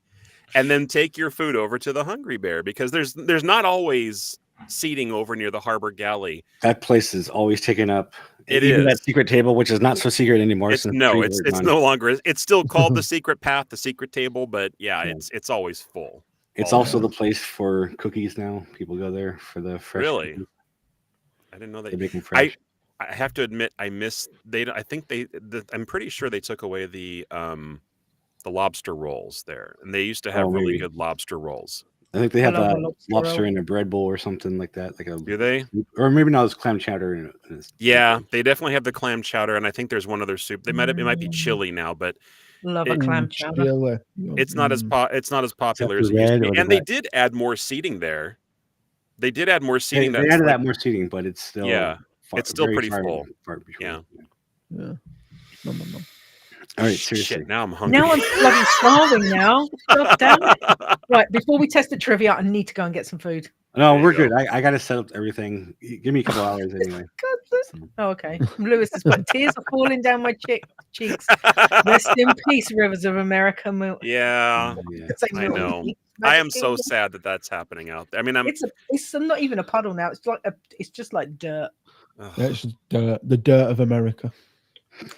[SPEAKER 7] And then take your food over to the Hungry Bear because there's not always seating over near the Harbor Galley.
[SPEAKER 8] That place is always taken up.
[SPEAKER 7] It
[SPEAKER 8] Even
[SPEAKER 7] is.
[SPEAKER 8] that secret table, which is not so secret anymore.
[SPEAKER 7] It's
[SPEAKER 8] since
[SPEAKER 7] no,
[SPEAKER 8] trees
[SPEAKER 7] it's
[SPEAKER 8] are
[SPEAKER 7] it's
[SPEAKER 8] gone.
[SPEAKER 7] no longer. It's still called the Secret Path, the Secret Table, but yeah, it's always full.
[SPEAKER 8] It's
[SPEAKER 7] Always.
[SPEAKER 8] also the place for cookies now. People go there for the fresh.
[SPEAKER 7] Really?
[SPEAKER 8] cookies.
[SPEAKER 7] I didn't know
[SPEAKER 8] They
[SPEAKER 7] that.
[SPEAKER 8] make them fresh.
[SPEAKER 7] I have to admit, I miss. I think I'm pretty sure they took away the lobster rolls there, and they used to have really
[SPEAKER 8] maybe.
[SPEAKER 7] good lobster rolls.
[SPEAKER 8] I think they have
[SPEAKER 10] love
[SPEAKER 8] a
[SPEAKER 10] a lobster
[SPEAKER 8] lobster
[SPEAKER 10] roll.
[SPEAKER 8] in a bread bowl or something like that. Like a,
[SPEAKER 7] Do they?
[SPEAKER 8] or maybe not. It's clam chowder. In a
[SPEAKER 7] Yeah, they definitely have the clam chowder, and I think there's one other soup. It might be chili now, but
[SPEAKER 10] Love a
[SPEAKER 7] It-
[SPEAKER 10] clam chowder.
[SPEAKER 9] Chili.
[SPEAKER 7] it's not as popular as
[SPEAKER 8] the
[SPEAKER 7] it used to
[SPEAKER 8] red
[SPEAKER 7] be.
[SPEAKER 8] or the
[SPEAKER 7] And they
[SPEAKER 8] black?
[SPEAKER 7] did add more seating there. They did add more
[SPEAKER 8] They,
[SPEAKER 7] seating.
[SPEAKER 8] they
[SPEAKER 7] that's
[SPEAKER 8] added
[SPEAKER 7] like-
[SPEAKER 8] that more seating, but it's still
[SPEAKER 7] Yeah, it's still
[SPEAKER 8] very
[SPEAKER 7] pretty
[SPEAKER 8] far-
[SPEAKER 7] full.
[SPEAKER 8] far between.
[SPEAKER 7] Yeah.
[SPEAKER 9] Yeah. No.
[SPEAKER 8] All right, seriously.
[SPEAKER 7] Shit, now I'm hungry.
[SPEAKER 10] Now I'm bloody starving now. God damn it. Right, before we test the trivia, I need to go and get some food.
[SPEAKER 8] No,
[SPEAKER 7] There
[SPEAKER 8] we're
[SPEAKER 7] you
[SPEAKER 8] good. I got to set up everything. Give me a couple hours anyway.
[SPEAKER 10] Oh, okay. Lewis is my tears are falling down my cheeks. Rest in peace, Rivers of America.
[SPEAKER 7] Yeah,
[SPEAKER 8] Yeah.
[SPEAKER 10] It's like
[SPEAKER 7] I
[SPEAKER 10] Milton
[SPEAKER 7] know.
[SPEAKER 10] Keynes,
[SPEAKER 7] I
[SPEAKER 10] Magic
[SPEAKER 7] am so
[SPEAKER 10] Kingdom.
[SPEAKER 7] sad that that's happening out there. I mean,
[SPEAKER 10] It's not even a puddle now. It's just like dirt.
[SPEAKER 7] ugh,
[SPEAKER 9] Yeah, it's just the dirt of America.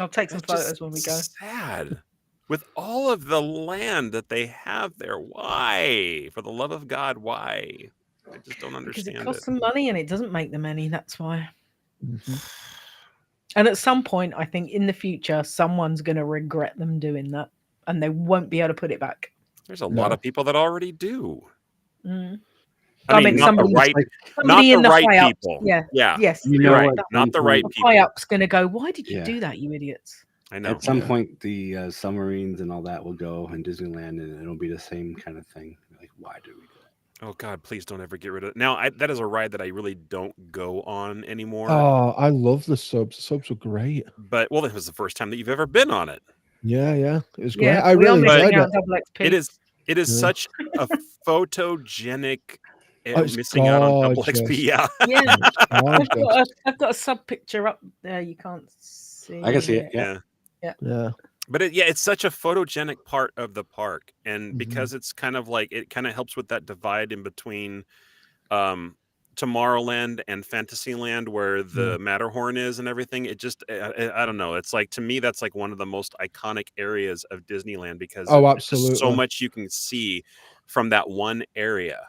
[SPEAKER 10] I'll take some
[SPEAKER 7] it's just
[SPEAKER 10] photos when we go.
[SPEAKER 7] Sad. With all of the land that they have there, why? For the love of God, why? I just don't
[SPEAKER 10] Because
[SPEAKER 7] understand
[SPEAKER 10] it
[SPEAKER 7] it.
[SPEAKER 10] costs some money and it doesn't make them any. That's why.
[SPEAKER 9] Mhm.
[SPEAKER 10] And at some point, I think in the future, someone's going to regret them doing that, and they won't be able to put it back.
[SPEAKER 7] There's a lot of people that already do.
[SPEAKER 10] Mm.
[SPEAKER 7] I mean, not the
[SPEAKER 10] somebody-
[SPEAKER 7] right, not
[SPEAKER 10] Somebody
[SPEAKER 7] the
[SPEAKER 10] in the
[SPEAKER 7] right
[SPEAKER 10] high ups.
[SPEAKER 7] people.
[SPEAKER 10] Yeah.
[SPEAKER 7] Yeah.
[SPEAKER 10] Yes.
[SPEAKER 8] You
[SPEAKER 7] You're
[SPEAKER 8] know
[SPEAKER 7] right.
[SPEAKER 8] what?
[SPEAKER 7] Not the right
[SPEAKER 10] The
[SPEAKER 7] people.
[SPEAKER 10] high up's going to go. Why did you
[SPEAKER 8] Yeah.
[SPEAKER 10] do that, you idiots?
[SPEAKER 7] I know.
[SPEAKER 8] At some point, the submarines and all that will go in Disneyland, and it'll be the same kind of thing. Like, why do we do that?
[SPEAKER 7] Oh God, please don't ever get rid of it. Now, that is a ride that I really don't go on anymore.
[SPEAKER 9] Oh, I love the subs. The subs were great.
[SPEAKER 7] But well, this was the first time that you've ever been on it.
[SPEAKER 9] Yeah, it was great.
[SPEAKER 10] Yeah,
[SPEAKER 9] I really enjoyed it.
[SPEAKER 7] It is such a photogenic.
[SPEAKER 9] It's
[SPEAKER 7] missing out on double
[SPEAKER 9] gorgeous.
[SPEAKER 7] XP. Yeah,
[SPEAKER 10] Yeah.
[SPEAKER 9] It's gorgeous.
[SPEAKER 10] I've got a sub picture up there. You can't see.
[SPEAKER 8] I can see it.
[SPEAKER 10] Yeah.
[SPEAKER 7] But it's such a photogenic part of the park, and because it's kind of like it kind of helps with that divide in between Tomorrowland and Fantasyland, where the Matterhorn is and everything. It just I don't know. It's like, to me, that's like one of the most iconic areas of Disneyland, because
[SPEAKER 9] absolutely,
[SPEAKER 7] so much you can see from that one area.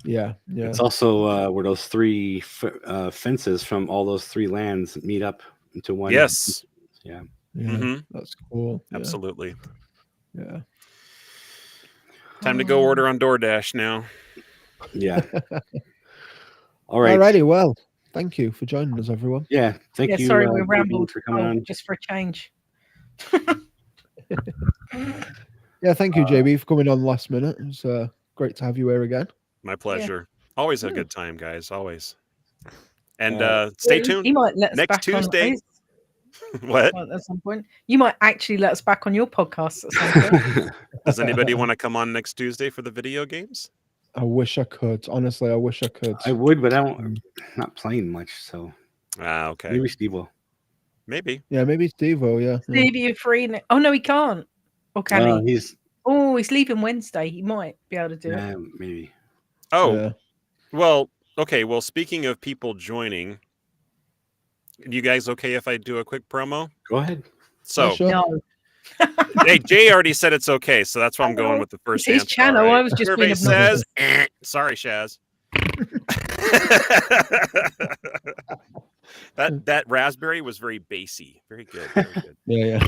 [SPEAKER 9] Yeah.
[SPEAKER 8] It's also where those three fences from all those three lands meet up into one.
[SPEAKER 7] Yes.
[SPEAKER 8] Yeah.
[SPEAKER 9] That's cool.
[SPEAKER 7] Absolutely.
[SPEAKER 9] Yeah.
[SPEAKER 7] Time to go order on DoorDash now.
[SPEAKER 8] Yeah. All right.
[SPEAKER 9] Alrighty. Well, thank you for joining us, everyone.
[SPEAKER 8] Yeah. Thank you.
[SPEAKER 10] Sorry, we rambled
[SPEAKER 8] for coming on.
[SPEAKER 10] just for a change.
[SPEAKER 9] Yeah. Thank you, JB, for coming on last minute. It was great to have you here again.
[SPEAKER 7] My pleasure. Always a good time, guys. Always. And stay tuned.
[SPEAKER 10] He might let us
[SPEAKER 7] next
[SPEAKER 10] back
[SPEAKER 7] Tuesday. What?
[SPEAKER 10] At some point, you might actually let us back on your podcast at some point.
[SPEAKER 7] Does anybody want to come on next Tuesday for the video games?
[SPEAKER 9] I wish I could. Honestly, I wish I could.
[SPEAKER 8] I would, but I'm not playing much, so.
[SPEAKER 7] Okay.
[SPEAKER 8] Maybe Steve will.
[SPEAKER 7] Maybe.
[SPEAKER 9] Yeah, maybe Steve will. Yeah.
[SPEAKER 10] Steve, you're free. Oh no, he can't. Or can he?
[SPEAKER 8] He's
[SPEAKER 10] leaving Wednesday. He might be able to do it.
[SPEAKER 8] Maybe.
[SPEAKER 7] Oh, well, okay. Well, speaking of people joining, you guys okay if I do a quick promo?
[SPEAKER 8] Go ahead.
[SPEAKER 7] So,
[SPEAKER 10] No.
[SPEAKER 7] hey, Jay already said it's okay, so that's why I'm going with the first
[SPEAKER 10] It's his
[SPEAKER 7] answer.
[SPEAKER 10] channel.
[SPEAKER 7] Right?
[SPEAKER 10] I was just
[SPEAKER 7] Survey
[SPEAKER 10] being
[SPEAKER 7] says, sorry, Shaz. that raspberry was very bassy. Very good. Very good.
[SPEAKER 9] Yeah.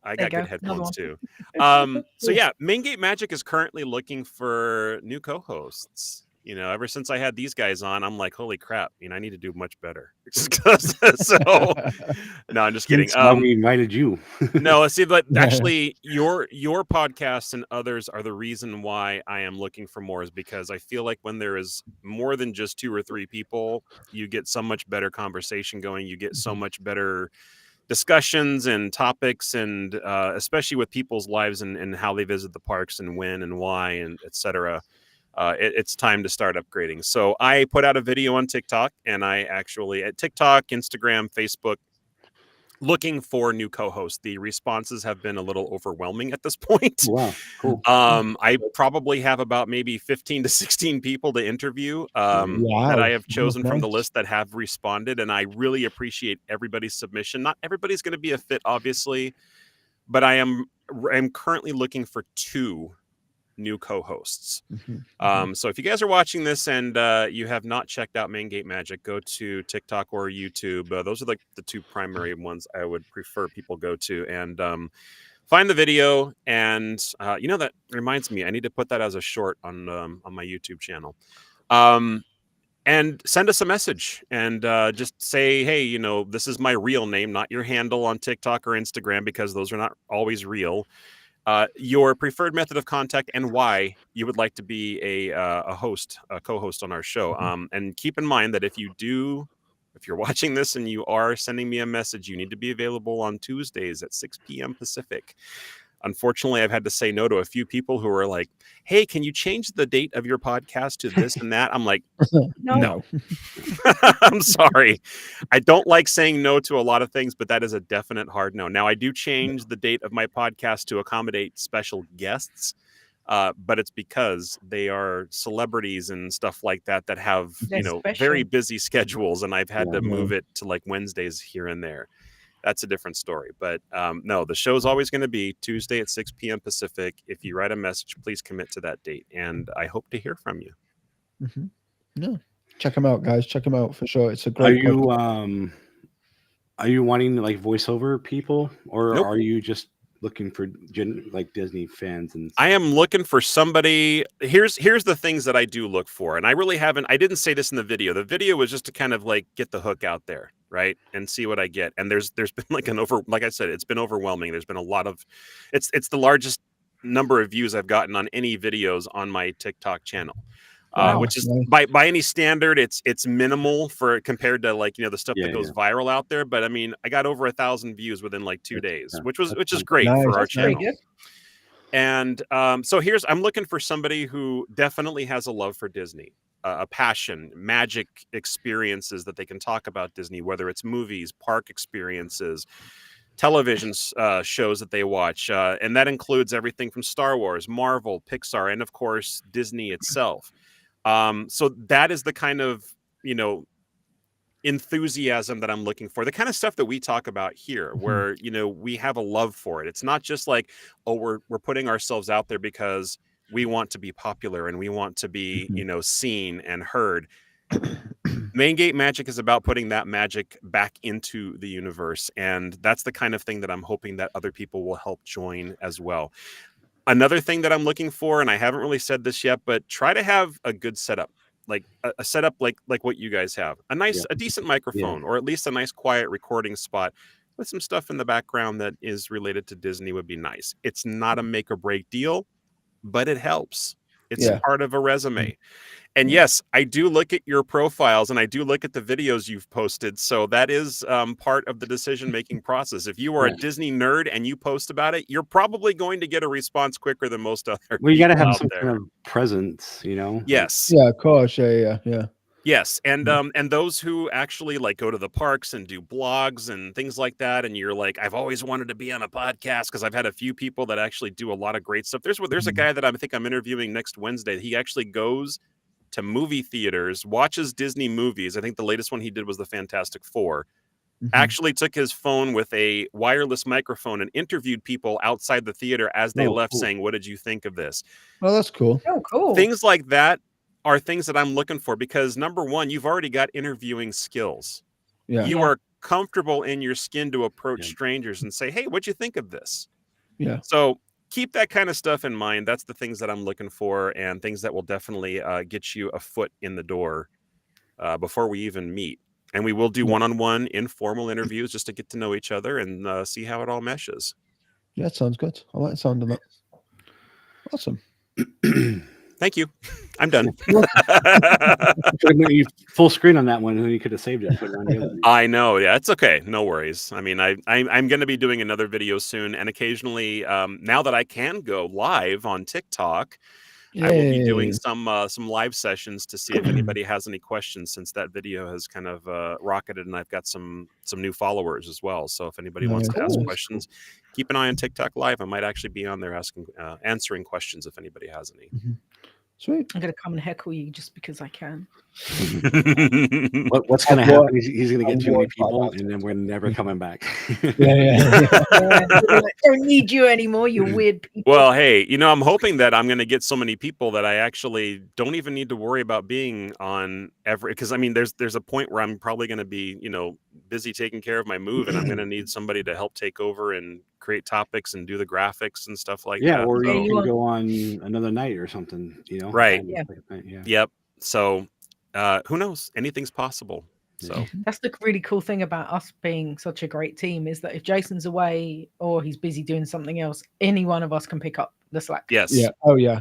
[SPEAKER 7] I got good headphones too. So yeah, Main Gate Magic is currently looking for new co-hosts. You know, ever since I had these guys on, I'm like, holy crap! You know, I need to do much better. So, no, I'm just kidding.
[SPEAKER 8] We invited you.
[SPEAKER 7] No, see, but actually, your podcasts and others are the reason why I am looking for more. Is because I feel like when there is more than just 2 or 3 people, you get so much better conversation going. You get so much better discussions and topics, and especially with people's lives and how they visit the parks and when and why and etc. It's time to start upgrading. So I put out a video on TikTok, and I actually at TikTok, Instagram, Facebook, looking for new co-hosts. The responses have been a little overwhelming at this point.
[SPEAKER 8] Wow, cool.
[SPEAKER 7] I probably have about maybe 15 to 16 people to interview that I have chosen from the list that have responded, and I really appreciate everybody's submission. Not everybody's going to be a fit, obviously, but I'm currently looking for 2 new co-hosts. So if you guys are watching this and you have not checked out Main Gate Magic, go to TikTok or YouTube. Those are like the 2 primary ones I would prefer people go to, and find the video. And you know, that reminds me, I need to put that as a short on my YouTube channel. And send us a message and just say, hey, you know, this is my real name, not your handle on TikTok or Instagram, because those are not always real. Your preferred method of contact and why you would like to be a co-host on our show. And keep in mind that if you're watching this and you are sending me a message, you need to be available on Tuesdays at 6 p.m. Pacific. Unfortunately, I've had to say no to a few people who are like, hey, can you change the date of your podcast to this and that? I'm like, no. I'm sorry. I don't like saying no to a lot of things, but that is a definite hard no. Now, I do change the date of my podcast to accommodate special guests, but it's because they are celebrities and stuff like that have, very busy schedules, and I've had to move it to like Wednesdays here and there. That's a different story. But no, the show's always going to be Tuesday at 6 p.m. Pacific. If you write a message, please commit to that date. And I hope to hear from you.
[SPEAKER 9] Yeah. Check them out, guys. Check them out for sure. It's a great
[SPEAKER 8] Are you wanting like voiceover people, or
[SPEAKER 7] Nope.
[SPEAKER 8] are you just looking for like Disney fans? And
[SPEAKER 7] I am looking for somebody. Here's the things that I do look for. And I really haven't, I didn't say this in the video. The video was just to kind of like get the hook out there, right? And see what I get. And there's been like like I said, it's been overwhelming. There's been a lot of, it's the largest number of views I've gotten on any videos on my TikTok channel. which is by any standard, it's minimal for compared to like the stuff that goes viral out there. But I mean, I got over 1,000 views within like 2 days, which is great for our channel. And so I'm looking for somebody who definitely has a love for Disney, a passion, magic experiences that they can talk about Disney, whether it's movies, park experiences, television shows that they watch. And that includes everything from Star Wars, Marvel, Pixar, and of course, Disney itself. So that is the kind of, enthusiasm that I'm looking for, the kind of stuff that we talk about here, where we have a love for it. It's not just like, oh, we're putting ourselves out there because we want to be popular and we want to be seen and heard. Main Gate Magic is about putting that magic back into the universe, and that's the kind of thing that I'm hoping that other people will help join as well. Another thing that I'm looking for, and I haven't really said this yet, but try to have a good setup. Like a setup like what you guys have, a decent microphone, or at least a nice quiet recording spot with some stuff in the background that is related to Disney would be nice. It's not a make or break deal, but it helps. It's part of a resume. And yes, I do look at your profiles and I do look at the videos you've posted. So that is part of the decision-making process. If you are a Disney nerd and you post about it, you're probably going to get a response quicker than most other people.
[SPEAKER 8] Well, you got to have some kind of presence,
[SPEAKER 7] Yes.
[SPEAKER 9] Yeah, of course. Yeah.
[SPEAKER 7] Yes, and those who actually like go to the parks and do blogs and things like that, and you're like, I've always wanted to be on a podcast, because I've had a few people that actually do a lot of great stuff. There's a guy that I think I'm interviewing next Wednesday. He actually goes to movie theaters, watches Disney movies. I think the latest one he did was the Fantastic Four. Actually took his phone with a wireless microphone and interviewed people outside the theater as they left, saying, what did you think of this?
[SPEAKER 9] Oh, that's cool.
[SPEAKER 10] Oh, cool.
[SPEAKER 7] Things like that are things that I'm looking for, because number one, you've already got interviewing skills. You are comfortable in your skin to approach strangers and say, hey, what'd you think of this?
[SPEAKER 9] Yeah.
[SPEAKER 7] So keep that kind of stuff in mind. That's the things that I'm looking for, and things that will definitely get you a foot in the door before we even meet. And we will do one-on-one informal interviews just to get to know each other and see how it all meshes.
[SPEAKER 9] Yeah, it sounds good. I like the sound of that. Awesome.
[SPEAKER 7] Thank you. I'm done.
[SPEAKER 8] Full screen on that one, and you could have saved it. Put it on the other.
[SPEAKER 7] I know. Yeah, it's okay. No worries. I mean, I'm going to be doing another video soon, and occasionally, now that I can go live on TikTok, I will be doing some live sessions to see if anybody has any questions, since that video has kind of rocketed, and I've got some new followers as well. So if anybody wants to ask questions, keep an eye on TikTok Live. I might actually be on there answering questions if anybody has any.
[SPEAKER 9] Sweet.
[SPEAKER 10] I'm gonna come and heckle you just because I can.
[SPEAKER 8] What's going to happen? He's going to get too many people, and then we're never coming back.
[SPEAKER 10] I don't need you anymore, you weird people.
[SPEAKER 7] Well, hey, I'm hoping that I'm going to get so many people that I actually don't even need to worry about being on every. Because I mean, there's a point where I'm probably going to be, busy taking care of my move, and I'm going to need somebody to help take over and create topics and do the graphics and stuff like that.
[SPEAKER 8] Or you can go on another night or something,
[SPEAKER 7] Right.
[SPEAKER 8] Yeah.
[SPEAKER 7] Yep. So who knows? Anything's possible. So
[SPEAKER 10] that's the really cool thing about us being such a great team, is that if Jason's away or he's busy doing something else, any one of us can pick up the slack.
[SPEAKER 7] Yes.
[SPEAKER 9] Yeah. Oh yeah.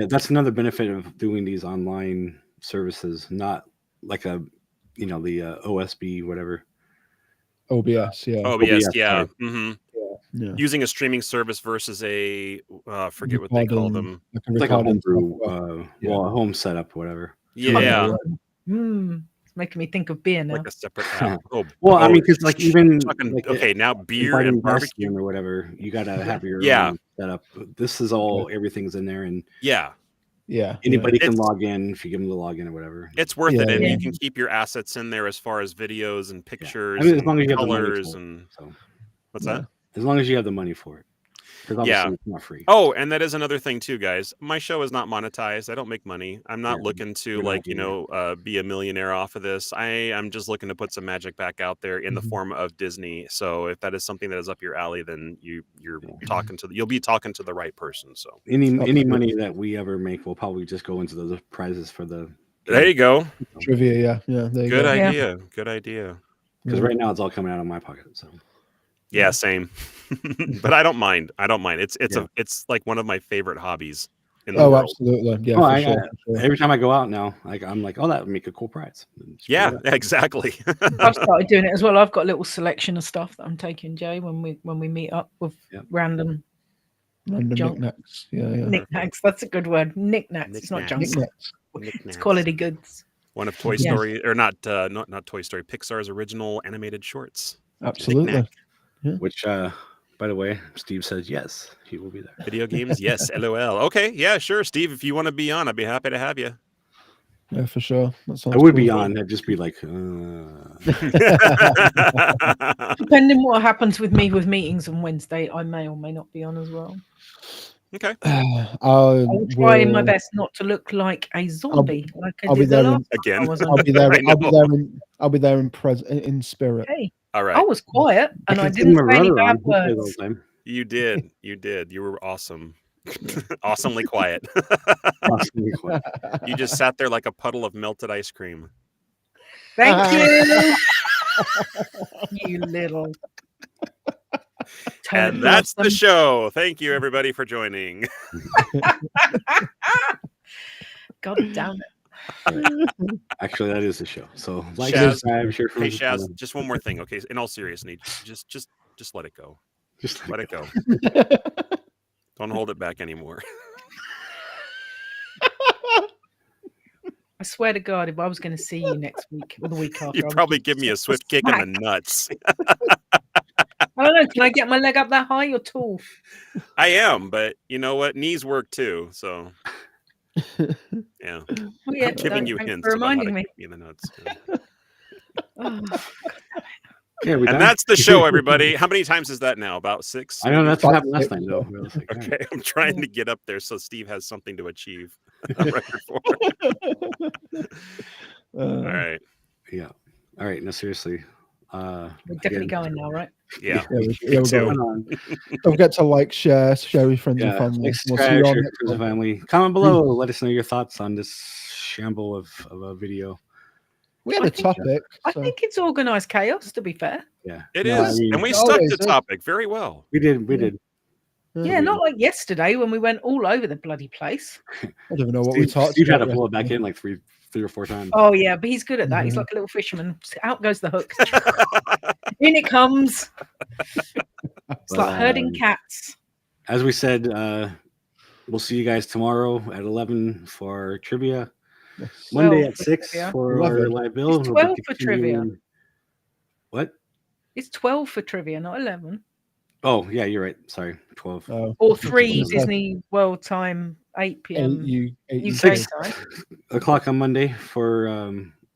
[SPEAKER 8] That's another benefit of doing these online services, not like the OSB, whatever.
[SPEAKER 9] OBS. Yeah.
[SPEAKER 7] OBS. Yeah.
[SPEAKER 9] Yeah.
[SPEAKER 7] Using a streaming service versus a forget what they call them.
[SPEAKER 8] It's like a homebrew, a home setup, whatever.
[SPEAKER 7] Yeah.
[SPEAKER 10] It's making me think of beer now.
[SPEAKER 7] Like a separate app.
[SPEAKER 8] I mean, because like even
[SPEAKER 7] now beer and barbecue
[SPEAKER 8] or whatever, you gotta have your own setup. This is everything's in there, and anybody can log in if you give them the login or whatever.
[SPEAKER 7] It's worth it, and you can keep your assets in there as far as videos and pictures,
[SPEAKER 8] as long as you have
[SPEAKER 7] colors,
[SPEAKER 8] the
[SPEAKER 7] money for it, what's that?
[SPEAKER 8] As long as you have the money for it. Because obviously it's not free.
[SPEAKER 7] Oh, and that is another thing too, guys. My show is not monetized. I don't make money. I'm not looking to be a millionaire off of this. I am just looking to put some magic back out there in the form of Disney. So if that is something that is up your alley, then you'll be talking to the right person. So
[SPEAKER 8] any money that we ever make will probably just go into those prizes for the.
[SPEAKER 7] There you go.
[SPEAKER 9] Trivia. Yeah. There you
[SPEAKER 7] Good
[SPEAKER 9] go.
[SPEAKER 7] idea. Good idea.
[SPEAKER 8] Because right now it's all coming out of my pocket. So.
[SPEAKER 7] Yeah, same. But I don't mind. It's like one of my favorite hobbies. in the world.
[SPEAKER 9] Absolutely. Yeah, sure.
[SPEAKER 8] Every time I go out now, I'm like, oh, that would make a cool prize.
[SPEAKER 7] Yeah, exactly.
[SPEAKER 10] I've started doing it as well. I've got a little selection of stuff that I'm taking Jay when we meet up with random junk.
[SPEAKER 9] Knickknacks. Yeah.
[SPEAKER 10] Knickknacks. That's a good word. Knickknacks. It's not junk. It's quality goods.
[SPEAKER 7] One of Toy Story, or not Toy Story, Pixar's original animated shorts.
[SPEAKER 9] Absolutely.
[SPEAKER 8] Yeah. Which, by the way, Steve says yes, he will be there.
[SPEAKER 7] Video games, yes, LOL. Okay, yeah, sure, Steve. If you want to be on, I'd be happy to have you.
[SPEAKER 9] Yeah, for sure.
[SPEAKER 8] I would be on. I'd just be like,
[SPEAKER 10] Depending what happens with me with meetings on Wednesday, I may or may not be on as well.
[SPEAKER 7] Okay.
[SPEAKER 10] I'll try my best not to look like a zombie.
[SPEAKER 9] I'll be there
[SPEAKER 7] again.
[SPEAKER 9] I'll be there. I'll be there in spirit.
[SPEAKER 10] Hey,
[SPEAKER 7] all right.
[SPEAKER 10] I was quiet and I didn't say any bad words.
[SPEAKER 7] You did. You were awesome. Awesomely quiet.
[SPEAKER 8] Awesomely quiet.
[SPEAKER 7] You just sat there like a puddle of melted ice cream.
[SPEAKER 10] Thank you. You little.
[SPEAKER 7] And that's the show. Thank you, everybody, for joining.
[SPEAKER 10] God damn it.
[SPEAKER 8] Actually, that is the show. So, like,
[SPEAKER 7] Shaz,
[SPEAKER 8] I'm sure.
[SPEAKER 7] Hey, Shaz, just one more thing, okay? In all seriousness, just let it go.
[SPEAKER 8] Just
[SPEAKER 7] let it go. Don't hold it back anymore.
[SPEAKER 10] I swear to God, if I was going to see you next week or the week after,
[SPEAKER 7] you'd probably give me a swift kick in the nuts.
[SPEAKER 10] I don't know. Can I get my leg up that high? You're tall.
[SPEAKER 7] I am, but you know what? Knees work too. So, yeah.
[SPEAKER 10] Well, yeah,
[SPEAKER 7] I'm giving you hints
[SPEAKER 10] for
[SPEAKER 7] about how to
[SPEAKER 10] reminding me.
[SPEAKER 7] kick me in the nuts.
[SPEAKER 10] Oh,
[SPEAKER 8] Yeah,
[SPEAKER 7] and that's the show, everybody. How many times is that now? About 6?
[SPEAKER 8] I know that's what happened last time, though. Like,
[SPEAKER 7] okay, I'm trying to get up there so Steve has something to achieve. Right before. All right.
[SPEAKER 8] Yeah. All right. No, seriously.
[SPEAKER 10] we're definitely going now, right?
[SPEAKER 7] Yeah.
[SPEAKER 9] We're going. Don't forget to like, share with friends and family.
[SPEAKER 8] Subscribe, share with friends and family. Comment below. Let us know your thoughts on this shamble of a video.
[SPEAKER 9] We had a topic.
[SPEAKER 10] I think it's organized chaos, to be fair.
[SPEAKER 8] Yeah.
[SPEAKER 7] It is. And we stuck to topic very well.
[SPEAKER 8] We did.
[SPEAKER 10] Yeah, not like yesterday when we went all over the bloody place.
[SPEAKER 9] I don't even know what we talked
[SPEAKER 8] Steve
[SPEAKER 9] about.
[SPEAKER 8] had to pull it back in like three or four times.
[SPEAKER 10] Oh, yeah, but he's good at that. He's like a little fisherman. Out goes the hook. In it comes. It's like herding cats.
[SPEAKER 8] As we said, we'll see you guys tomorrow at 11 for trivia. Monday at 6 for our live build.
[SPEAKER 10] It's 12 for trivia.
[SPEAKER 8] What?
[SPEAKER 10] It's 12 for trivia, not 11.
[SPEAKER 8] Oh, yeah, you're right. Sorry, 12.
[SPEAKER 10] Or 3 Disney World time, 8 p.m. UK
[SPEAKER 8] 6
[SPEAKER 10] time.
[SPEAKER 8] o'clock on Monday for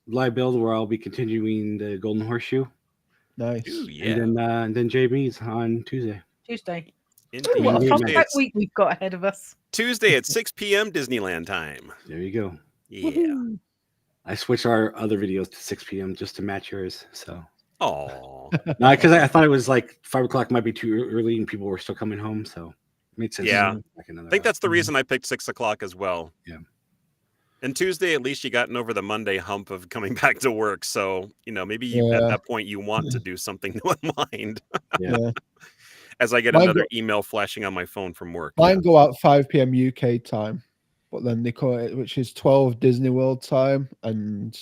[SPEAKER 8] live build, where I'll be continuing the Golden Horseshoe.
[SPEAKER 9] Nice.
[SPEAKER 7] Ooh, yeah.
[SPEAKER 8] And then JB's on Tuesday.
[SPEAKER 10] Ooh, what a fun week we've got ahead of us.
[SPEAKER 7] Tuesday at 6 p.m. Disneyland time.
[SPEAKER 8] There you go.
[SPEAKER 7] Yeah.
[SPEAKER 10] Woo-hoo.
[SPEAKER 8] I switched our other videos to 6 p.m. just to match yours. So.
[SPEAKER 7] Oh.
[SPEAKER 8] No, because I thought it was like 5 o'clock might be too early and people were still coming home. So it made sense.
[SPEAKER 7] Yeah. I think that's the reason I picked 6 o'clock as well.
[SPEAKER 8] Yeah.
[SPEAKER 7] And Tuesday, at least you gotten over the Monday hump of coming back to work. So, maybe you at that point you want to do something to unwind.
[SPEAKER 8] Yeah.
[SPEAKER 7] As I get another email flashing on my phone from work.
[SPEAKER 9] Mine go out 5 p.m. UK time, but then they call it, which is 12 Disney World time and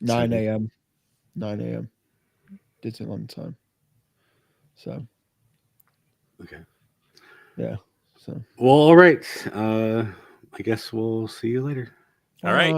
[SPEAKER 9] 9 a.m. 9 a.m. Disneyland time. So.
[SPEAKER 8] Okay.
[SPEAKER 9] Yeah. So.
[SPEAKER 8] Well, all right. I guess we'll see you later.
[SPEAKER 7] All right.